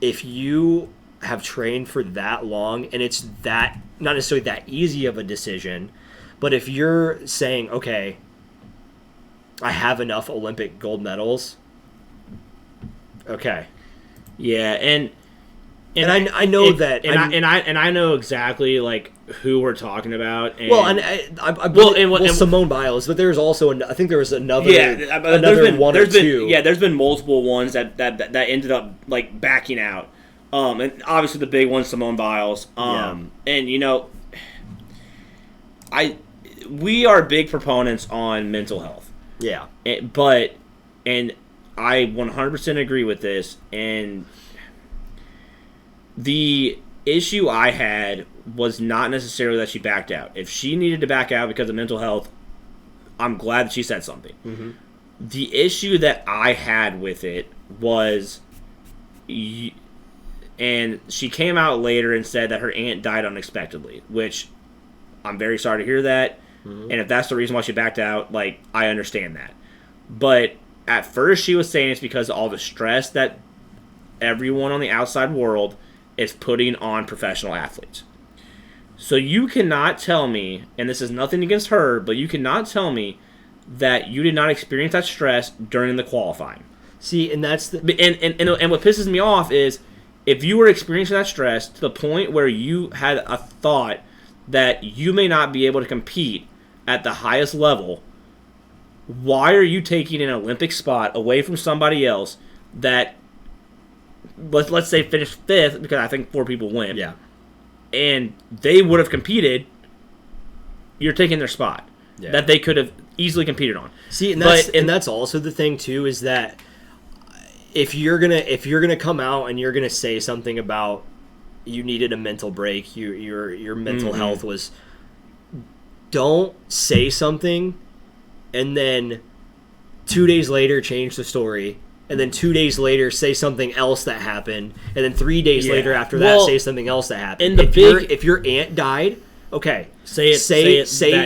if you have trained for that long, and it's that not necessarily that easy of a decision, but if you're saying, okay, I have enough Olympic gold medals, okay, yeah, and I know that, and I know exactly like who we're talking about. And, Simone Biles, but there's also I think there was another one or two. Yeah, there's been multiple ones that ended up like backing out. And obviously the big one, Simone Biles. And we are big proponents on mental health. Yeah, but I 100% agree with this. And the issue I had was not necessarily that she backed out. If she needed to back out because of mental health, I'm glad that she said something. Mm-hmm. The issue that I had with it was, and she came out later and said that her aunt died unexpectedly, which I'm very sorry to hear that. Mm-hmm. And if that's the reason why she backed out, like, I understand that. But at first she was saying it's because of all the stress that everyone on the outside world is putting on professional athletes. So you cannot tell me, and this is nothing against her, but you cannot tell me that you did not experience that stress during the qualifying. See, and that's and what pisses me off is if you were experiencing that stress to the point where you had a thought that you may not be able to compete at the highest level, why are you taking an Olympic spot away from somebody else that, let's say, finished 5th, because I think 4 people went. Yeah. And they would have competed. You're taking their spot that they could have easily competed on. See, and that's also the thing too, is that if you're gonna come out and you're gonna say something about you needed a mental break, your mental health was, don't say something and then 2 days later change the story, and then 2 days later say something else that happened, and then 3 days later after that say something else that happened. And if your aunt died, okay, say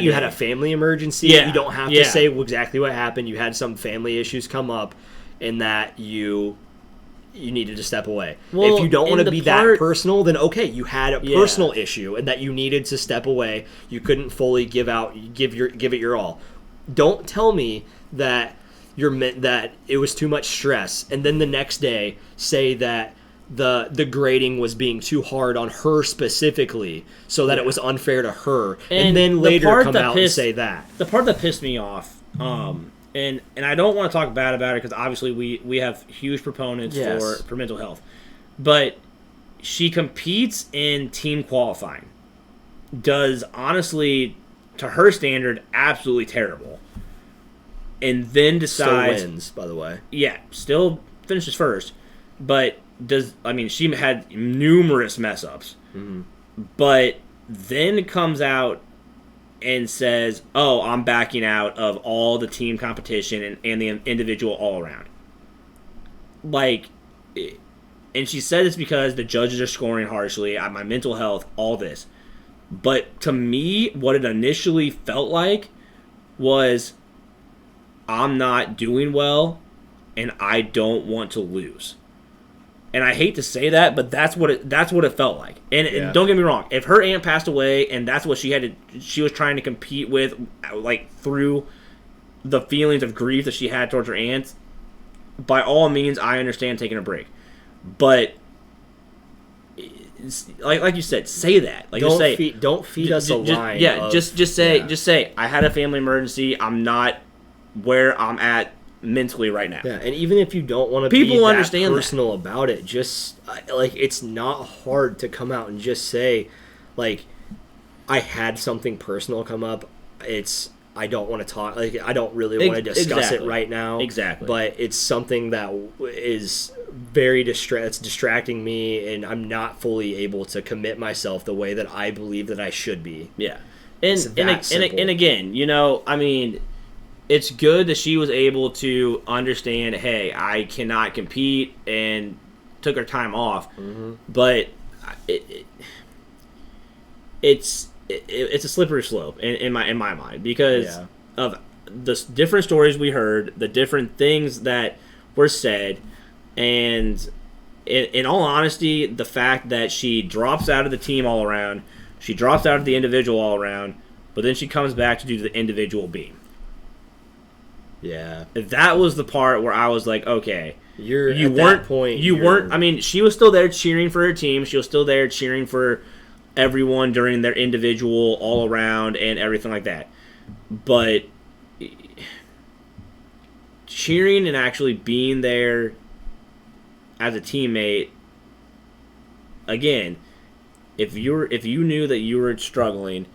you had a family emergency. Yeah. You don't have to say exactly what happened. You had some family issues come up, and that you needed to step away. Well, if you don't want to be that personal, then okay, you had a personal issue and that you needed to step away. You couldn't fully give it your all. Don't tell me that that it was too much stress, and then the next day say that the grading was being too hard on her specifically, so that it was unfair to her, and then later come out and say that. The part that pissed me off, and I don't want to talk bad about it because obviously we have huge proponents for mental health, but she competes in team qualifying, does honestly, to her standard, absolutely terrible, and then decides... Still wins, by the way. Yeah, still finishes first, but she had numerous mess-ups, but then comes out and says, oh, I'm backing out of all the team competition and the individual all-around. Like, and she said this because the judges are scoring harshly, my mental health, all this. But to me, what it initially felt like was, I'm not doing well, and I don't want to lose. And I hate to say that, but that's what it felt like. And don't get me wrong, if her aunt passed away and that's what she was trying to compete with, like through the feelings of grief that she had towards her aunt, by all means, I understand taking a break. But like you said, say that. Like don't feed us a line. Yeah, just say I had a family emergency. I'm not where I'm at mentally right now. Yeah, and even if you don't want to be that personal about it, just like, it's not hard to come out and just say, like, I had something personal come up. I don't want to talk. Like, I don't really want to discuss it right now. Exactly. But it's something that is very distracting me, and I'm not fully able to commit myself the way that I believe that I should be. Yeah, and again, I mean, it's good that she was able to understand, hey, I cannot compete, and took her time off. Mm-hmm. But it's a slippery slope in my mind because of the different stories we heard, the different things that were said, and in all honesty, the fact that she drops out of the team all around, she drops out of the individual all around, but then she comes back to do the individual beam. Yeah. That was the part where I was like, okay, you weren't. I mean, she was still there cheering for her team. She was still there cheering for everyone during their individual all around and everything like that. But cheering and actually being there as a teammate, again, if you knew that you were struggling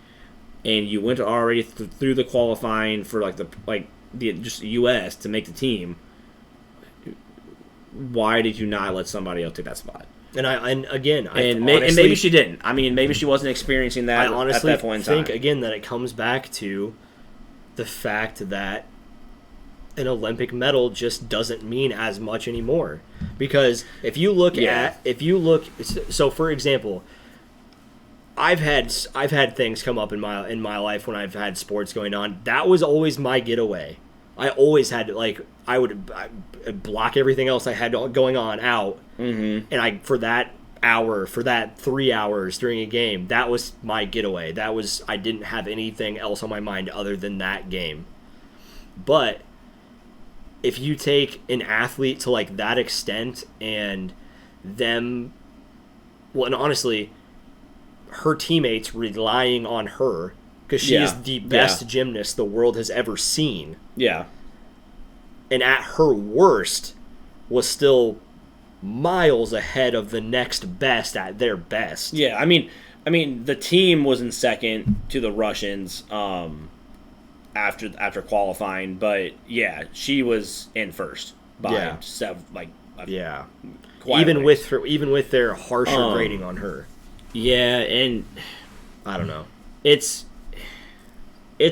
and you went already through the qualifying for the just US to make the team, why did you not let somebody else take that spot? And honestly, maybe she didn't. I mean, maybe she wasn't experiencing that. I honestly at that point in time. think again that it comes back to the fact that an Olympic medal just doesn't mean as much anymore. Because if you look, so for example, I've had things come up in my life when I've had sports going on. That was always my getaway. I always had I would block everything else I had going on out, and for that 3 hours during a game, that was my getaway. I didn't have anything else on my mind other than that game. But if you take an athlete to that extent and them, and honestly, her teammates relying on her because she is the best gymnast the world has ever seen. Yeah. And at her worst was still miles ahead of the next best at their best. Yeah, I mean the team was in second to the Russians after qualifying, but yeah, she was in first by even with their harsher grading on her. Yeah, and I don't know. It's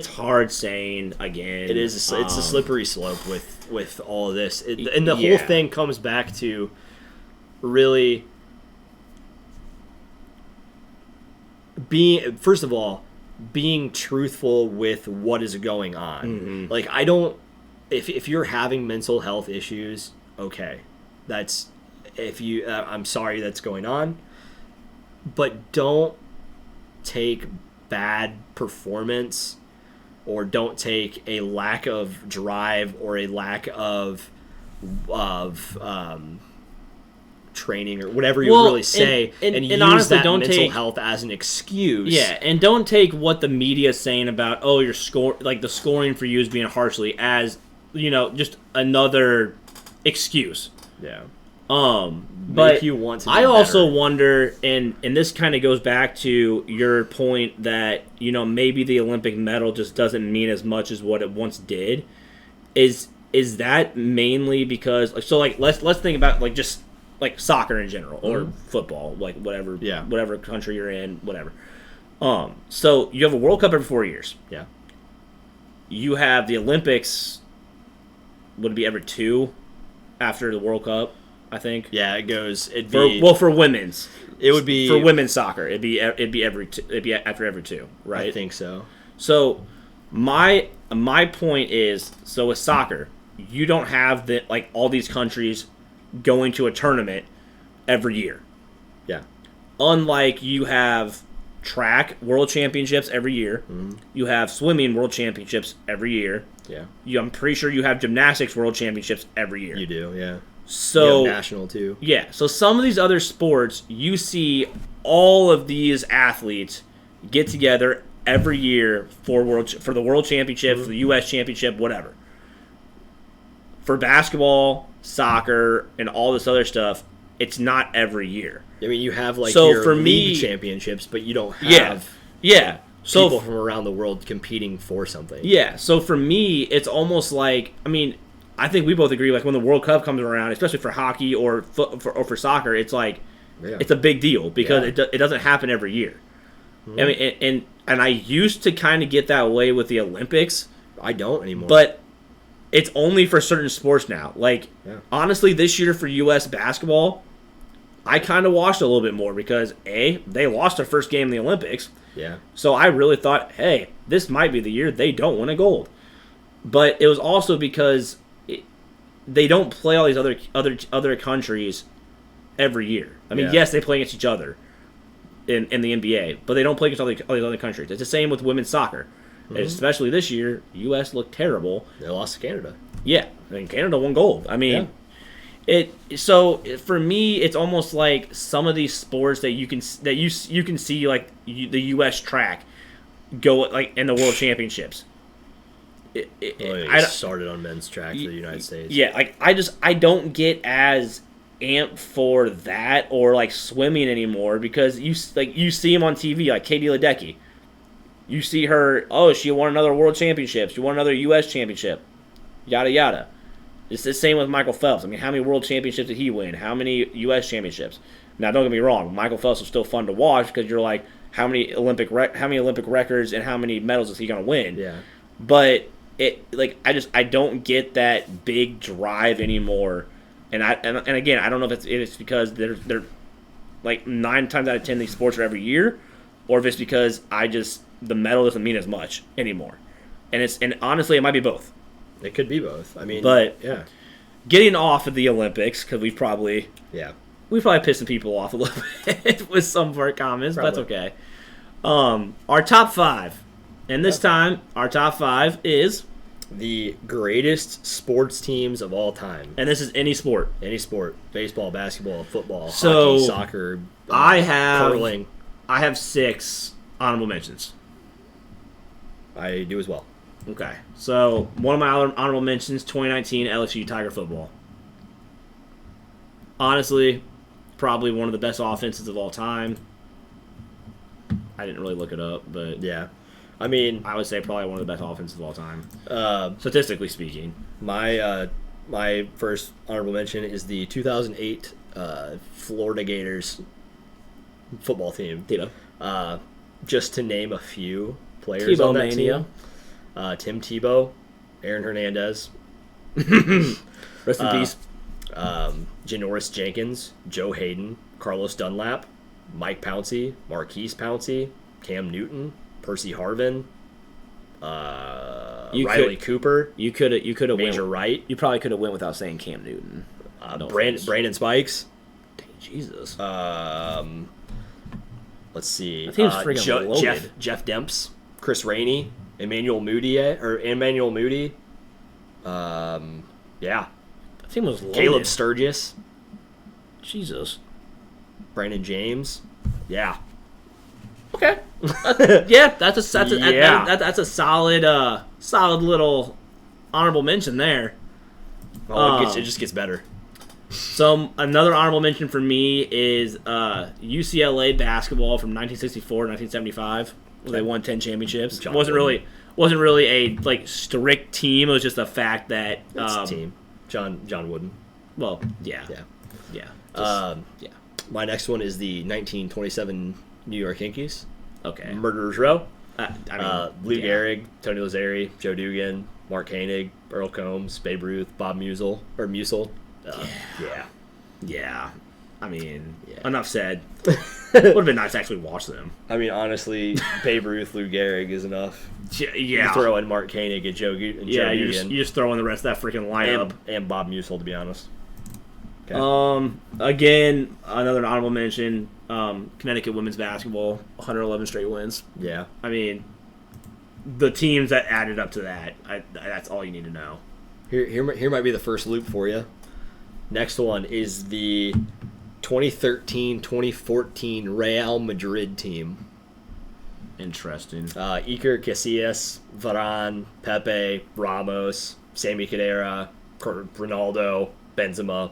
hard saying again. It is. It's a slippery slope with all of this, and the whole thing comes back to really being, first of all, being truthful with what is going on. Mm-hmm. If you're having mental health issues, okay, that's I'm sorry that's going on, but don't take bad performance, or don't take a lack of drive or a lack of training or whatever you really say, and use honestly, that mental health as an excuse. Yeah, and don't take what the media is saying about your score, the scoring for you is being harshly, as just another excuse. Yeah. But you want to I also wonder, and this kind of goes back to your point that maybe the Olympic medal just doesn't mean as much as what it once did. Is that mainly because let's think about just soccer in general, or football, whatever country you're in, whatever. So you have a World Cup every 4 years. Yeah. You have the Olympics. Would it be every 2 after the World Cup? I think. Yeah, it goes. For women's, it would be for women's soccer. It'd be after every 2, right? I think so. So my point is, so with soccer, you don't have all these countries going to a tournament every year. Yeah. Unlike you have track world championships every year. Mm-hmm. You have swimming world championships every year. Yeah. I'm pretty sure you have gymnastics world championships every year. You do, yeah. So national too. Yeah. So some of these other sports, you see all of these athletes get together every year for the world championship, for the U.S. championship, whatever. For basketball, soccer, and all this other stuff, it's not every year. I mean, you have your league championships, but you don't have people from around the world competing for something. Yeah. So for me, it's almost like, I think we both agree, when the World Cup comes around, especially for hockey or for soccer, it's it's a big deal because it doesn't happen every year. Mm-hmm. And I used to kind of get that way with the Olympics. I don't anymore. But it's only for certain sports now. Honestly, this year for U.S. basketball, I kind of watched a little bit more because, they lost their first game in the Olympics. Yeah. So I really thought, hey, this might be the year they don't win a gold. But it was also because they don't play all these other countries every year. I mean, Yeah. yes, they play against each other in the NBA, but they don't play against all these other countries. It's the same with women's soccer. Especially this year, U.S. looked terrible. They lost to Canada. Yeah, I mean, Canada won gold. I mean, So for me, it's almost like some of these sports that you can see like the U.S. track go like in the World Championships. I started on men's track for the United States. Yeah, like I don't get as amped for that or like swimming anymore because you see him on TV like Katie Ledecky. You see her, she won another World Championship. She won another U.S. Championship. Yada, yada. It's the same with Michael Phelps. I mean, how many World Championships did he win? How many U.S. Championships? Now, don't get me wrong. Michael Phelps was still fun to watch because you're like, how many Olympic records and how many medals is he going to win? Yeah. But I don't get that big drive anymore. And again, I don't know if it's because they're like 9 times out of 10 these sports are every year, or if it's because the medal doesn't mean as much anymore. And honestly, it might be both. It could be both. I mean, but yeah, getting off of the Olympics because we've probably pissed some people off a little bit with some of our comments, but that's okay. Our top 5, and this time our top 5 is the greatest sports teams of all time, and this is any sport, baseball, basketball, football, so hockey, soccer. Curling. I have 6 honorable mentions. I do as well. Okay, so one of my honorable mentions, 2019 LSU Tiger football. Honestly, probably one of the best offenses of all time. I didn't really look it up, but yeah, I mean, I would say probably one of the best offenses of all time, statistically speaking. My first honorable mention is the 2008 Florida Gators football team. Just to name a few players on that team. Tim Tebow, Aaron Hernandez, rest in peace. Janoris Jenkins, Joe Hayden, Carlos Dunlap, Mike Pouncey, Marquise Pouncey, Cam Newton, Percy Harvin, Riley Cooper. You could have Major Wright. You probably could have went without saying Cam Newton. Brandon Spikes. Dang, Jesus. Let's see. That team's freaking loaded. Jeff Demps, Chris Rainey, Emmanuel Moody. Yeah. That team was loaded. Caleb Sturgis. Jesus. Brandon James. Yeah. Okay. Yeah, that's a solid little honorable mention there. Oh, it just gets better. So another honorable mention for me is UCLA basketball from 1964 to 1975. They won 10 championships. It wasn't really a like strict team. It was just a fact that it's a team. John Wooden. Well, yeah. My next one is the 1927 New York Yankees. Okay. Murderers Row. Lou yeah. Gehrig, Tony Lazzeri, Joe Dugan, Mark Koenig, Earl Combs, Babe Ruth, Bob Musial. Yeah. I mean, Yeah. enough said. Would have been nice to actually watch them. I mean, honestly, Babe Ruth, Lou Gehrig is enough. Yeah. You throw in Mark Koenig and Joe Dugan. You just throw in the rest of that freaking lineup. And Bob Musial, to be honest. Okay. Again, another honorable mention, Connecticut women's basketball, 111 straight wins. Yeah. I mean, the teams that added up to that, that's all you need to know. Here might be the first loop for you. Next one is the 2013-2014 Real Madrid team. Interesting. Iker Casillas, Varane, Pepe, Ramos, Sami Khedira, Ronaldo, Benzema,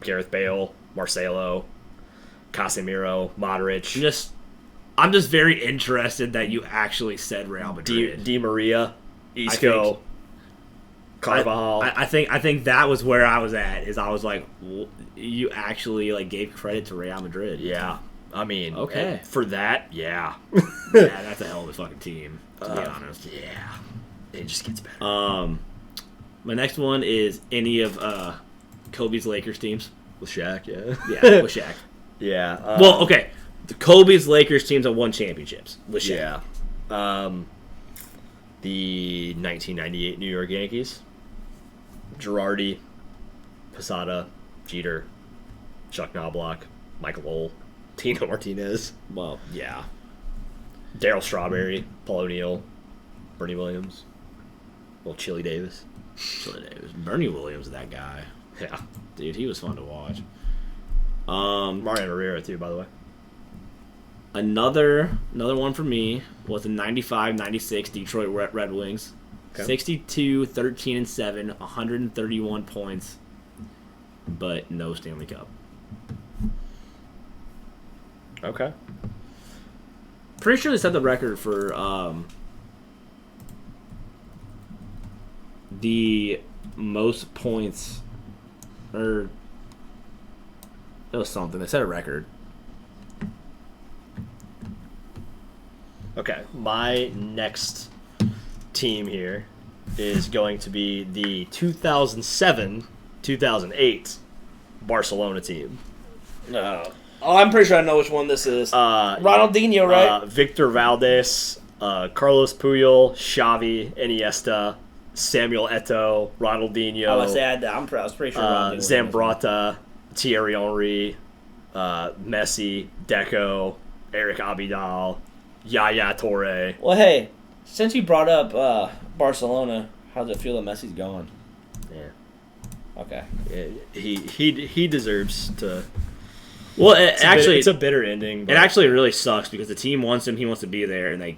Gareth Bale, Marcelo, Casemiro, Modric. I'm just very interested that you actually said Real Madrid. Di Maria, Isco, Carvajal. I think that was where I was at. Is I was like, you actually like gave credit to Real Madrid. Yeah. I mean, okay. For that, yeah. Yeah, that's a hell of a fucking team, to be honest. Yeah. It just gets better. My next one is any of Kobe's Lakers teams. With Shaq, yeah. Yeah, with Shaq. Yeah. Well, okay. The Kobe's Lakers teams have won championships with Shaq. Yeah. The 1998 New York Yankees. Girardi, Posada, Jeter, Chuck Knobloch, Michael Lowell, Tino Martinez, Well, yeah. Darryl Strawberry, Paul O'Neill, Bernie Williams, Chili Davis. Chili Davis. Bernie Williams, that guy. Yeah. Dude, he was fun to watch. Mariano Rivera, too, by the way. Another one for me was the 95-96 Detroit Red Wings. Okay. 62, 13, and 7, 131 points, but no Stanley Cup. Okay. Pretty sure they set the record for the most points, or it was something. They set a record. Okay. My next team here is going to be the 2007-2008 Barcelona team. Oh, I'm pretty sure I know which one this is. Ronaldinho, right? Victor Valdez, Carlos Puyol, Xavi, Iniesta, Samuel Eto'o, Ronaldinho. I was pretty sure Ronaldinho was Zambrota, Thierry Henry, Messi, Deco, Eric Abidal, Yaya Touré. Well, hey, since you brought up Barcelona, how does it feel that Messi's gone? Yeah. Okay. He deserves to. Well, It's a bitter ending. But it actually really sucks because the team wants him. He wants to be there, and it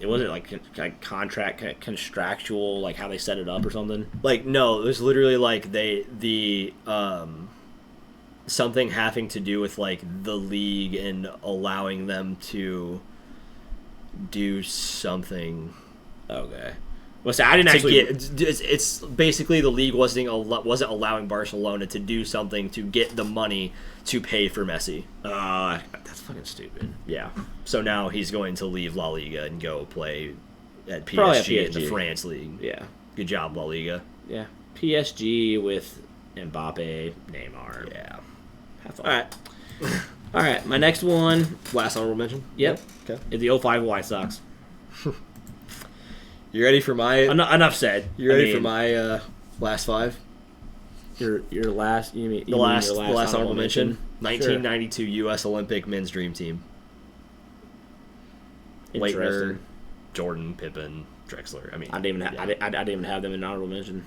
wasn't like contract contractual, like how they set it up or something. Like, no, it was literally like something having to do with like the league and allowing them to do something. Okay. Well, see, I didn't actually. It's basically the league wasn't allowing Barcelona to do something to get the money to pay for Messi. That's fucking stupid. Yeah. So now he's going to leave La Liga and go play at Probably at PSG in the PSG. France league. Yeah. Good job, La Liga. Yeah. PSG with Mbappe, Neymar. Yeah. Have fun. All right. My next one. Last honorable mention. Yep. Okay. Is the 05 White Sox. You ready for my? Enough said. You ready for my last five? Your last. You mean The last honorable mention. 1992 Sure. U.S. Olympic men's dream team. Leitner, Interesting. Jordan, Pippen, Drexler. I mean, I didn't even have them in honorable mention.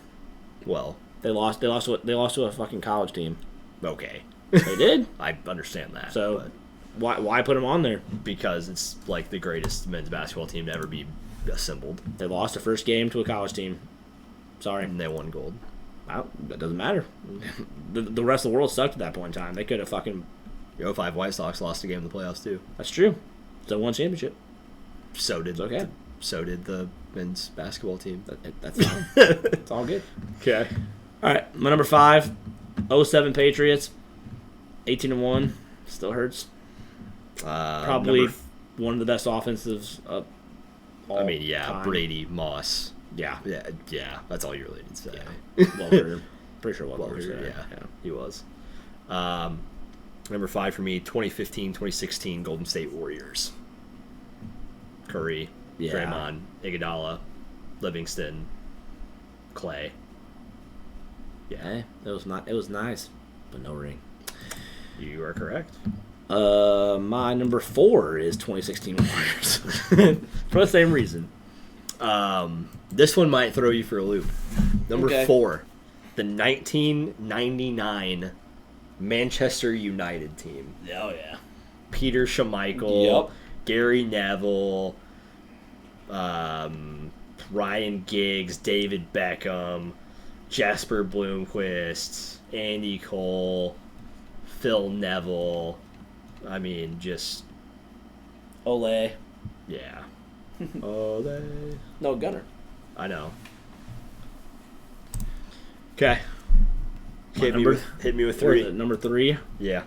Well, They lost to a fucking college team. okay. They did. I understand that. So why put them on there? because it's like the greatest men's basketball team to ever be assembled, They lost the first game to a college team. Sorry. and they won gold. Well, that doesn't matter. The rest of the world sucked at that point in time. They could have fucking. The 05 White Sox lost a game in the playoffs too. That's true. So won championship. So did okay. So did the men's basketball team. That's fine. It's all good. Okay. All right, my number 5, 07 Patriots, 18-1. Still hurts. Probably one of the best offensives of all time. Brady, Moss. Yeah. Yeah. That's all you really need to say. Welker. Pretty sure Welker Well, was there. yeah, he was. Number 5 for me, 2015-2016 Golden State Warriors. Curry, Yeah. Draymond, Iguodala, Livingston, Clay. Yeah, Hey, it was nice, but no ring. you are correct. My number 4 is 2016 Warriors. For the same reason. This one might throw you for a loop. Number Okay. 4, the 1999 Manchester United team. Oh, yeah. Peter Schmeichel, Yep. Gary Neville, Ryan Giggs, David Beckham, Jasper Bloomquist, Andy Cole, Phil Neville. I mean, just Ole. yeah. Ole. No, Gunner. I know. Okay. Hit me with What is 3. it, number 3, Yeah.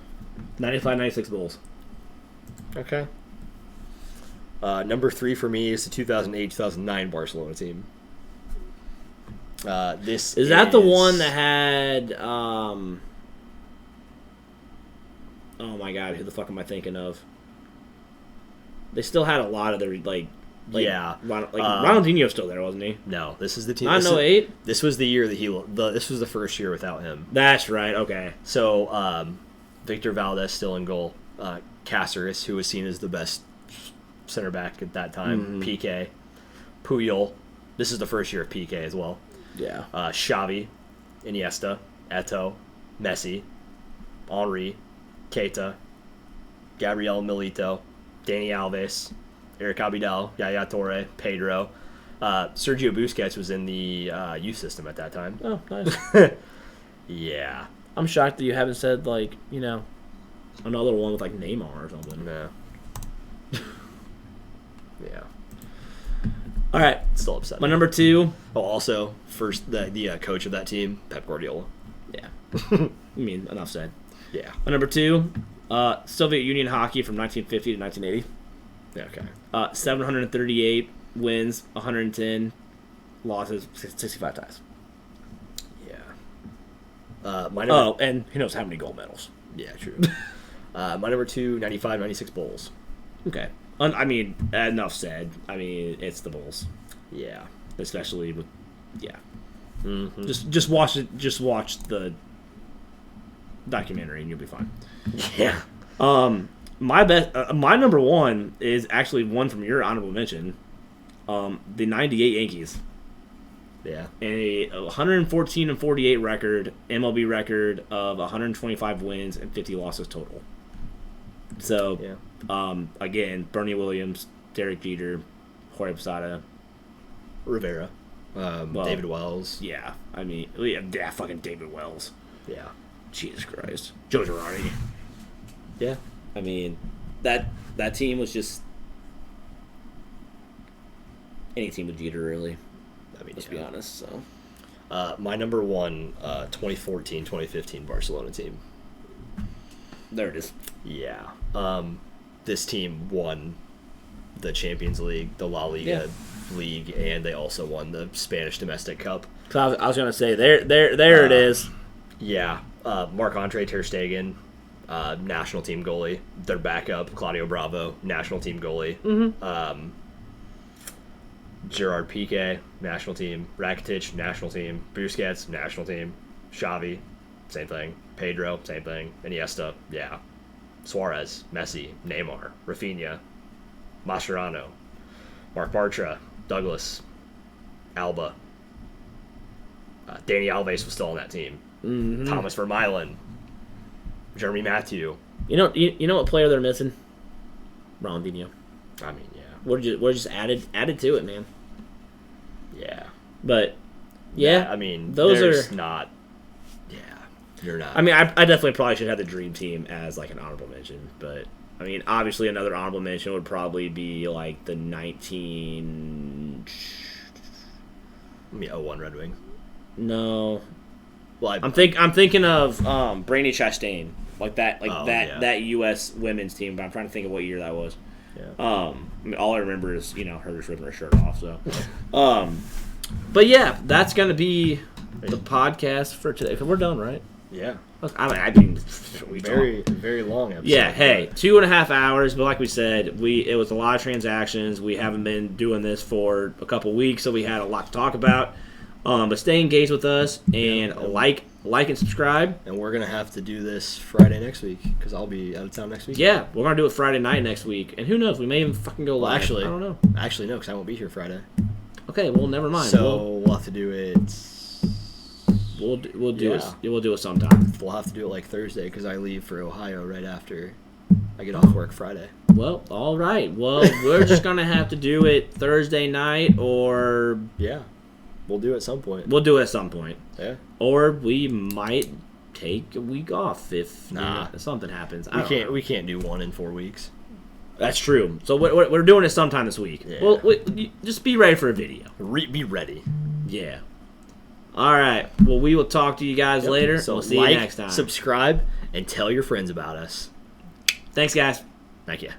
95-96 Bulls. Okay. Number 3 for me is the 2008-2009 Barcelona team. This Is that the one that had oh my god, who the fuck am I thinking of? They still had a lot of their yeah. Ronaldinho's still there, wasn't he? No, this is the team. I know 8. This was the year that this was the first year without him. That's right. Okay. So Victor Valdez still in goal. Caceres, who was seen as the best center back at that time. PK. Puyol. This is the first year of PK as well. Yeah. Xavi. Iniesta. Eto'o. Messi. Henry. Keita. Gabriel Milito. Dani Alves. Eric Abidal. Yaya Toure. Pedro. Sergio Busquets was in the youth system at that time. Oh, nice. Yeah. I'm shocked that you haven't said, like, you know, another one with, like, Neymar or something. Yeah. Yeah. All right. Still upset. My number 2. Oh, also, first, the coach of that team, Pep Guardiola. Yeah. I mean, enough said. Yeah. My number 2, Soviet Union hockey from 1950 to 1980. Yeah, okay. 738 wins, 110 losses, 65 ties. Yeah. My number, and who knows how many gold medals. Yeah, true. My number 2, 95, 96 Bulls. Okay. I mean, enough said. I mean, it's the Bulls. Yeah. Especially with, yeah. Mm-hmm. Just watch it. Just watch the documentary and you'll be fine. Yeah. My number 1 is actually one from your honorable mention. The 98 Yankees. Yeah. A 114-48 record, MLB record of 125 wins and 50 losses total. So, yeah. Again, Bernie Williams, Derek Jeter, Jorge Posada, Rivera, David Wells. Yeah, I mean, yeah, fucking David Wells. Yeah. Jesus Christ. Joe Girardi. Yeah. I mean, that team was just any team with Jeter, really. I mean, let's be honest. So, my number 1, 2014-2015 Barcelona team. There it is. Yeah. This team won the Champions League, the La Liga League, and they also won the Spanish Domestic Cup. So I was gonna say there it is. Yeah. Marc-Andre Ter Stegen, national team goalie. Their backup, Claudio Bravo, national team goalie. Mm-hmm. Gerard Piqué, national team. Rakitic, national team. Busquets, national team. Xavi, same thing. Pedro, same thing. Iniesta, yeah. Suarez, Messi, Neymar, Rafinha, Mascherano, Mark Bartra, Douglas, Alba. Dani Alves was still on that team. Mm-hmm. Thomas Vermaelen, Jeremy Mathieu. You know what player they're missing? Ronaldinho. I mean, yeah. We're just added to it, man. Yeah. But yeah, I mean, those there's are not. Yeah, you're not. I mean, I definitely probably should have the Dream Team as like an honorable mention, but I mean, obviously another honorable mention would probably be like the 01 Red Wings. No. Well, I'm thinking of Brandy Chastain, like that yeah. that U.S. women's team, but I'm trying to think of what year that was. Yeah. I mean, all I remember is her just ripping her shirt off. So, but yeah, that's gonna be the podcast for today. We're done, right? Yeah. I mean, very long episode. Yeah. Hey, 2.5 hours, but like we said, it was a lot of transactions. We haven't been doing this for a couple weeks, so we had a lot to talk about. But stay engaged with us and like and subscribe. And we're gonna have to do this Friday next week because I'll be out of town next week. Yeah, we're gonna do it Friday night next week, and who knows, we may even fucking go live. Actually, I don't know. Actually, no, because I won't be here Friday. Okay, well, never mind. So we'll have to do it. We'll do it. We'll do it sometime. We'll have to do it like Thursday because I leave for Ohio right after I get off work Friday. Well, all right. Well, we're just gonna have to do it Thursday night, or yeah. We'll do it at some point. We'll do it at some point. Yeah. Or we might take a week off if something happens. We can't do one in 4 weeks. That's true. So we're doing it sometime this week. Yeah. Well, just be ready for a video. Be ready. Yeah. All right. Well, we will talk to you guys later. So we'll see you next time. Subscribe, and tell your friends about us. Thanks, guys. Thank you.